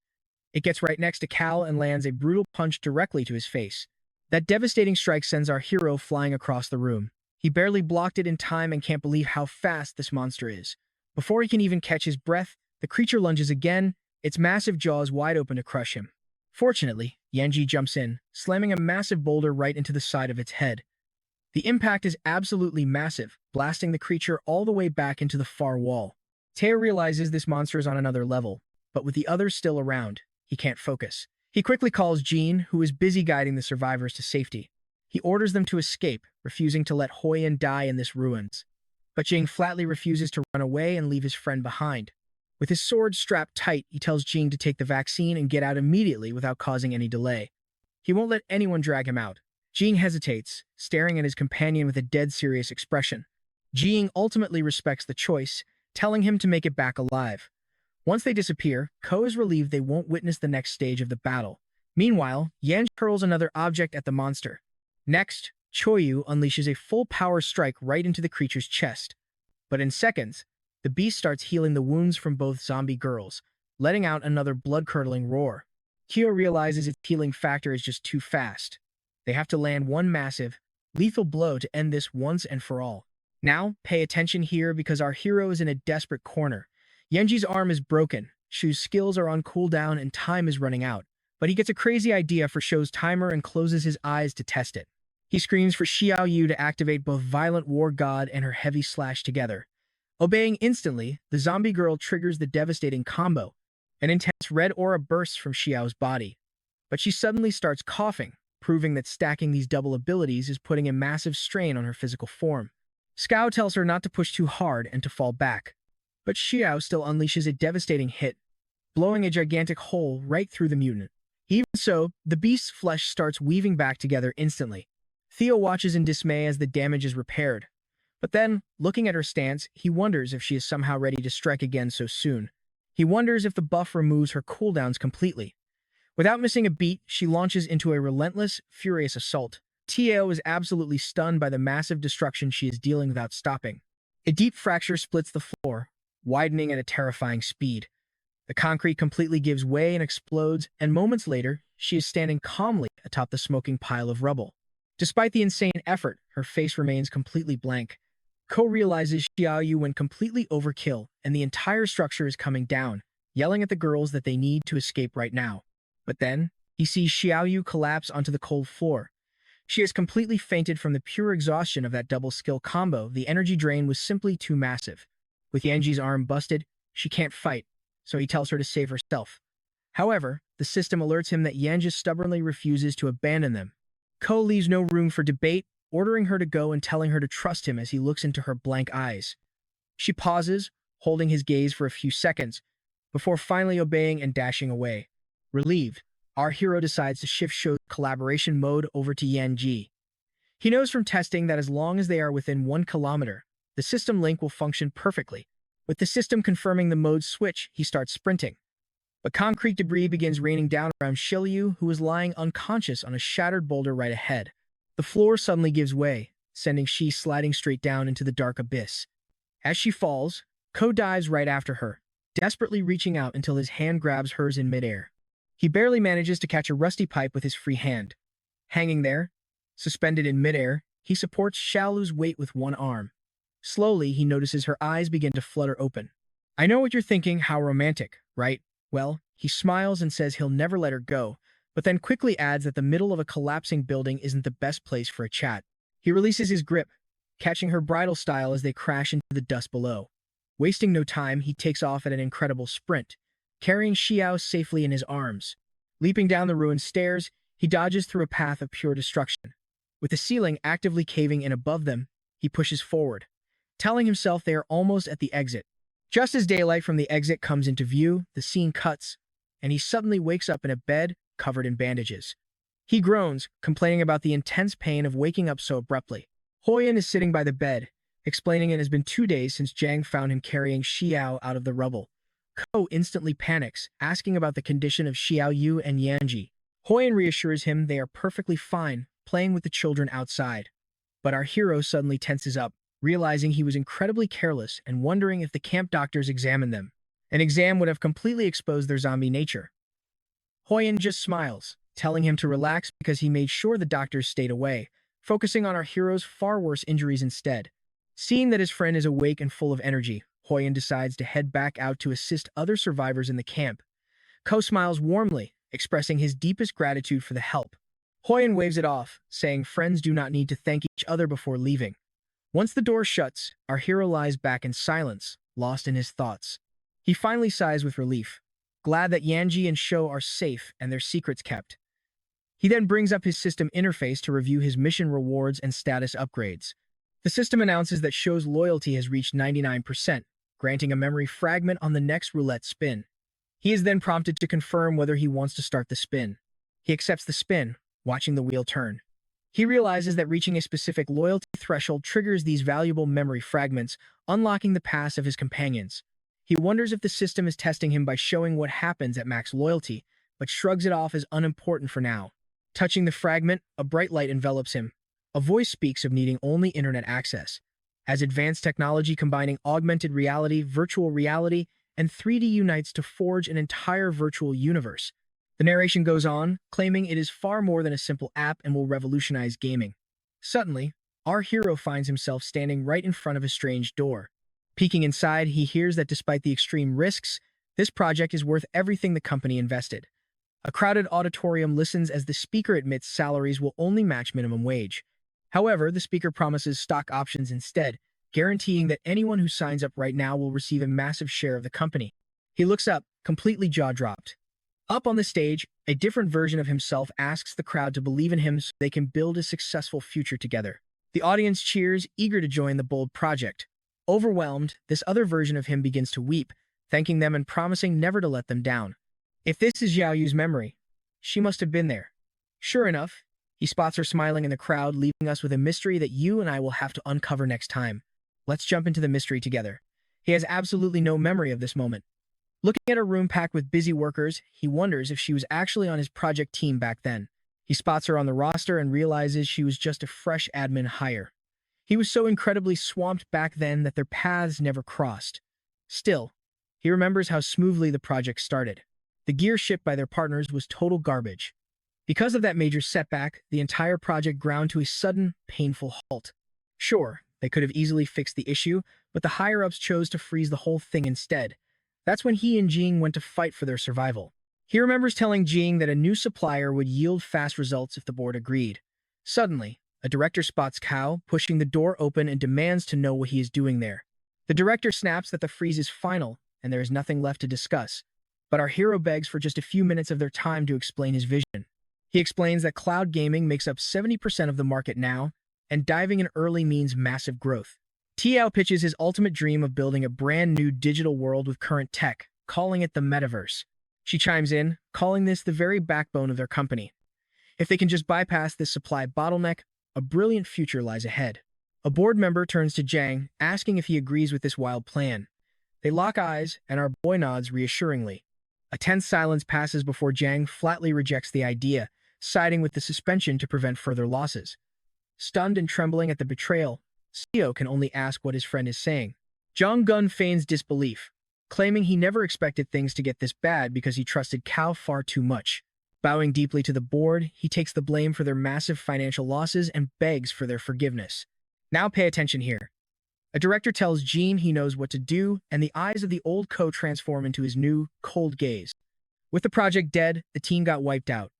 It gets right next to Cal and lands a brutal punch directly to his face. That devastating strike sends our hero flying across the room. He barely blocked it in time and can't believe how fast this monster is. Before he can even catch his breath, the creature lunges again, its massive jaws wide open to crush him. Fortunately, Yanji jumps in, slamming a massive boulder right into the side of its head. The impact is absolutely massive, blasting the creature all the way back into the far wall. Teo realizes this monster is on another level, but with the others still around, he can't focus. He quickly calls Jean, who is busy guiding the survivors to safety. He orders them to escape, refusing to let Hoyan die in this ruins. But Jing flatly refuses to run away and leave his friend behind. With his sword strapped tight, he tells Jing to take the vaccine and get out immediately without causing any delay. He won't let anyone drag him out. Jing hesitates, staring at his companion with a dead serious expression. Jing ultimately respects the choice, telling him to make it back alive. Once they disappear, Ko is relieved they won't witness the next stage of the battle. Meanwhile, Yan hurls another object at the monster. Next, Choyu unleashes a full power strike right into the creature's chest. But in seconds, the beast starts healing the wounds from both zombie girls, letting out another blood-curdling roar. Kyo realizes its healing factor is just too fast. They have to land one massive, lethal blow to end this once and for all. Now, pay attention here because our hero is in a desperate corner. Yenji's arm is broken, Shu's skills are on cooldown, and time is running out. But he gets a crazy idea for Shu's timer and closes his eyes to test it. He screams for Xiao Yu to activate both Violent War God and her Heavy Slash together. Obeying instantly, the zombie girl triggers the devastating combo. An intense red aura bursts from Xiao's body. But she suddenly starts coughing, proving that stacking these double abilities is putting a massive strain on her physical form. Skao tells her not to push too hard and to fall back. But Xiao still unleashes a devastating hit, blowing a gigantic hole right through the mutant. Even so, the beast's flesh starts weaving back together instantly. Theo watches in dismay as the damage is repaired. But then, looking at her stance, he wonders if she is somehow ready to strike again so soon. He wonders if the buff removes her cooldowns completely. Without missing a beat, she launches into a relentless, furious assault. Teo is absolutely stunned by the massive destruction she is dealing without stopping. A deep fracture splits the floor, widening at a terrifying speed. The concrete completely gives way and explodes, and moments later, she is standing calmly atop the smoking pile of rubble. Despite the insane effort, her face remains completely blank. Ko realizes Xiao Yu went completely overkill, and the entire structure is coming down, yelling at the girls that they need to escape right now. But then, he sees Xiao Yu collapse onto the cold floor. She has completely fainted from the pure exhaustion of that double skill combo. The energy drain was simply too massive. With Yanji's arm busted, she can't fight, so he tells her to save herself. However, the system alerts him that Yanji stubbornly refuses to abandon them. Ko leaves no room for debate, ordering her to go and telling her to trust him as he looks into her blank eyes. She pauses, holding his gaze for a few seconds, before finally obeying and dashing away. Relieved, our hero decides to shift Shou's collaboration mode over to Yanji. He knows from testing that as long as they are within 1 kilometer, the system link will function perfectly. With the system confirming the mode switch, he starts sprinting. But concrete debris begins raining down around Shilyu, who is lying unconscious on a shattered boulder right ahead. The floor suddenly gives way, sending Shi sliding straight down into the dark abyss. As she falls, Ko dives right after her, desperately reaching out until his hand grabs hers in midair. He barely manages to catch a rusty pipe with his free hand. Hanging there, suspended in midair, he supports Xiaolu's weight with one arm. Slowly, he notices her eyes begin to flutter open. I know what you're thinking, how romantic, right? Well, he smiles and says he'll never let her go, but then quickly adds that the middle of a collapsing building isn't the best place for a chat. He releases his grip, catching her bridal style as they crash into the dust below. Wasting no time, he takes off at an incredible sprint, carrying Xiao safely in his arms. Leaping down the ruined stairs, he dodges through a path of pure destruction. With the ceiling actively caving in above them, he pushes forward, telling himself they are almost at the exit. Just as daylight from the exit comes into view, the scene cuts, and he suddenly wakes up in a bed covered in bandages. He groans, complaining about the intense pain of waking up so abruptly. Hoyan is sitting by the bed, explaining it has been 2 days since Jang found him carrying Xiao out of the rubble. Ko instantly panics, asking about the condition of Xiao Yu and Yanji. Hoyan reassures him they are perfectly fine, playing with the children outside. But our hero suddenly tenses up, realizing he was incredibly careless and wondering if the camp doctors examined them. An exam would have completely exposed their zombie nature. Hoyan just smiles, telling him to relax because he made sure the doctors stayed away, focusing on our hero's far worse injuries instead. Seeing that his friend is awake and full of energy, Hoyan decides to head back out to assist other survivors in the camp. Ko smiles warmly, expressing his deepest gratitude for the help. Hoyan waves it off, saying friends do not need to thank each other before leaving. Once the door shuts, our hero lies back in silence, lost in his thoughts. He finally sighs with relief, glad that Yanji and Sho are safe and their secrets kept. He then brings up his system interface to review his mission rewards and status upgrades. The system announces that Sho's loyalty has reached 99%, granting a memory fragment on the next roulette spin. He is then prompted to confirm whether he wants to start the spin. He accepts the spin, watching the wheel turn. He realizes that reaching a specific loyalty threshold triggers these valuable memory fragments, unlocking the past of his companions. He wonders if the system is testing him by showing what happens at max loyalty, but shrugs it off as unimportant for now. Touching the fragment, a bright light envelops him. A voice speaks of needing only internet access. As advanced technology combining augmented reality, virtual reality, and 3D unites to forge an entire virtual universe. The narration goes on, claiming it is far more than a simple app and will revolutionize gaming. Suddenly, our hero finds himself standing right in front of a strange door. Peeking inside, he hears that despite the extreme risks, this project is worth everything the company invested. A crowded auditorium listens as the speaker admits salaries will only match minimum wage. However, the speaker promises stock options instead, guaranteeing that anyone who signs up right now will receive a massive share of the company. He looks up, completely jaw-dropped. Up on the stage, a different version of himself asks the crowd to believe in him so they can build a successful future together. The audience cheers, eager to join the bold project. Overwhelmed, this other version of him begins to weep, thanking them and promising never to let them down. If this is Xiao Yu's memory, she must have been there. Sure enough, he spots her smiling in the crowd, leaving us with a mystery that you and I will have to uncover next time. Let's jump into the mystery together. He has absolutely no memory of this moment. Looking at her room packed with busy workers, he wonders if she was actually on his project team back then. He spots her on the roster and realizes she was just a fresh admin hire. He was so incredibly swamped back then that their paths never crossed. Still, he remembers how smoothly the project started. The gear shipped by their partners was total garbage. Because of that major setback, the entire project ground to a sudden, painful halt. Sure, they could have easily fixed the issue, but the higher-ups chose to freeze the whole thing instead. That's when he and Jing went to fight for their survival. He remembers telling Jing that a new supplier would yield fast results if the board agreed. Suddenly, a director spots Kao, pushing the door open and demands to know what he is doing there. The director snaps that the freeze is final, and there is nothing left to discuss. But our hero begs for just a few minutes of their time to explain his vision. He explains that cloud gaming makes up 70% of the market now, and diving in early means massive growth. Tiao pitches his ultimate dream of building a brand new digital world with current tech, calling it the metaverse. She chimes in, calling this the very backbone of their company. If they can just bypass this supply bottleneck, a brilliant future lies ahead. A board member turns to Jang, asking if he agrees with this wild plan. They lock eyes, and our boy nods reassuringly. A tense silence passes before Jang flatly rejects the idea, siding with the suspension to prevent further losses. Stunned and trembling at the betrayal, Seo can only ask what his friend is saying. Jong Gun feigns disbelief, claiming he never expected things to get this bad because he trusted Kao far too much. Bowing deeply to the board, he takes the blame for their massive financial losses and begs for their forgiveness. Now pay attention here. A director tells Jean he knows what to do, and the eyes of the old Ko transform into his new, cold gaze. With the project dead, the team got wiped out.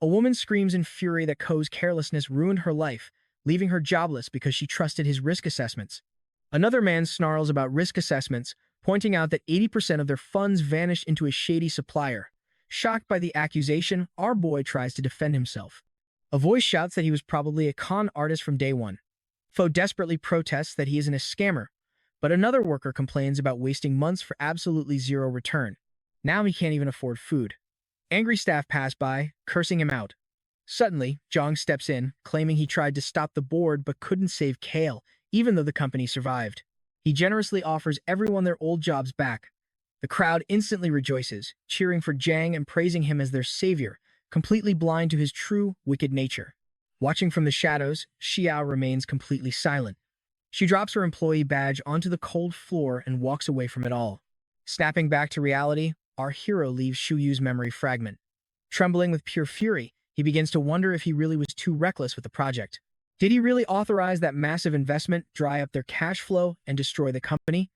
A woman screams in fury that Ko's carelessness ruined her life, leaving her jobless because she trusted his risk assessments. Another man snarls about risk assessments, pointing out that 80% of their funds vanished into a shady supplier. Shocked by the accusation, our boy tries to defend himself. A voice shouts that he was probably a con artist from day one. Fo desperately protests that he isn't a scammer, but another worker complains about wasting months for absolutely zero return. Now he can't even afford food. Angry staff pass by, cursing him out. Suddenly, Jong steps in, claiming he tried to stop the board but couldn't save Kale, even though the company survived. He generously offers everyone their old jobs back. The crowd instantly rejoices, cheering for Jang and praising him as their savior, completely blind to his true, wicked nature. Watching from the shadows, Xiao remains completely silent. She drops her employee badge onto the cold floor and walks away from it all. Snapping back to reality, our hero leaves Shuyu's memory fragment. Trembling with pure fury, he begins to wonder if he really was too reckless with the project. Did he really authorize that massive investment, dry up their cash flow, and destroy the company?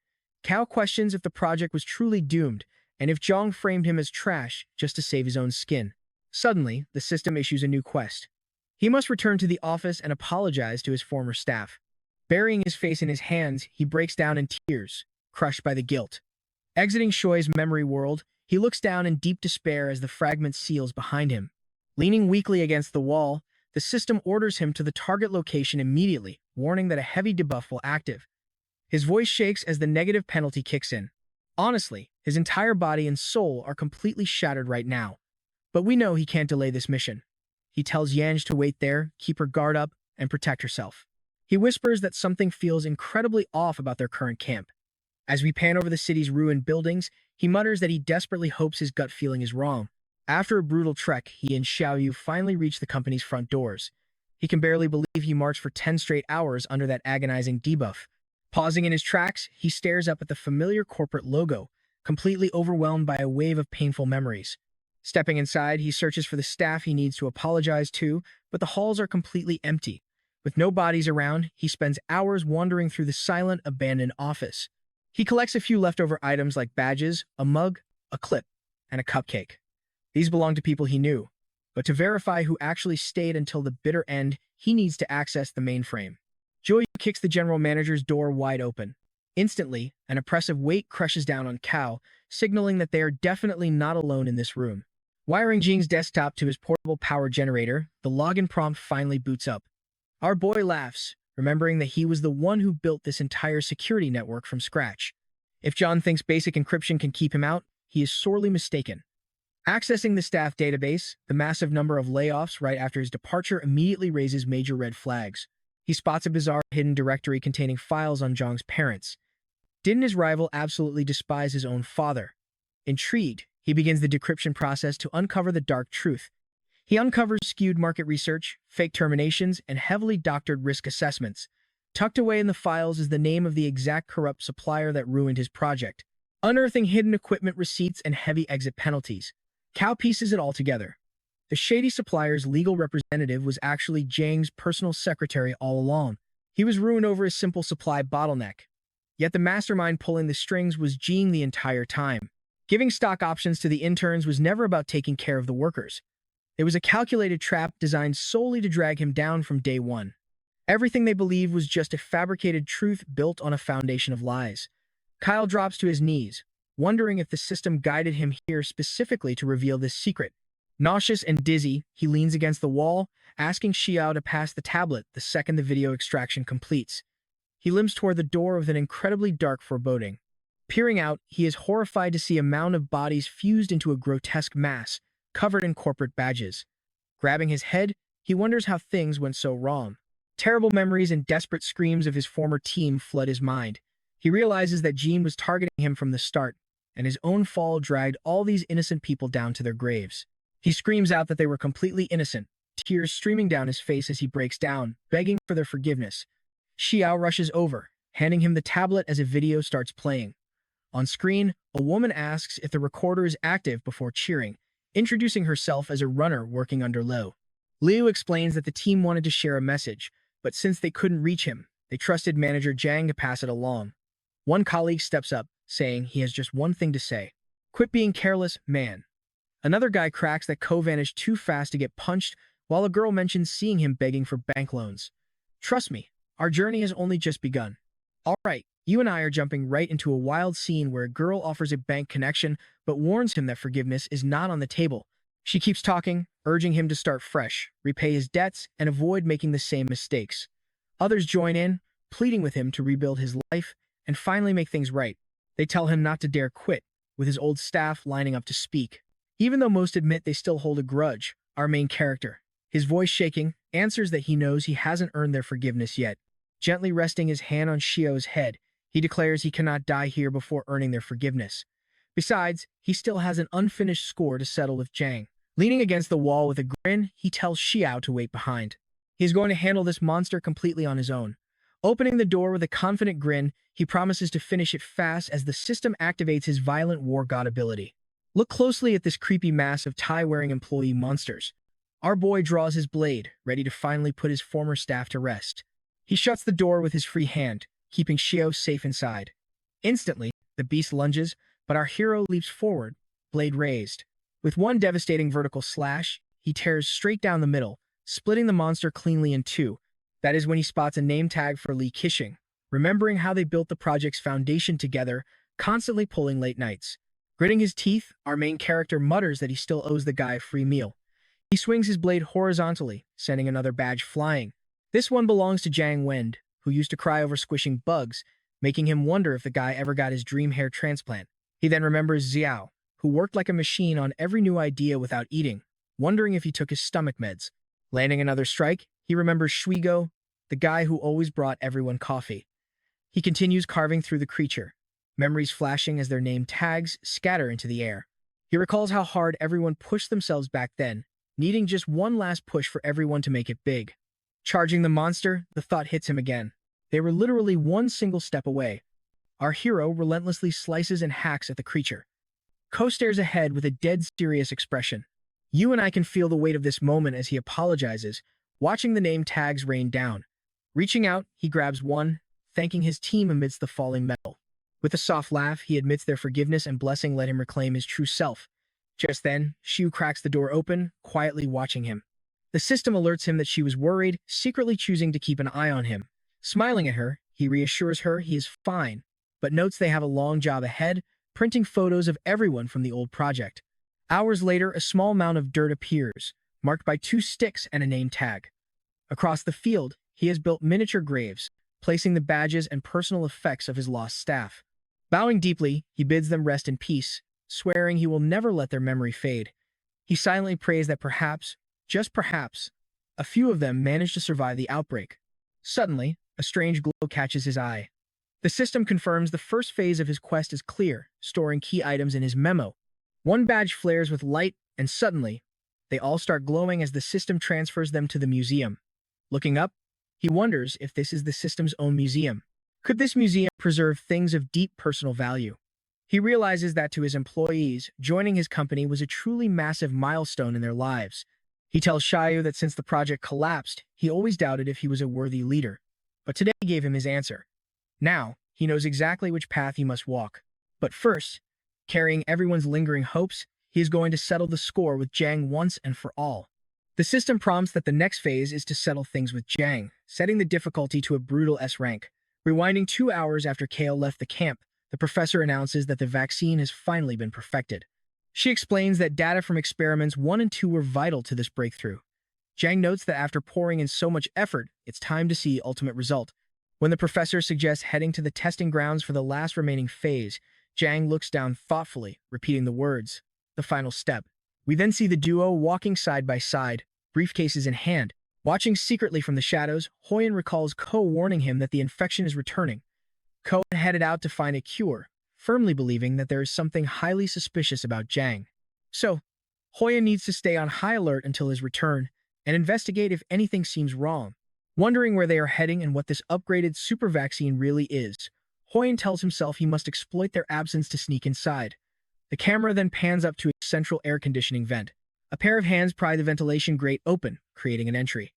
Cao questions if the project was truly doomed, and if Zhang framed him as trash just to save his own skin. Suddenly, the system issues a new quest. He must return to the office and apologize to his former staff. Burying his face in his hands, he breaks down in tears, crushed by the guilt. Exiting Shoi's memory world, he looks down in deep despair as the fragment seals behind him. Leaning weakly against the wall, the system orders him to the target location immediately, warning that a heavy debuff will active. His voice shakes as the negative penalty kicks in. Honestly, his entire body and soul are completely shattered right now. But we know he can't delay this mission. He tells Yanj to wait there, keep her guard up, and protect herself. He whispers that something feels incredibly off about their current camp. As we pan over the city's ruined buildings, he mutters that he desperately hopes his gut feeling is wrong. After a brutal trek, he and Xiaoyu finally reach the company's front doors. He can barely believe he marched for 10 straight hours under that agonizing debuff. Pausing in his tracks, he stares up at the familiar corporate logo, completely overwhelmed by a wave of painful memories. Stepping inside, he searches for the staff he needs to apologize to, but the halls are completely empty. With no bodies around, he spends hours wandering through the silent, abandoned office. He collects a few leftover items like badges, a mug, a clip, and a cupcake. These belong to people he knew, but to verify who actually stayed until the bitter end, he needs to access the mainframe. Joy kicks the general manager's door wide open. Instantly, an oppressive weight crushes down on Cao, signaling that they are definitely not alone in this room. Wiring Jing's desktop to his portable power generator, the login prompt finally boots up. Our boy laughs, remembering that he was the one who built this entire security network from scratch. If John thinks basic encryption can keep him out, he is sorely mistaken. Accessing the staff database, the massive number of layoffs right after his departure immediately raises major red flags. He spots a bizarre hidden directory containing files on Zhang's parents. Didn't his rival absolutely despise his own father? Intrigued, he begins the decryption process to uncover the dark truth. He uncovers skewed market research, fake terminations, and heavily doctored risk assessments. Tucked away in the files is the name of the exact corrupt supplier that ruined his project. Unearthing hidden equipment receipts and heavy exit penalties. Cao pieces it all together. The shady supplier's legal representative was actually Zhang's personal secretary all along. He was ruined over a simple supply bottleneck. Yet the mastermind pulling the strings was Jing the entire time. Giving stock options to the interns was never about taking care of the workers. It was a calculated trap designed solely to drag him down from day one. Everything they believed was just a fabricated truth built on a foundation of lies. Kyle drops to his knees, wondering if the system guided him here specifically to reveal this secret. Nauseous and dizzy, he leans against the wall, asking Xiao to pass the tablet the second the video extraction completes. He limps toward the door with an incredibly dark foreboding. Peering out, he is horrified to see a mound of bodies fused into a grotesque mass, covered in corporate badges. Grabbing his head, he wonders how things went so wrong. Terrible memories and desperate screams of his former team flood his mind. He realizes that Jean was targeting him from the start, and his own fall dragged all these innocent people down to their graves. He screams out that they were completely innocent, tears streaming down his face as he breaks down, begging for their forgiveness. Xiao rushes over, handing him the tablet as a video starts playing. On screen, a woman asks if the recorder is active before cheering, introducing herself as a runner working under Liu. Liu explains that the team wanted to share a message, but since they couldn't reach him, they trusted manager Zhang to pass it along. One colleague steps up, saying he has just one thing to say. Quit being careless, man. Another guy cracks that Ko vanished too fast to get punched, while a girl mentions seeing him begging for bank loans. Trust me, our journey has only just begun. All right, You and I are jumping right into a wild scene where a girl offers a bank connection but warns him that forgiveness is not on the table. She keeps talking, urging him to start fresh, repay his debts, and avoid making the same mistakes. Others join in, pleading with him to rebuild his life and finally make things right. They tell him not to dare quit, with his old staff lining up to speak. Even though most admit they still hold a grudge, our main character, his voice shaking, answers that he knows he hasn't earned their forgiveness yet. Gently resting his hand on Shio's head, he declares he cannot die here before earning their forgiveness. Besides, he still has an unfinished score to settle with Jang. Leaning against the wall with a grin, he tells Xiao to wait behind. He is going to handle this monster completely on his own. Opening the door with a confident grin, he promises to finish it fast as the system activates his violent war god ability. Look closely at this creepy mass of tie-wearing employee monsters. Our boy draws his blade, ready to finally put his former staff to rest. He shuts the door with his free hand, keeping Xiao safe inside. Instantly, the beast lunges, but our hero leaps forward, blade raised. With one devastating vertical slash, he tears straight down the middle, splitting the monster cleanly in two. That is when he spots a name tag for Li Qixing, remembering how they built the project's foundation together, constantly pulling late nights. Gritting his teeth, our main character mutters that he still owes the guy a free meal. He swings his blade horizontally, sending another badge flying. This one belongs to Jiang Wend, who used to cry over squishing bugs, making him wonder if the guy ever got his dream hair transplant. He then remembers Xiao, who worked like a machine on every new idea without eating, wondering if he took his stomach meds. Landing another strike, he remembers Shuigo, the guy who always brought everyone coffee. He continues carving through the creature, memories flashing as their name tags scatter into the air. He recalls how hard everyone pushed themselves back then, needing just one last push for everyone to make it big. Charging the monster, the thought hits him again. They were literally one single step away. Our hero relentlessly slices and hacks at the creature. Ko stares ahead with a dead serious expression. You and I can feel the weight of this moment as he apologizes, watching the name tags rain down. Reaching out, he grabs one, thanking his team amidst the falling metal. With a soft laugh, he admits their forgiveness and blessing let him reclaim his true self. Just then, Xiu cracks the door open, quietly watching him. The system alerts him that she was worried, secretly choosing to keep an eye on him. Smiling at her, he reassures her he is fine, but notes they have a long job ahead, printing photos of everyone from the old project. Hours later, a small mound of dirt appears, marked by 2 sticks and a name tag. Across the field, he has built miniature graves, placing the badges and personal effects of his lost staff. Bowing deeply, he bids them rest in peace, swearing he will never let their memory fade. He silently prays that perhaps, just perhaps, a few of them manage to survive the outbreak. Suddenly, a strange glow catches his eye. The system confirms the first phase of his quest is clear, storing key items in his memo. One badge flares with light, and suddenly, they all start glowing as the system transfers them to the museum. Looking up, he wonders if this is the system's own museum. Could this museum preserve things of deep personal value? He realizes that to his employees, joining his company was a truly massive milestone in their lives. He tells Xiao that since the project collapsed, he always doubted if he was a worthy leader. But today he gave him his answer. Now, he knows exactly which path he must walk. But first, carrying everyone's lingering hopes, he is going to settle the score with Jiang once and for all. The system prompts that the next phase is to settle things with Jiang, setting the difficulty to a brutal S rank. Rewinding 2 hours after Kale left the camp, the professor announces that the vaccine has finally been perfected. She explains that data from experiments 1 and 2 were vital to this breakthrough. Jiang notes that after pouring in so much effort, it's time to see the ultimate result. When the professor suggests heading to the testing grounds for the last remaining phase, Jiang looks down thoughtfully, repeating the words, the final step. We then see the duo walking side by side, briefcases in hand. Watching secretly from the shadows, Hoyan recalls Ko warning him that the infection is returning. Ko headed out to find a cure, firmly believing that there is something highly suspicious about Jiang. So, Hoyan needs to stay on high alert until his return and investigate if anything seems wrong. Wondering where they are heading and what this upgraded super vaccine really is, Hoyan tells himself he must exploit their absence to sneak inside. The camera then pans up to a central air conditioning vent. A pair of hands pry the ventilation grate open, creating an entry.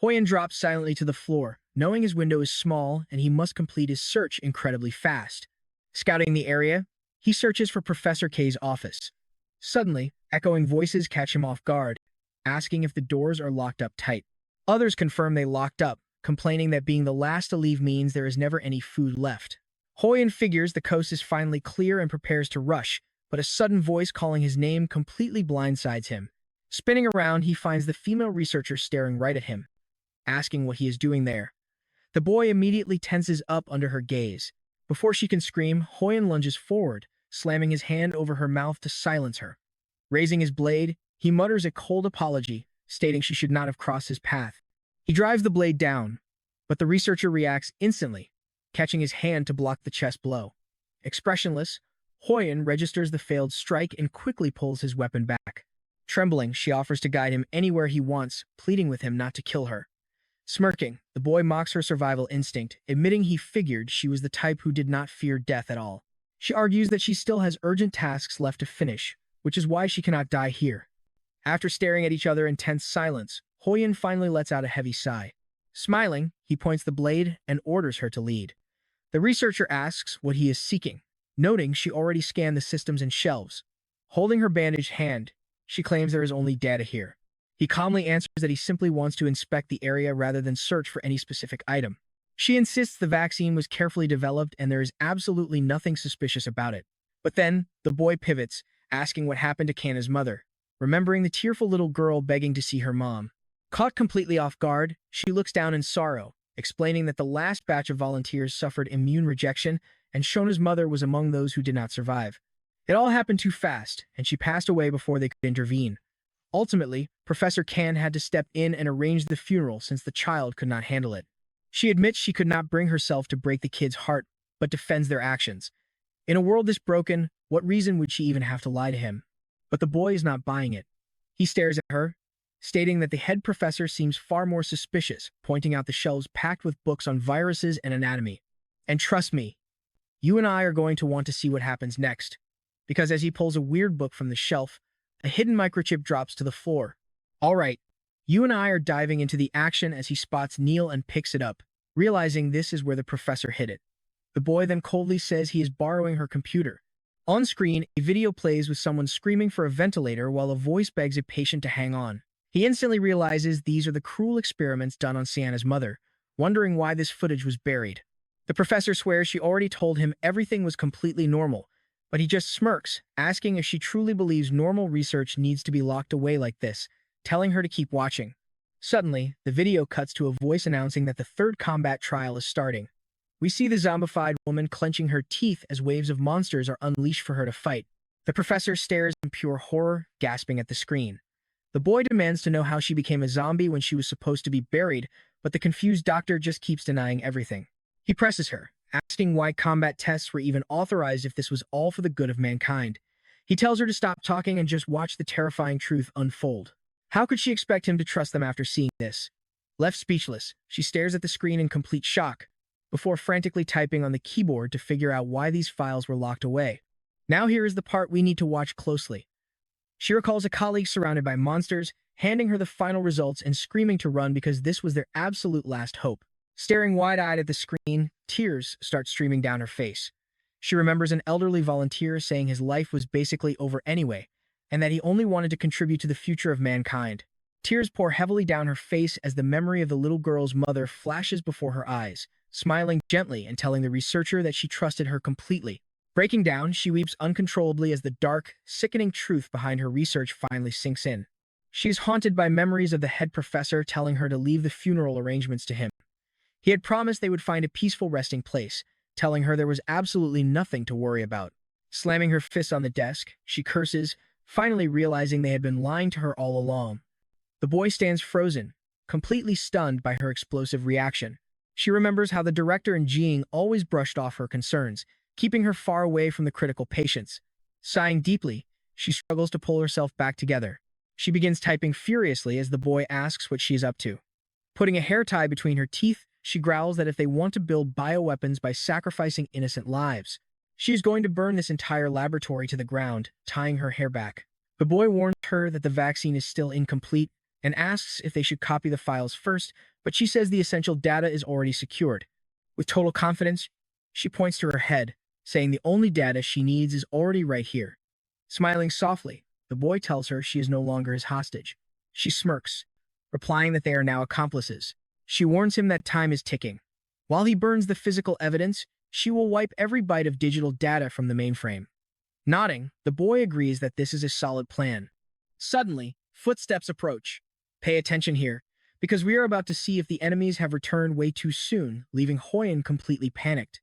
Hoyan drops silently to the floor, knowing his window is small and he must complete his search incredibly fast. Scouting the area, he searches for Professor K's office. Suddenly, echoing voices catch him off guard, asking if the doors are locked up tight. Others confirm they locked up, complaining that being the last to leave means there is never any food left. Hoyan figures the coast is finally clear and prepares to rush, but a sudden voice calling his name completely blindsides him. Spinning around, he finds the female researcher staring right at him, asking what he is doing there. The boy immediately tenses up under her gaze. Before she can scream, Hoyan lunges forward, slamming his hand over her mouth to silence her. Raising his blade, he mutters a cold apology, stating she should not have crossed his path. He drives the blade down, but the researcher reacts instantly, catching his hand to block the chest blow. Expressionless, Hoyan registers the failed strike and quickly pulls his weapon back. Trembling, she offers to guide him anywhere he wants, pleading with him not to kill her. Smirking, the boy mocks her survival instinct, admitting he figured she was the type who did not fear death at all. She argues that she still has urgent tasks left to finish, which is why she cannot die here. After staring at each other in tense silence, Hoyan finally lets out a heavy sigh. Smiling, he points the blade and orders her to lead. The researcher asks what he is seeking, noting she already scanned the systems and shelves. Holding her bandaged hand, she claims there is only data here. He calmly answers that he simply wants to inspect the area rather than search for any specific item. She insists the vaccine was carefully developed and there is absolutely nothing suspicious about it. But then, the boy pivots, asking what happened to Kanna's mother, remembering the tearful little girl begging to see her mom. Caught completely off guard, she looks down in sorrow, explaining that the last batch of volunteers suffered immune rejection and Shona's mother was among those who did not survive. It all happened too fast, and she passed away before they could intervene. Ultimately, Professor Kan had to step in and arrange the funeral since the child could not handle it. She admits she could not bring herself to break the kid's heart, but defends their actions. In a world this broken, what reason would she even have to lie to him? But the boy is not buying it. He stares at her, stating that the head professor seems far more suspicious, pointing out the shelves packed with books on viruses and anatomy. And trust me, you and I are going to want to see what happens next. Because as he pulls a weird book from the shelf, a hidden microchip drops to the floor. All right, you and I are diving into the action as he spots Neil and picks it up, realizing this is where the professor hid it. The boy then coldly says he is borrowing her computer. On screen, a video plays with someone screaming for a ventilator while a voice begs a patient to hang on. He instantly realizes these are the cruel experiments done on Sienna's mother, wondering why this footage was buried. The professor swears she already told him everything was completely normal, but he just smirks, asking if she truly believes normal research needs to be locked away like this, telling her to keep watching. Suddenly, the video cuts to a voice announcing that the third combat trial is starting. We see the zombified woman clenching her teeth as waves of monsters are unleashed for her to fight. The professor stares in pure horror, gasping at the screen. The boy demands to know how she became a zombie when she was supposed to be buried, but the confused doctor just keeps denying everything. He presses her, asking why combat tests were even authorized if this was all for the good of mankind. He tells her to stop talking and just watch the terrifying truth unfold. How could she expect him to trust them after seeing this? Left speechless, she stares at the screen in complete shock, before frantically typing on the keyboard to figure out why these files were locked away. Now here is the part we need to watch closely. She recalls a colleague surrounded by monsters, handing her the final results and screaming to run because this was their absolute last hope. Staring wide-eyed at the screen, tears start streaming down her face. She remembers an elderly volunteer saying his life was basically over anyway, and that he only wanted to contribute to the future of mankind. Tears pour heavily down her face as the memory of the little girl's mother flashes before her eyes, smiling gently and telling the researcher that she trusted her completely. Breaking down, she weeps uncontrollably as the dark, sickening truth behind her research finally sinks in. She is haunted by memories of the head professor telling her to leave the funeral arrangements to him. He had promised they would find a peaceful resting place, telling her there was absolutely nothing to worry about. Slamming her fist on the desk, she curses, finally realizing they had been lying to her all along. The boy stands frozen, completely stunned by her explosive reaction. She remembers how the director and Jing always brushed off her concerns, keeping her far away from the critical patients. Sighing deeply, she struggles to pull herself back together. She begins typing furiously as the boy asks what she is up to. Putting a hair tie between her teeth, she growls that if they want to build bioweapons by sacrificing innocent lives, she is going to burn this entire laboratory to the ground, tying her hair back. The boy warns her that the vaccine is still incomplete and asks if they should copy the files first, but she says the essential data is already secured. With total confidence, she points to her head, saying the only data she needs is already right here. Smiling softly, the boy tells her she is no longer his hostage. She smirks, replying that they are now accomplices. She warns him that time is ticking. While he burns the physical evidence, She will wipe every byte of digital data from the mainframe. Nodding, the boy agrees that this is a solid plan. Suddenly, footsteps approach. Pay attention here, because we are about to see if the enemies have returned way too soon, leaving Hoyen completely panicked.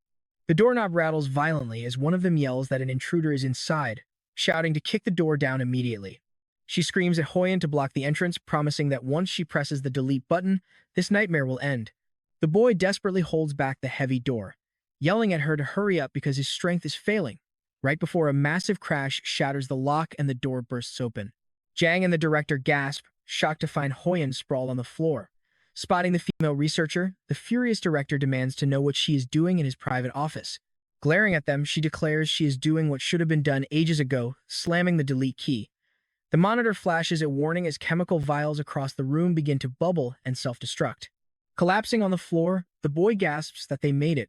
The doorknob rattles violently as one of them yells that an intruder is inside, shouting to kick the door down immediately. She screams at Hoyen to block the entrance, promising that once she presses the delete button, this nightmare will end. The boy desperately holds back the heavy door, yelling at her to hurry up because his strength is failing, right before a massive crash shatters the lock and the door bursts open. Jang and the director gasp, shocked to find Hoyen sprawled on the floor. Spotting the female researcher, the furious director demands to know what she is doing in his private office. Glaring at them, she declares she is doing what should have been done ages ago, slamming the delete key. The monitor flashes a warning as chemical vials across the room begin to bubble and self-destruct. Collapsing on the floor, the boy gasps that they made it,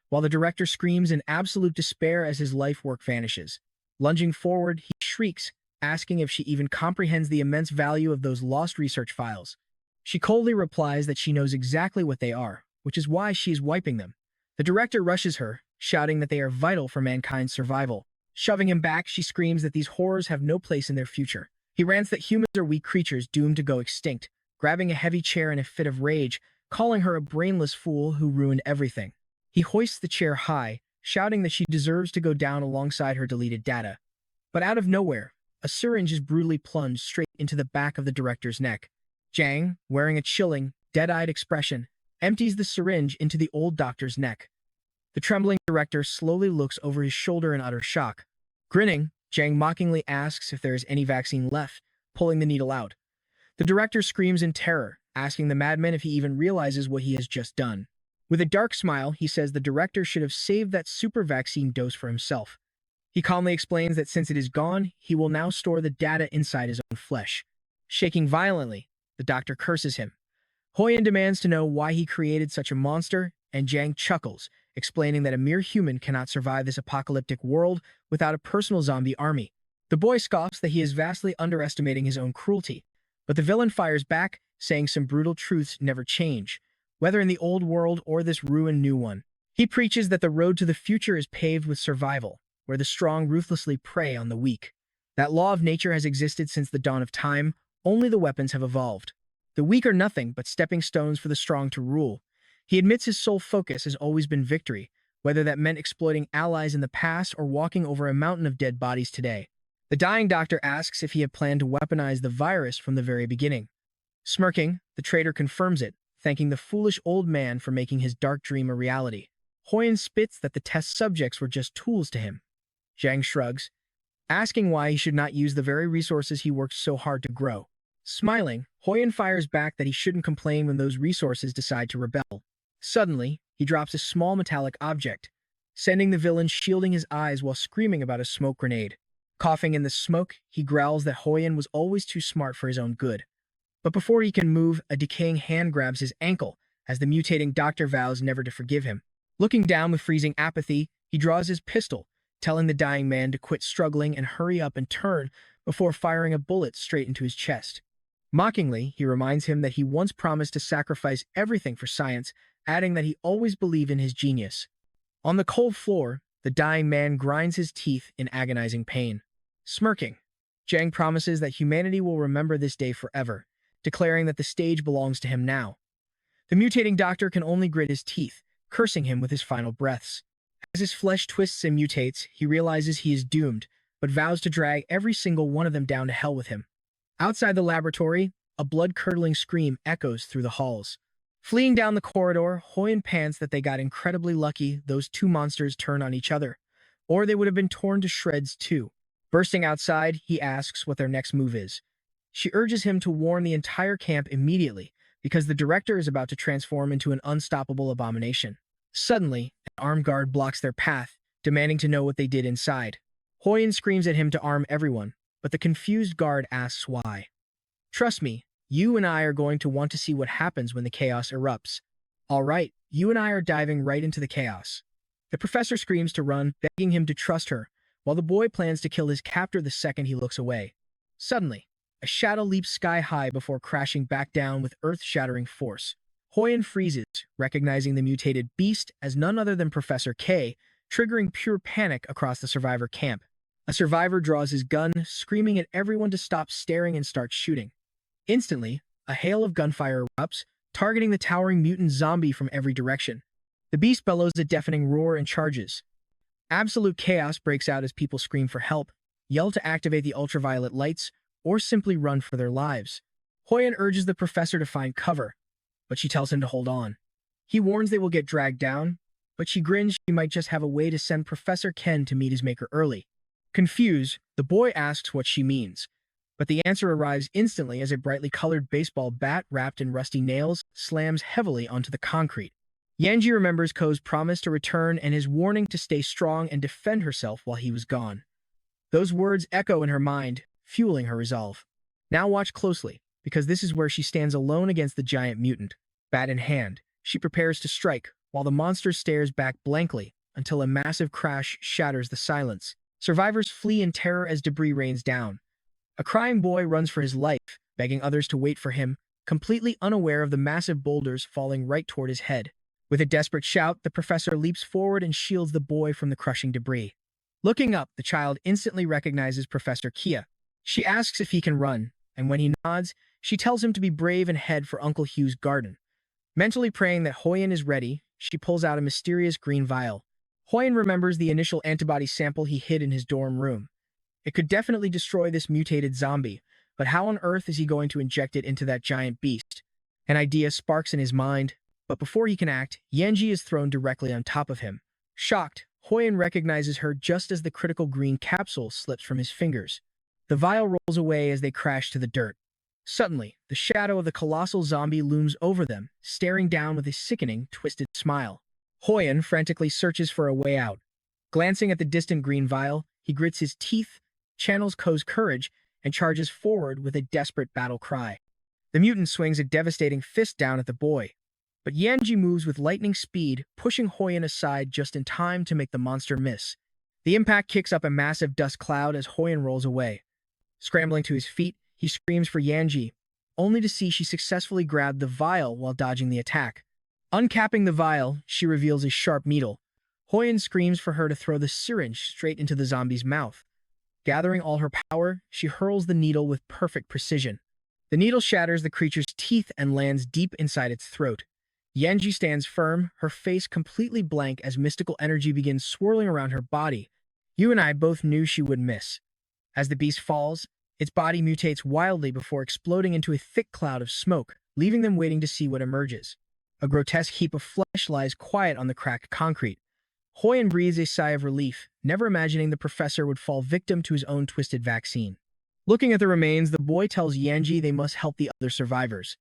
while the director screams in absolute despair as his life work vanishes. Lunging forward, he shrieks, asking if she even comprehends the immense value of those lost research files. She coldly replies that she knows exactly what they are, which is why she is wiping them. The director rushes her, shouting that they are vital for mankind's survival. Shoving him back, she screams that these horrors have no place in their future. He rants that humans are weak creatures doomed to go extinct, grabbing a heavy chair in a fit of rage, calling her a brainless fool who ruined everything. He hoists the chair high, shouting that she deserves to go down alongside her deleted data. But out of nowhere, a syringe is brutally plunged straight into the back of the director's neck. Jang, wearing a chilling, dead-eyed expression, empties the syringe into the old doctor's neck. The trembling director slowly looks over his shoulder in utter shock. Grinning, Jang mockingly asks if there is any vaccine left, pulling the needle out. The director screams in terror, asking the madman if he even realizes what he has just done. With a dark smile, he says the director should have saved that super vaccine dose for himself. He calmly explains that since it is gone, he will now store the data inside his own flesh. Shaking violently, the doctor curses him. Hoyen demands to know why he created such a monster, and Jang chuckles, explaining that a mere human cannot survive this apocalyptic world without a personal zombie army. The boy scoffs that he is vastly underestimating his own cruelty, but the villain fires back, saying some brutal truths never change, whether in the old world or this ruined new one. He preaches that the road to the future is paved with survival, where the strong ruthlessly prey on the weak. That law of nature has existed since the dawn of time, only the weapons have evolved. The weak are nothing but stepping stones for the strong to rule. He admits his sole focus has always been victory, whether that meant exploiting allies in the past or walking over a mountain of dead bodies today. The dying doctor asks if he had planned to weaponize the virus from the very beginning. Smirking, the traitor confirms it, thanking the foolish old man for making his dark dream a reality. Hoyen spits that the test subjects were just tools to him. Jang shrugs, asking why he should not use the very resources he worked so hard to grow. Smiling, Hoyen fires back that he shouldn't complain when those resources decide to rebel. Suddenly, he drops a small metallic object, sending the villain shielding his eyes while screaming about a smoke grenade. Coughing in the smoke, he growls that Hoyen was always too smart for his own good. But before he can move, a decaying hand grabs his ankle, as the mutating doctor vows never to forgive him. Looking down with freezing apathy, he draws his pistol, telling the dying man to quit struggling and hurry up and turn before firing a bullet straight into his chest. Mockingly, he reminds him that he once promised to sacrifice everything for science, adding that he always believed in his genius. On the cold floor, the dying man grinds his teeth in agonizing pain. Smirking, Jang promises that humanity will remember this day forever, declaring that the stage belongs to him now. The mutating doctor can only grit his teeth, cursing him with his final breaths. As his flesh twists and mutates, he realizes he is doomed, but vows to drag every single one of them down to hell with him. Outside the laboratory, a blood-curdling scream echoes through the halls. Fleeing down the corridor, Hoyen pants that they got incredibly lucky those two monsters turned on each other, or they would have been torn to shreds too. Bursting outside, he asks what their next move is. She urges him to warn the entire camp immediately, because the director is about to transform into an unstoppable abomination. Suddenly, an armed guard blocks their path, demanding to know what they did inside. Hoyen screams at him to arm everyone, but the confused guard asks why. Trust me, you and I are going to want to see what happens when the chaos erupts. All right, you and I are diving right into the chaos. The professor screams to run, begging him to trust her, while the boy plans to kill his captor the second he looks away. Suddenly, a shadow leaps sky high before crashing back down with earth-shattering force. Hoyan freezes, recognizing the mutated beast as none other than Professor K, triggering pure panic across the survivor camp. A survivor draws his gun, screaming at everyone to stop staring and start shooting. Instantly, a hail of gunfire erupts, targeting the towering mutant zombie from every direction. The beast bellows a deafening roar and charges. Absolute chaos breaks out as people scream for help, yell to activate the ultraviolet lights, or simply run for their lives. Hoyan urges the professor to find cover, but she tells him to hold on. He warns they will get dragged down, but she grins she might just have a way to send Professor Ken to meet his maker early. Confused, the boy asks what she means, but the answer arrives instantly as a brightly colored baseball bat wrapped in rusty nails slams heavily onto the concrete. Yanji remembers Ko's promise to return and his warning to stay strong and defend herself while he was gone. Those words echo in her mind, fueling her resolve. Now watch closely, because this is where she stands alone against the giant mutant. Bat in hand, she prepares to strike, while the monster stares back blankly until a massive crash shatters the silence. Survivors flee in terror as debris rains down. A crying boy runs for his life, begging others to wait for him, completely unaware of the massive boulders falling right toward his head. With a desperate shout, the professor leaps forward and shields the boy from the crushing debris. Looking up, the child instantly recognizes Professor Kia. She asks if he can run, and when he nods, she tells him to be brave and head for Uncle Hugh's garden. Mentally praying that Hoyan is ready, she pulls out a mysterious green vial. Hoyan remembers the initial antibody sample he hid in his dorm room. It could definitely destroy this mutated zombie, but how on earth is he going to inject it into that giant beast? An idea sparks in his mind, but before he can act, Yanji is thrown directly on top of him. Shocked, Hoyan recognizes her just as the critical green capsule slips from his fingers. The vial rolls away as they crash to the dirt. Suddenly, the shadow of the colossal zombie looms over them, staring down with a sickening, twisted smile. Hoyan frantically searches for a way out. Glancing at the distant green vial, he grits his teeth, channels Ko's courage, and charges forward with a desperate battle cry. The mutant swings a devastating fist down at the boy, but Yanji moves with lightning speed, pushing Hoyan aside just in time to make the monster miss. The impact kicks up a massive dust cloud as Hoyan rolls away. Scrambling to his feet, he screams for Yanji, only to see she successfully grabbed the vial while dodging the attack. Uncapping the vial, she reveals a sharp needle. Hoyan screams for her to throw the syringe straight into the zombie's mouth. Gathering all her power, she hurls the needle with perfect precision. The needle shatters the creature's teeth and lands deep inside its throat. Yanji stands firm, her face completely blank as mystical energy begins swirling around her body. You and I both knew she would miss. As the beast falls, its body mutates wildly before exploding into a thick cloud of smoke, leaving them waiting to see what emerges. A grotesque heap of flesh lies quiet on the cracked concrete. Hoyan breathes a sigh of relief, never imagining the professor would fall victim to his own twisted vaccine. Looking at the remains, the boy tells Yanji they must help the other survivors.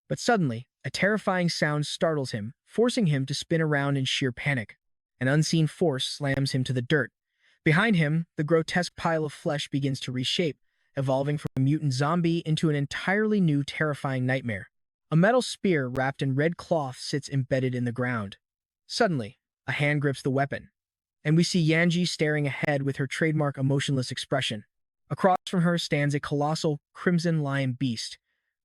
But suddenly, a terrifying sound startles him, forcing him to spin around in sheer panic. An unseen force slams him to the dirt. Behind him, the grotesque pile of flesh begins to reshape, evolving from a mutant zombie into an entirely new terrifying nightmare. A metal spear wrapped in red cloth sits embedded in the ground. Suddenly, a hand grips the weapon, and we see Yanji staring ahead with her trademark emotionless expression. Across from her stands a colossal, crimson lion beast.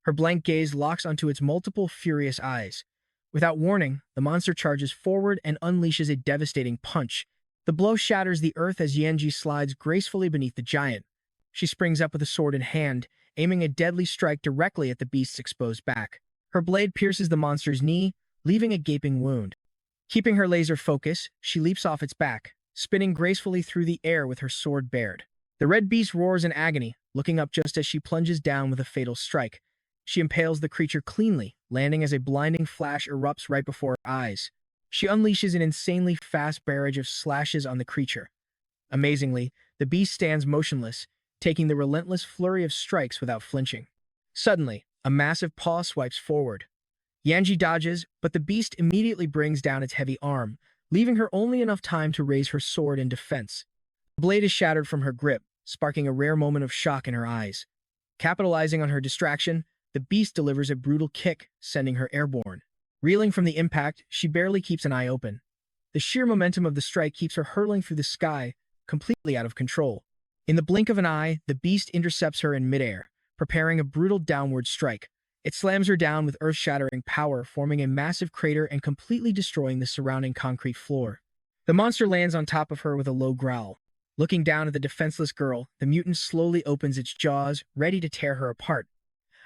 Her blank gaze locks onto its multiple furious eyes. Without warning, the monster charges forward and unleashes a devastating punch. The blow shatters the earth as Yanji slides gracefully beneath the giant. She springs up with a sword in hand, aiming a deadly strike directly at the beast's exposed back. Her blade pierces the monster's knee, leaving a gaping wound. Keeping her laser focus, she leaps off its back, spinning gracefully through the air with her sword bared. The red beast roars in agony, looking up just as she plunges down with a fatal strike. She impales the creature cleanly, landing as a blinding flash erupts right before her eyes. She unleashes an insanely fast barrage of slashes on the creature. Amazingly, the beast stands motionless, taking the relentless flurry of strikes without flinching. Suddenly, a massive paw swipes forward. Yanji dodges, but the beast immediately brings down its heavy arm, leaving her only enough time to raise her sword in defense. The blade is shattered from her grip, sparking a rare moment of shock in her eyes. Capitalizing on her distraction, the beast delivers a brutal kick, sending her airborne. Reeling from the impact, she barely keeps an eye open. The sheer momentum of the strike keeps her hurtling through the sky, completely out of control. In the blink of an eye, the beast intercepts her in midair, preparing a brutal downward strike. It slams her down with earth-shattering power, forming a massive crater and completely destroying the surrounding concrete floor. The monster lands on top of her with a low growl. Looking down at the defenseless girl, the mutant slowly opens its jaws, ready to tear her apart.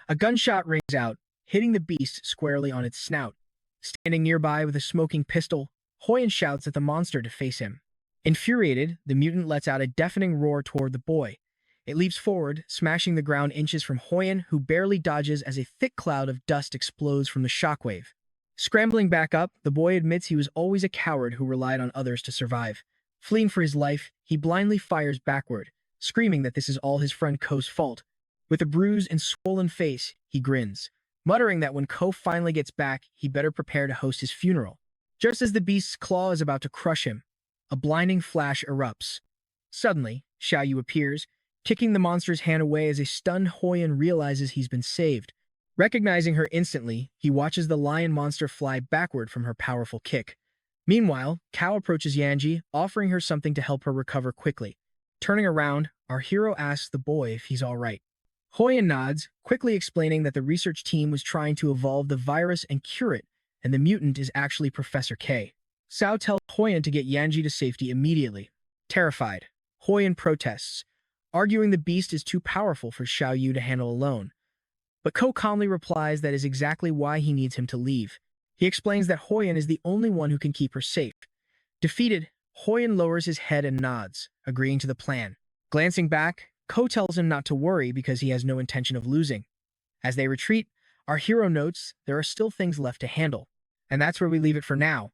A gunshot rings out, hitting the beast squarely on its snout. Standing nearby with a smoking pistol, Hoyan shouts at the monster to face him. Infuriated, the mutant lets out a deafening roar toward the boy. It leaps forward, smashing the ground inches from Hoyan, who barely dodges as a thick cloud of dust explodes from the shockwave. Scrambling back up, the boy admits he was always a coward who relied on others to survive. Fleeing for his life, he blindly fires backward, screaming that this is all his friend Ko's fault. With a bruised and swollen face, he grins, muttering that when Ko finally gets back, he better prepare to host his funeral. Just as the beast's claw is about to crush him, a blinding flash erupts. Suddenly, Xiaoyu appears, kicking the monster's hand away as a stunned Hoyan realizes he's been saved. Recognizing her instantly, he watches the lion monster fly backward from her powerful kick. Meanwhile, Kao approaches Yanji, offering her something to help her recover quickly. Turning around, our hero asks the boy if he's all right. Hoyan nods, quickly explaining that the research team was trying to evolve the virus and cure it, and the mutant is actually Professor K. Sao tells Hoyan to get Yanji to safety immediately. Terrified, Hoyan protests, arguing the beast is too powerful for Xiaoyu to handle alone. But Ko calmly replies that is exactly why he needs him to leave. He explains that Hoyan is the only one who can keep her safe. Defeated, Hoyan lowers his head and nods, agreeing to the plan. Glancing back, Ko tells him not to worry because he has no intention of losing. As they retreat, our hero notes there are still things left to handle. And that's where we leave it for now.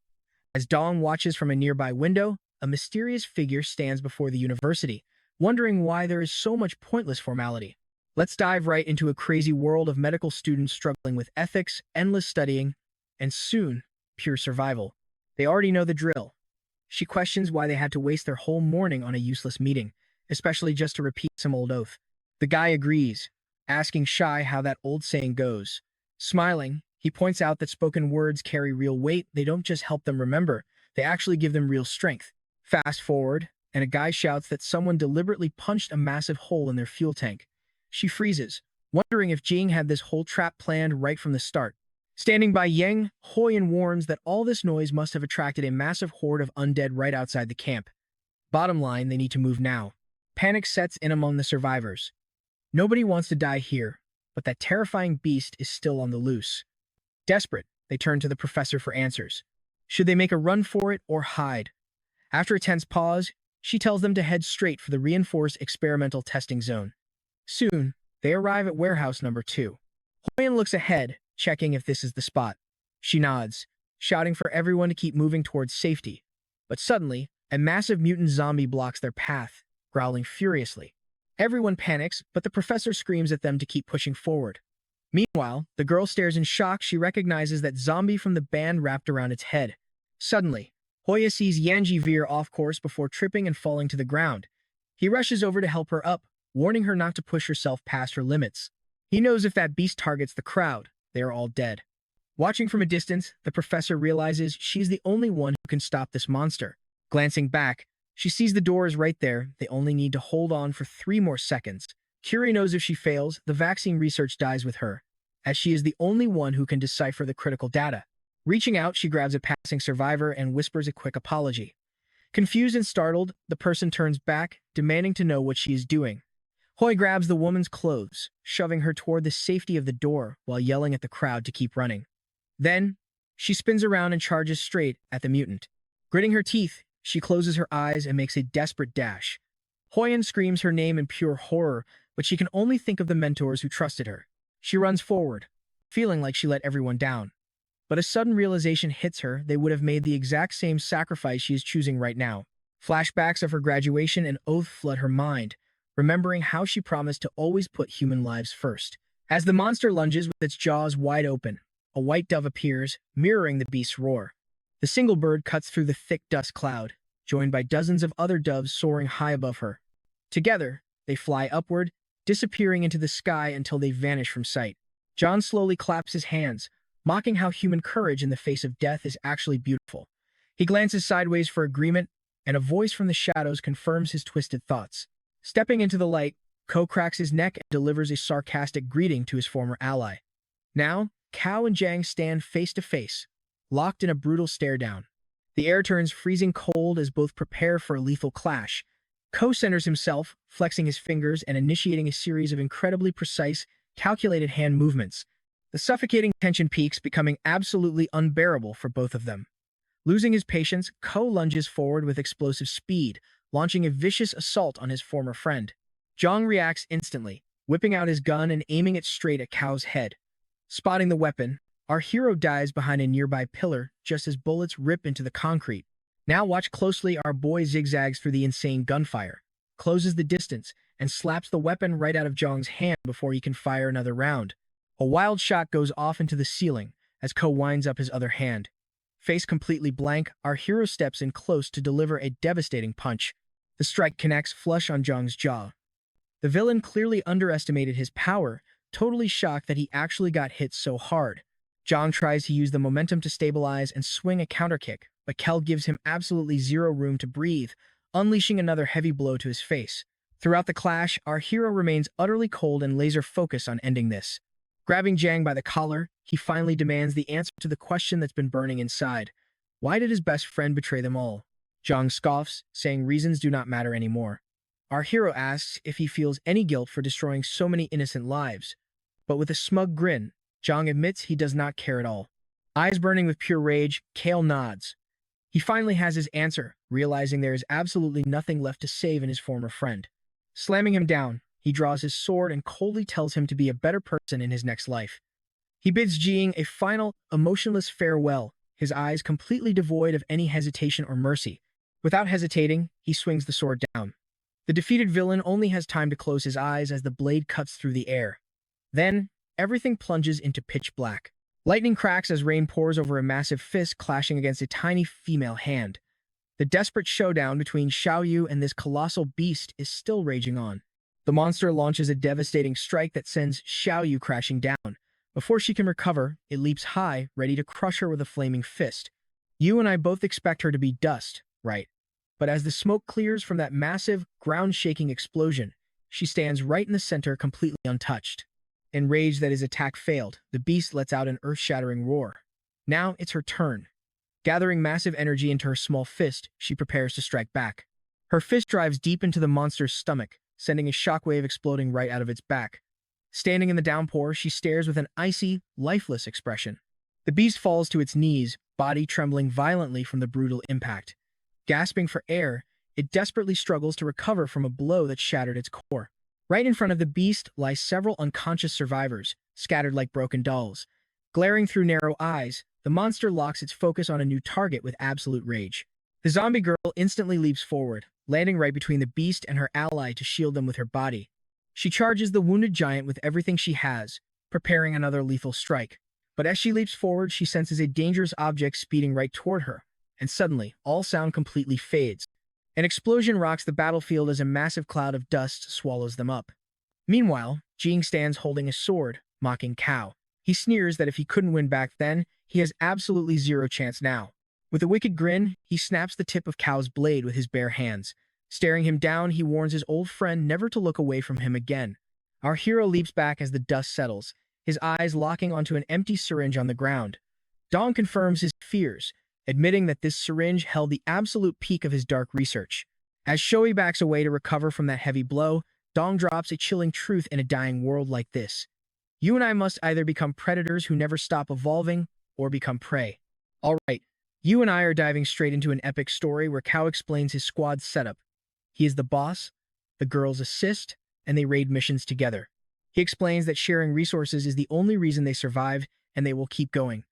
As Dong watches from a nearby window, a mysterious figure stands before the university, wondering why there is so much pointless formality. Let's dive right into a crazy world of medical students struggling with ethics, endless studying, and soon, pure survival. They already know the drill. She questions why they had to waste their whole morning on a useless meeting, especially just to repeat some old oath. The guy agrees, asking Shy how that old saying goes. Smiling, he points out that spoken words carry real weight. They don't just help them remember, they actually give them real strength. Fast forward, and a guy shouts that someone deliberately punched a massive hole in their fuel tank. She freezes, wondering if Jing had this whole trap planned right from the start. Standing by Yang, Hoyan warns that all this noise must have attracted a massive horde of undead right outside the camp. Bottom line, they need to move now. Panic sets in among the survivors. Nobody wants to die here, but that terrifying beast is still on the loose. Desperate, they turn to the professor for answers. Should they make a run for it or hide? After a tense pause, she tells them to head straight for the reinforced experimental testing zone. Soon, they arrive at warehouse number 2. Hoyan looks ahead, checking if this is the spot. She nods, shouting for everyone to keep moving towards safety. But suddenly, a massive mutant zombie blocks their path, growling furiously. Everyone panics, but the professor screams at them to keep pushing forward. Meanwhile, the girl stares in shock. She recognizes that zombie from the band wrapped around its head. Suddenly, Hoya sees Yanji veer off course before tripping and falling to the ground. He rushes over to help her up, warning her not to push herself past her limits. He knows if that beast targets the crowd, they are all dead. Watching from a distance, the professor realizes she's the only one who can stop this monster. Glancing back, she sees the door is right there. They only need to hold on for 3 more seconds. Curie knows if she fails, the vaccine research dies with her, as she is the only one who can decipher the critical data. Reaching out, she grabs a passing survivor and whispers a quick apology. Confused and startled, the person turns back, demanding to know what she is doing. Hoy grabs the woman's clothes, shoving her toward the safety of the door while yelling at the crowd to keep running. Then, she spins around and charges straight at the mutant. Gritting her teeth, she closes her eyes and makes a desperate dash. Hoyan screams her name in pure horror, but she can only think of the mentors who trusted her. She runs forward, feeling like she let everyone down. But a sudden realization hits her. They would have made the exact same sacrifice she is choosing right now. Flashbacks of her graduation and oath flood her mind, remembering how she promised to always put human lives first. As the monster lunges with its jaws wide open, a white dove appears, mirroring the beast's roar. The single bird cuts through the thick dust cloud, joined by dozens of other doves soaring high above her. Together, they fly upward, disappearing into the sky until they vanish from sight. John slowly claps his hands, mocking how human courage in the face of death is actually beautiful. He glances sideways for agreement, and a voice from the shadows confirms his twisted thoughts. Stepping into the light, Ko cracks his neck and delivers a sarcastic greeting to his former ally. Now, Cao and Jiang stand face to face, locked in a brutal stare-down. The air turns freezing cold as both prepare for a lethal clash. Ko centers himself, flexing his fingers and initiating a series of incredibly precise, calculated hand movements. The suffocating tension peaks, becoming absolutely unbearable for both of them. Losing his patience, Ko lunges forward with explosive speed, launching a vicious assault on his former friend. Zhang reacts instantly, whipping out his gun and aiming it straight at Kao's head. Spotting the weapon, our hero dives behind a nearby pillar just as bullets rip into the concrete. Now watch closely, our boy zigzags through the insane gunfire, closes the distance, and slaps the weapon right out of Zhang's hand before he can fire another round. A wild shot goes off into the ceiling as Ko winds up his other hand. Face completely blank, our hero steps in close to deliver a devastating punch. The strike connects flush on Zhang's jaw. The villain clearly underestimated his power, totally shocked that he actually got hit so hard. Zhang tries to use the momentum to stabilize and swing a counterkick, but Kel gives him absolutely zero room to breathe, unleashing another heavy blow to his face. Throughout the clash, our hero remains utterly cold and laser-focused on ending this. Grabbing Jiang by the collar, he finally demands the answer to the question that's been burning inside. Why did his best friend betray them all? Zhang scoffs, saying reasons do not matter anymore. Our hero asks if he feels any guilt for destroying so many innocent lives. But with a smug grin, Zhang admits he does not care at all. Eyes burning with pure rage, Kale nods. He finally has his answer, realizing there is absolutely nothing left to save in his former friend. Slamming him down, he draws his sword and coldly tells him to be a better person in his next life. He bids Jiang a final, emotionless farewell, his eyes completely devoid of any hesitation or mercy. Without hesitating, he swings the sword down. The defeated villain only has time to close his eyes as the blade cuts through the air. Then, everything plunges into pitch black. Lightning cracks as rain pours over a massive fist clashing against a tiny female hand. The desperate showdown between Xiaoyu and this colossal beast is still raging on. The monster launches a devastating strike that sends Xiaoyu crashing down. Before she can recover, it leaps high, ready to crush her with a flaming fist. You and I both expect her to be dust, right? But as the smoke clears from that massive, ground-shaking explosion, she stands right in the center, completely untouched. Enraged that his attack failed, the beast lets out an earth-shattering roar. Now it's her turn. Gathering massive energy into her small fist, she prepares to strike back. Her fist drives deep into the monster's stomach, sending a shockwave exploding right out of its back. Standing in the downpour, she stares with an icy, lifeless expression. The beast falls to its knees, body trembling violently from the brutal impact. Gasping for air, it desperately struggles to recover from a blow that shattered its core. Right in front of the beast lie several unconscious survivors, scattered like broken dolls. Glaring through narrow eyes, the monster locks its focus on a new target with absolute rage. The zombie girl instantly leaps forward, landing right between the beast and her ally to shield them with her body. She charges the wounded giant with everything she has, preparing another lethal strike. But as she leaps forward, she senses a dangerous object speeding right toward her, and suddenly, all sound completely fades. An explosion rocks the battlefield as a massive cloud of dust swallows them up. Meanwhile, Jiang stands holding a sword, mocking Cao. He sneers that if he couldn't win back then, he has absolutely zero chance now. With a wicked grin, he snaps the tip of Cao's blade with his bare hands. Staring him down, he warns his old friend never to look away from him again. Our hero leaps back as the dust settles, his eyes locking onto an empty syringe on the ground. Dong confirms his fears, admitting that this syringe held the absolute peak of his dark research. As Shoei backs away to recover from that heavy blow, Dong drops a chilling truth in a dying world like this. You and I must either become predators who never stop evolving, or become prey. Alright, you and I are diving straight into an epic story where Cao explains his squad's setup. He is the boss, the girls assist, and they raid missions together. He explains that sharing resources is the only reason they survived, and they will keep going.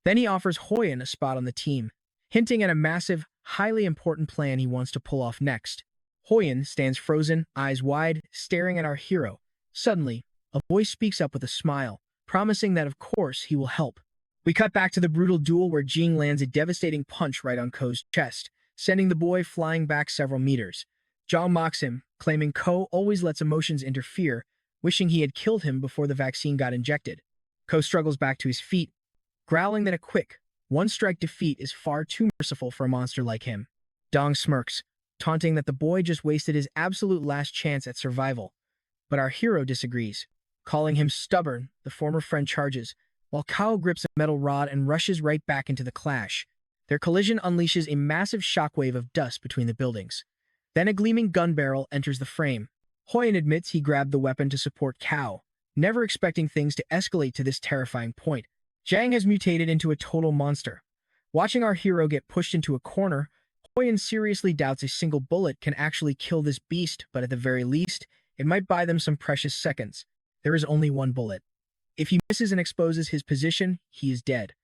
Then he offers Hoyan a spot on the team, hinting at a massive, highly important plan he wants to pull off next. Hoyan stands frozen, eyes wide, staring at our hero. Suddenly, a voice speaks up with a smile, promising that of course he will help. We cut back to the brutal duel where Jiang lands a devastating punch right on Ko's chest, sending the boy flying back several meters. Zhang mocks him, claiming Ko always lets emotions interfere, wishing he had killed him before the vaccine got injected. Ko struggles back to his feet, growling that a quick, one-strike defeat is far too merciful for a monster like him. Dong smirks, taunting that the boy just wasted his absolute last chance at survival. But our hero disagrees. Calling him stubborn, the former friend charges, while Kao grips a metal rod and rushes right back into the clash. Their collision unleashes a massive shockwave of dust between the buildings. Then a gleaming gun barrel enters the frame. Hoyen admits he grabbed the weapon to support Kao, never expecting things to escalate to this terrifying point. Jang has mutated into a total monster. Watching our hero get pushed into a corner, Hoyen seriously doubts a single bullet can actually kill this beast, but at the very least, it might buy them some precious seconds. There is only one bullet. If he misses and exposes his position, he is dead.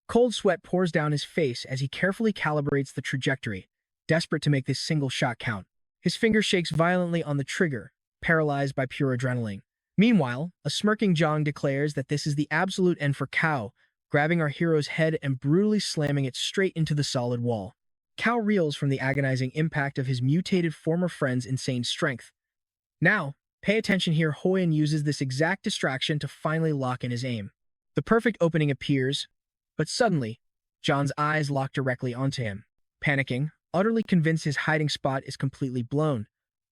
Cold sweat pours down his face as he carefully calibrates the trajectory, desperate to make this single shot count. His finger shakes violently on the trigger, paralyzed by pure adrenaline. Meanwhile, a smirking Zhang declares that this is the absolute end for Kao, grabbing our hero's head and brutally slamming it straight into the solid wall. Kao reels from the agonizing impact of his mutated former friend's insane strength. Now, pay attention here. Hoyen uses this exact distraction to finally lock in his aim. The perfect opening appears, but suddenly, John's eyes lock directly onto him. Panicking, utterly convinced his hiding spot is completely blown,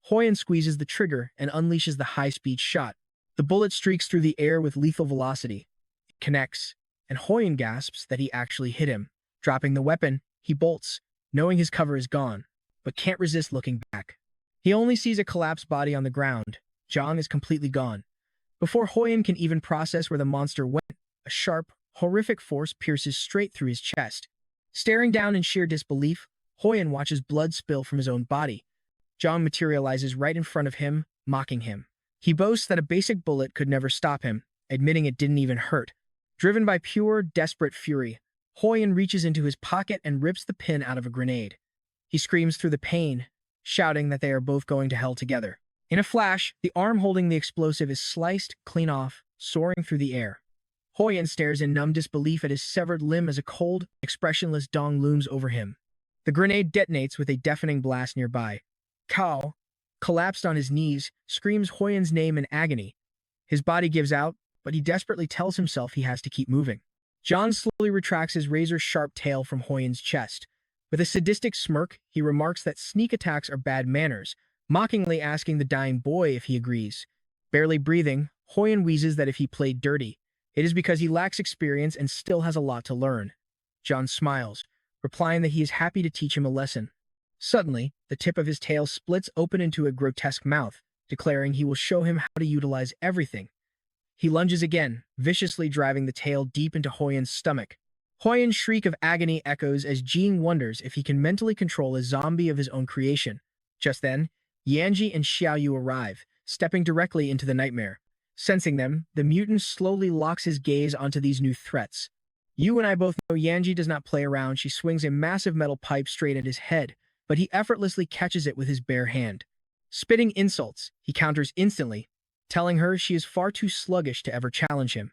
Hoyen squeezes the trigger and unleashes the high-speed shot. The bullet streaks through the air with lethal velocity. It connects, and Hoyen gasps that he actually hit him. Dropping the weapon, he bolts, knowing his cover is gone, but can't resist looking back. He only sees a collapsed body on the ground. Zhang is completely gone. Before Hoyen can even process where the monster went, a sharp, horrific force pierces straight through his chest. Staring down in sheer disbelief, Hoyen watches blood spill from his own body. Zhang materializes right in front of him, mocking him. He boasts that a basic bullet could never stop him, admitting it didn't even hurt. Driven by pure, desperate fury, Hoyen reaches into his pocket and rips the pin out of a grenade. He screams through the pain, shouting that they are both going to hell together. In a flash, the arm holding the explosive is sliced clean off, soaring through the air. Hoyen stares in numb disbelief at his severed limb as a cold, expressionless Dong looms over him. The grenade detonates with a deafening blast nearby. Kao, collapsed on his knees, screams Hoyen's name in agony. His body gives out, but he desperately tells himself he has to keep moving. John slowly retracts his razor-sharp tail from Hoyen's chest. With a sadistic smirk, he remarks that sneak attacks are bad manners, mockingly asking the dying boy if he agrees. Barely breathing, Hoyen wheezes that if he played dirty, it is because he lacks experience and still has a lot to learn. John smiles, replying that he is happy to teach him a lesson. Suddenly, the tip of his tail splits open into a grotesque mouth, declaring he will show him how to utilize everything. He lunges again, viciously driving the tail deep into Hoyen's stomach. Hoyen's shriek of agony echoes as Jing wonders if he can mentally control a zombie of his own creation. Just then, Yanji and Xiaoyu arrive, stepping directly into the nightmare. Sensing them, the mutant slowly locks his gaze onto these new threats. You and I both know Yanji does not play around. She swings a massive metal pipe straight at his head, but he effortlessly catches it with his bare hand. Spitting insults, he counters instantly, telling her she is far too sluggish to ever challenge him.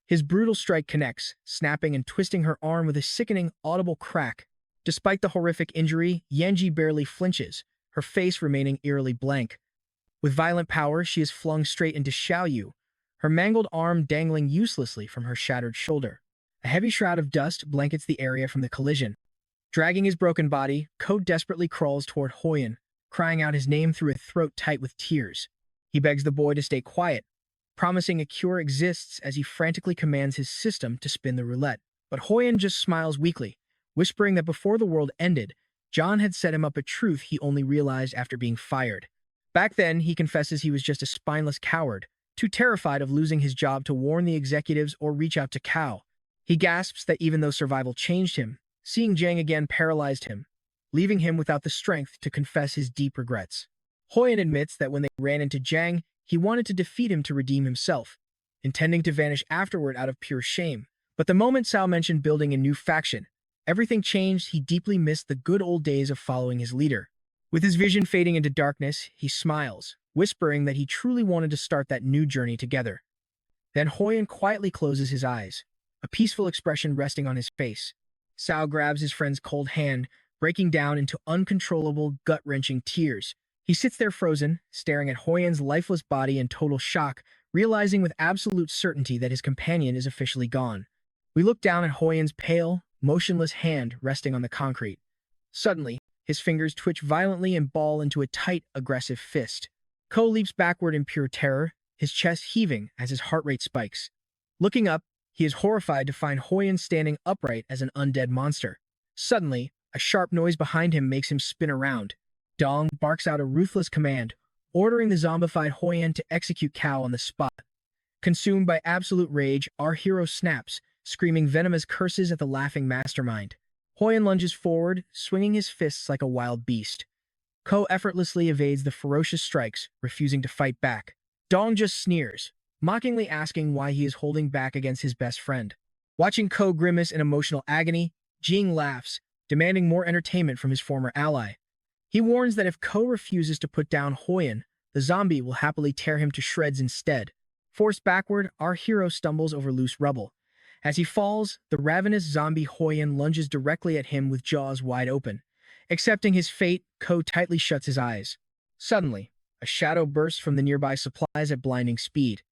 His brutal strike connects, snapping and twisting her arm with a sickening, audible crack. Despite the horrific injury, Yanji barely flinches, her face remaining eerily blank. With violent power, she is flung straight into Xiaoyu, her mangled arm dangling uselessly from her shattered shoulder. A heavy shroud of dust blankets the area from the collision. Dragging his broken body, Ko desperately crawls toward Hoyen, crying out his name through a throat tight with tears. He begs the boy to stay quiet, promising a cure exists as he frantically commands his system to spin the roulette. But Hoyen just smiles weakly, whispering that before the world ended, John had set him up a truth he only realized after being fired. Back then, he confesses he was just a spineless coward, too terrified of losing his job to warn the executives or reach out to Kao. He gasps that even though survival changed him, seeing Jang again paralyzed him, leaving him without the strength to confess his deep regrets. Hoyen admits that when they ran into Jang, he wanted to defeat him to redeem himself, intending to vanish afterward out of pure shame. But the moment Cao mentioned building a new faction, everything changed. He deeply missed the good old days of following his leader. With his vision fading into darkness, he smiles, whispering that he truly wanted to start that new journey together. Then Hoyen quietly closes his eyes, a peaceful expression resting on his face. Cao grabs his friend's cold hand, breaking down into uncontrollable, gut-wrenching tears. He sits there frozen, staring at Hoyen's lifeless body in total shock, realizing with absolute certainty that his companion is officially gone. We look down at Hoyen's pale, motionless hand resting on the concrete. Suddenly, his fingers twitch violently and ball into a tight, aggressive fist. Ko leaps backward in pure terror, his chest heaving as his heart rate spikes. Looking up, he is horrified to find Hoyan standing upright as an undead monster. Suddenly, a sharp noise behind him makes him spin around. Dong barks out a ruthless command, ordering the zombified Hoyan to execute Cao on the spot. Consumed by absolute rage, our hero snaps, screaming venomous curses at the laughing mastermind. Hoyan lunges forward, swinging his fists like a wild beast. Ko effortlessly evades the ferocious strikes, refusing to fight back. Dong just sneers, mockingly asking why he is holding back against his best friend. Watching Ko grimace in emotional agony, Jing laughs, demanding more entertainment from his former ally. He warns that if Ko refuses to put down Hoyan, the zombie will happily tear him to shreds instead. Forced backward, our hero stumbles over loose rubble. As he falls, the ravenous zombie Hoyan lunges directly at him with jaws wide open. Accepting his fate, Ko tightly shuts his eyes. Suddenly, a shadow bursts from the nearby supplies at blinding speed.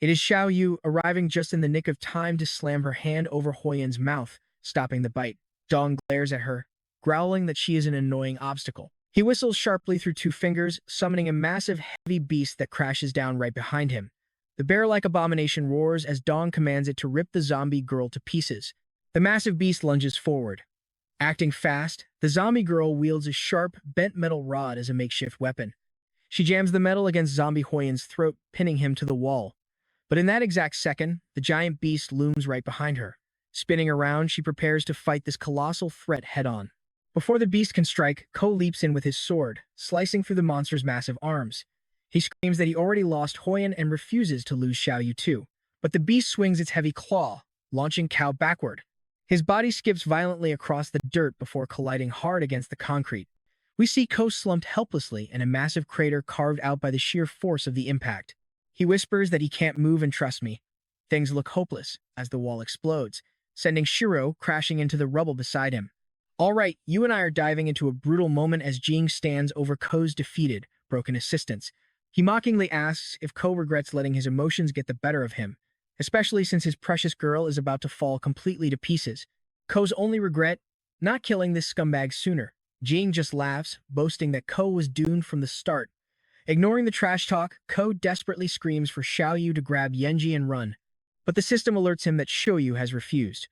It is Xiao Yu, arriving just in the nick of time to slam her hand over Hoyan's mouth, stopping the bite. Dong glares at her, growling that she is an annoying obstacle. He whistles sharply through two fingers, summoning a massive, heavy beast that crashes down right behind him. The bear-like abomination roars as Dong commands it to rip the zombie girl to pieces. The massive beast lunges forward. Acting fast, the zombie girl wields a sharp, bent metal rod as a makeshift weapon. She jams the metal against zombie Hoyan's throat, pinning him to the wall. But in that exact second, the giant beast looms right behind her. Spinning around, she prepares to fight this colossal threat head-on. Before the beast can strike, Ko leaps in with his sword, slicing through the monster's massive arms. He screams that he already lost Hoyan and refuses to lose Xiao Yu too. But the beast swings its heavy claw, launching Cao backward. His body skips violently across the dirt before colliding hard against the concrete. We see Ko slumped helplessly in a massive crater carved out by the sheer force of the impact. He whispers that he can't move and trust me. Things look hopeless as the wall explodes, sending Shiro crashing into the rubble beside him. All right, you and I are diving into a brutal moment as Jing stands over Ko's defeated, broken assistance. He mockingly asks if Ko regrets letting his emotions get the better of him, especially since his precious girl is about to fall completely to pieces. Ko's only regret? Not killing this scumbag sooner. Jing just laughs, boasting that Ko was doomed from the start. Ignoring the trash talk, Ko desperately screams for Xiao Yu to grab Yanji and run. But the system alerts him that Xiao Yu has refused.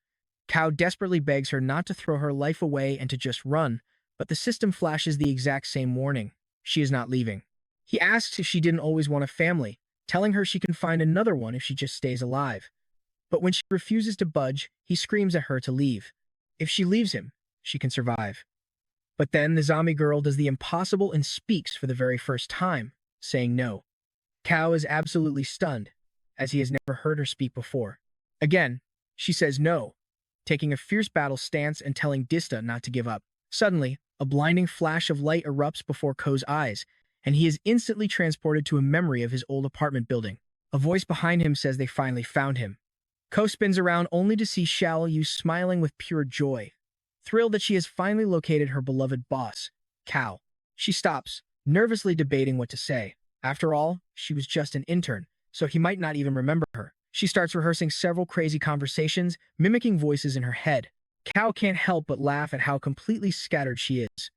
Cao desperately begs her not to throw her life away and to just run, but the system flashes the exact same warning. She is not leaving. He asks if she didn't always want a family, telling her she can find another one if she just stays alive. But when she refuses to budge, he screams at her to leave. If she leaves him, she can survive. But then the zombie girl does the impossible and speaks for the very first time, saying no. Cao is absolutely stunned, as he has never heard her speak before. Again, she says no, taking a fierce battle stance and telling Dista not to give up. Suddenly, a blinding flash of light erupts before Ko's eyes, and he is instantly transported to a memory of his old apartment building. A voice behind him says they finally found him. Ko spins around only to see Xiao Yu smiling with pure joy, thrilled that she has finally located her beloved boss, Cao. She stops, nervously debating what to say. After all, she was just an intern, so he might not even remember her. She starts rehearsing several crazy conversations, mimicking voices in her head. Cao can't help but laugh at how completely scattered she is.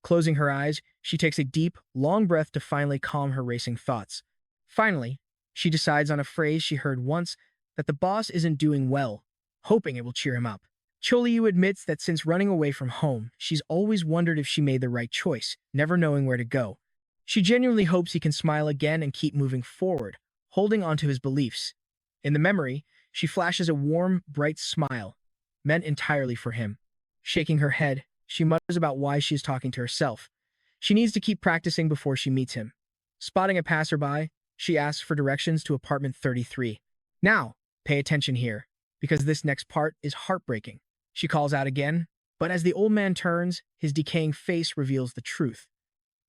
Closing her eyes, she takes a deep, long breath to finally calm her racing thoughts. Finally, she decides on a phrase she heard once, that the boss isn't doing well, hoping it will cheer him up. Choliu admits that since running away from home, she's always wondered if she made the right choice, never knowing where to go. She genuinely hopes he can smile again and keep moving forward, holding on to his beliefs. In the memory, she flashes a warm, bright smile, meant entirely for him. Shaking her head, she mutters about why she is talking to herself. She needs to keep practicing before she meets him. Spotting a passerby, she asks for directions to apartment 33. Now, pay attention here, because this next part is heartbreaking. She calls out again, but as the old man turns, his decaying face reveals the truth.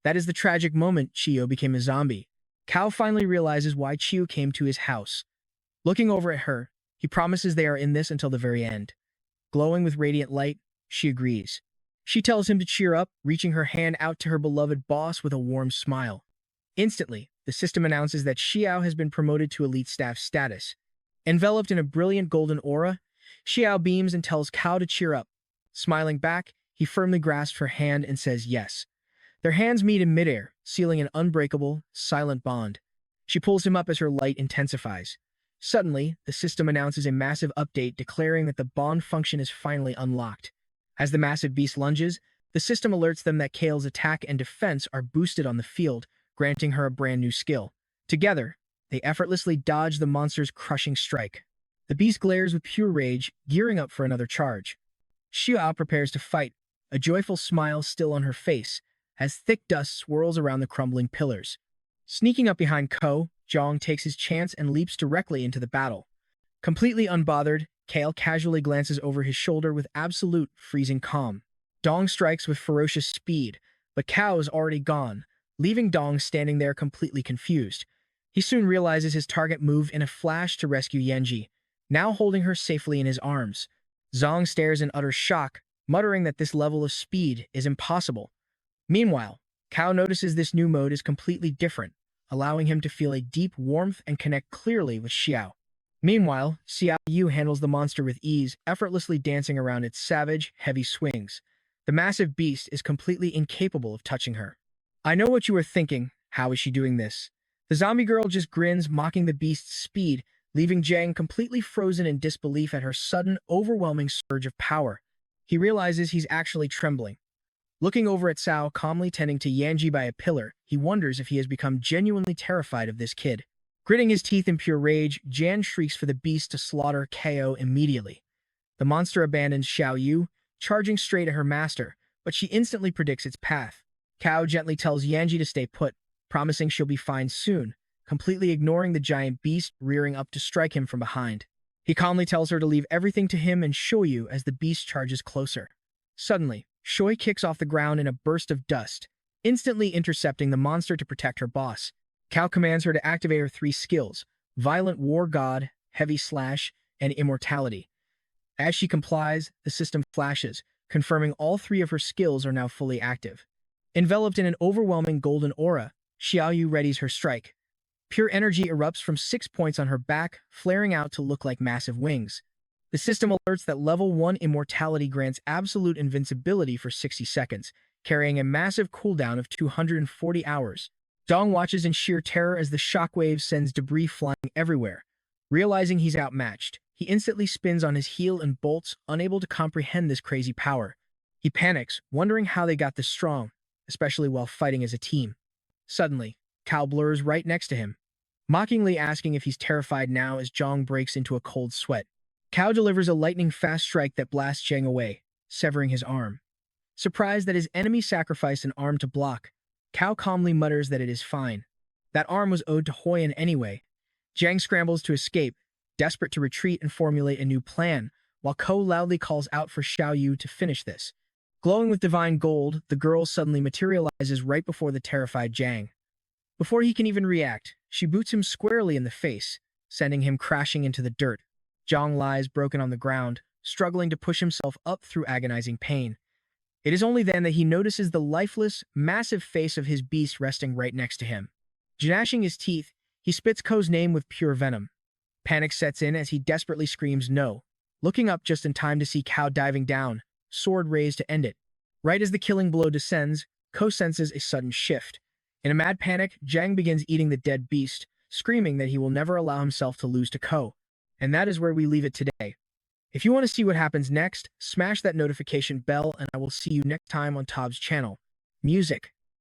That is the tragic moment Chiyo became a zombie. Cao finally realizes why Chiyo came to his house. Looking over at her, he promises they are in this until the very end. Glowing with radiant light, she agrees. She tells him to cheer up, reaching her hand out to her beloved boss with a warm smile. Instantly, the system announces that Xiao has been promoted to elite staff status. Enveloped in a brilliant golden aura, Xiao beams and tells Cao to cheer up. Smiling back, he firmly grasps her hand and says yes. Their hands meet in midair, sealing an unbreakable, silent bond. She pulls him up as her light intensifies. Suddenly, the system announces a massive update declaring that the bond function is finally unlocked. As the massive beast lunges, the system alerts them that Kale's attack and defense are boosted on the field, granting her a brand new skill. Together, they effortlessly dodge the monster's crushing strike. The beast glares with pure rage, gearing up for another charge. Xiao prepares to fight, a joyful smile still on her face, as thick dust swirls around the crumbling pillars. Sneaking up behind Ko, Zhang takes his chance and leaps directly into the battle. Completely unbothered, Kale casually glances over his shoulder with absolute freezing calm. Dong strikes with ferocious speed, but Kao is already gone, leaving Dong standing there completely confused. He soon realizes his target moved in a flash to rescue Yanji, now holding her safely in his arms. Zhang stares in utter shock, muttering that this level of speed is impossible. Meanwhile, Kao notices this new mode is completely different, allowing him to feel a deep warmth and connect clearly with Xiao. Meanwhile, Xiao Yu handles the monster with ease, effortlessly dancing around its savage, heavy swings. The massive beast is completely incapable of touching her. I know what you are thinking, how is she doing this? The zombie girl just grins, mocking the beast's speed, leaving Zhang completely frozen in disbelief at her sudden, overwhelming surge of power. He realizes he's actually trembling. Looking over at Cao calmly tending to Yanji by a pillar, he wonders if he has become genuinely terrified of this kid. Gritting his teeth in pure rage, Jan shrieks for the beast to slaughter KO immediately. The monster abandons Xiao Yu, charging straight at her master, but she instantly predicts its path. Kao gently tells Yanji to stay put, promising she'll be fine soon, completely ignoring the giant beast rearing up to strike him from behind. He calmly tells her to leave everything to him and Shoyu as the beast charges closer. Suddenly, Shoy kicks off the ground in a burst of dust, instantly intercepting the monster to protect her boss. Kao commands her to activate her 3 skills, Violent War God, Heavy Slash, and Immortality. As she complies, the system flashes, confirming all 3 of her skills are now fully active. Enveloped in an overwhelming golden aura, Xiaoyu readies her strike. Pure energy erupts from 6 points on her back, flaring out to look like massive wings. The system alerts that level 1 immortality grants absolute invincibility for 60 seconds, carrying a massive cooldown of 240 hours. Dong watches in sheer terror as the shockwave sends debris flying everywhere. Realizing he's outmatched, he instantly spins on his heel and bolts, unable to comprehend this crazy power. He panics, wondering how they got this strong, especially while fighting as a team. Suddenly, Kao blurs right next to him, mockingly asking if he's terrified now as Zhang breaks into a cold sweat. Kao delivers a lightning-fast strike that blasts Zhang away, severing his arm. Surprised that his enemy sacrificed an arm to block, Kao calmly mutters that it is fine. That arm was owed to Hoyan anyway. Zhang scrambles to escape, desperate to retreat and formulate a new plan, while Ko loudly calls out for Xiao Yu to finish this. Glowing with divine gold, the girl suddenly materializes right before the terrified Zhang. Before he can even react, she boots him squarely in the face, sending him crashing into the dirt. Zhang lies broken on the ground, struggling to push himself up through agonizing pain. It is only then that he notices the lifeless, massive face of his beast resting right next to him. Gnashing his teeth, he spits Ko's name with pure venom. Panic sets in as he desperately screams no, looking up just in time to see Kao diving down, sword raised to end it. Right as the killing blow descends, Ko senses a sudden shift. In a mad panic, Zhang begins eating the dead beast, screaming that he will never allow himself to lose to Ko. And that is where we leave it today. If you want to see what happens next, smash that notification bell and I will see you next time on Tob's channel. Music.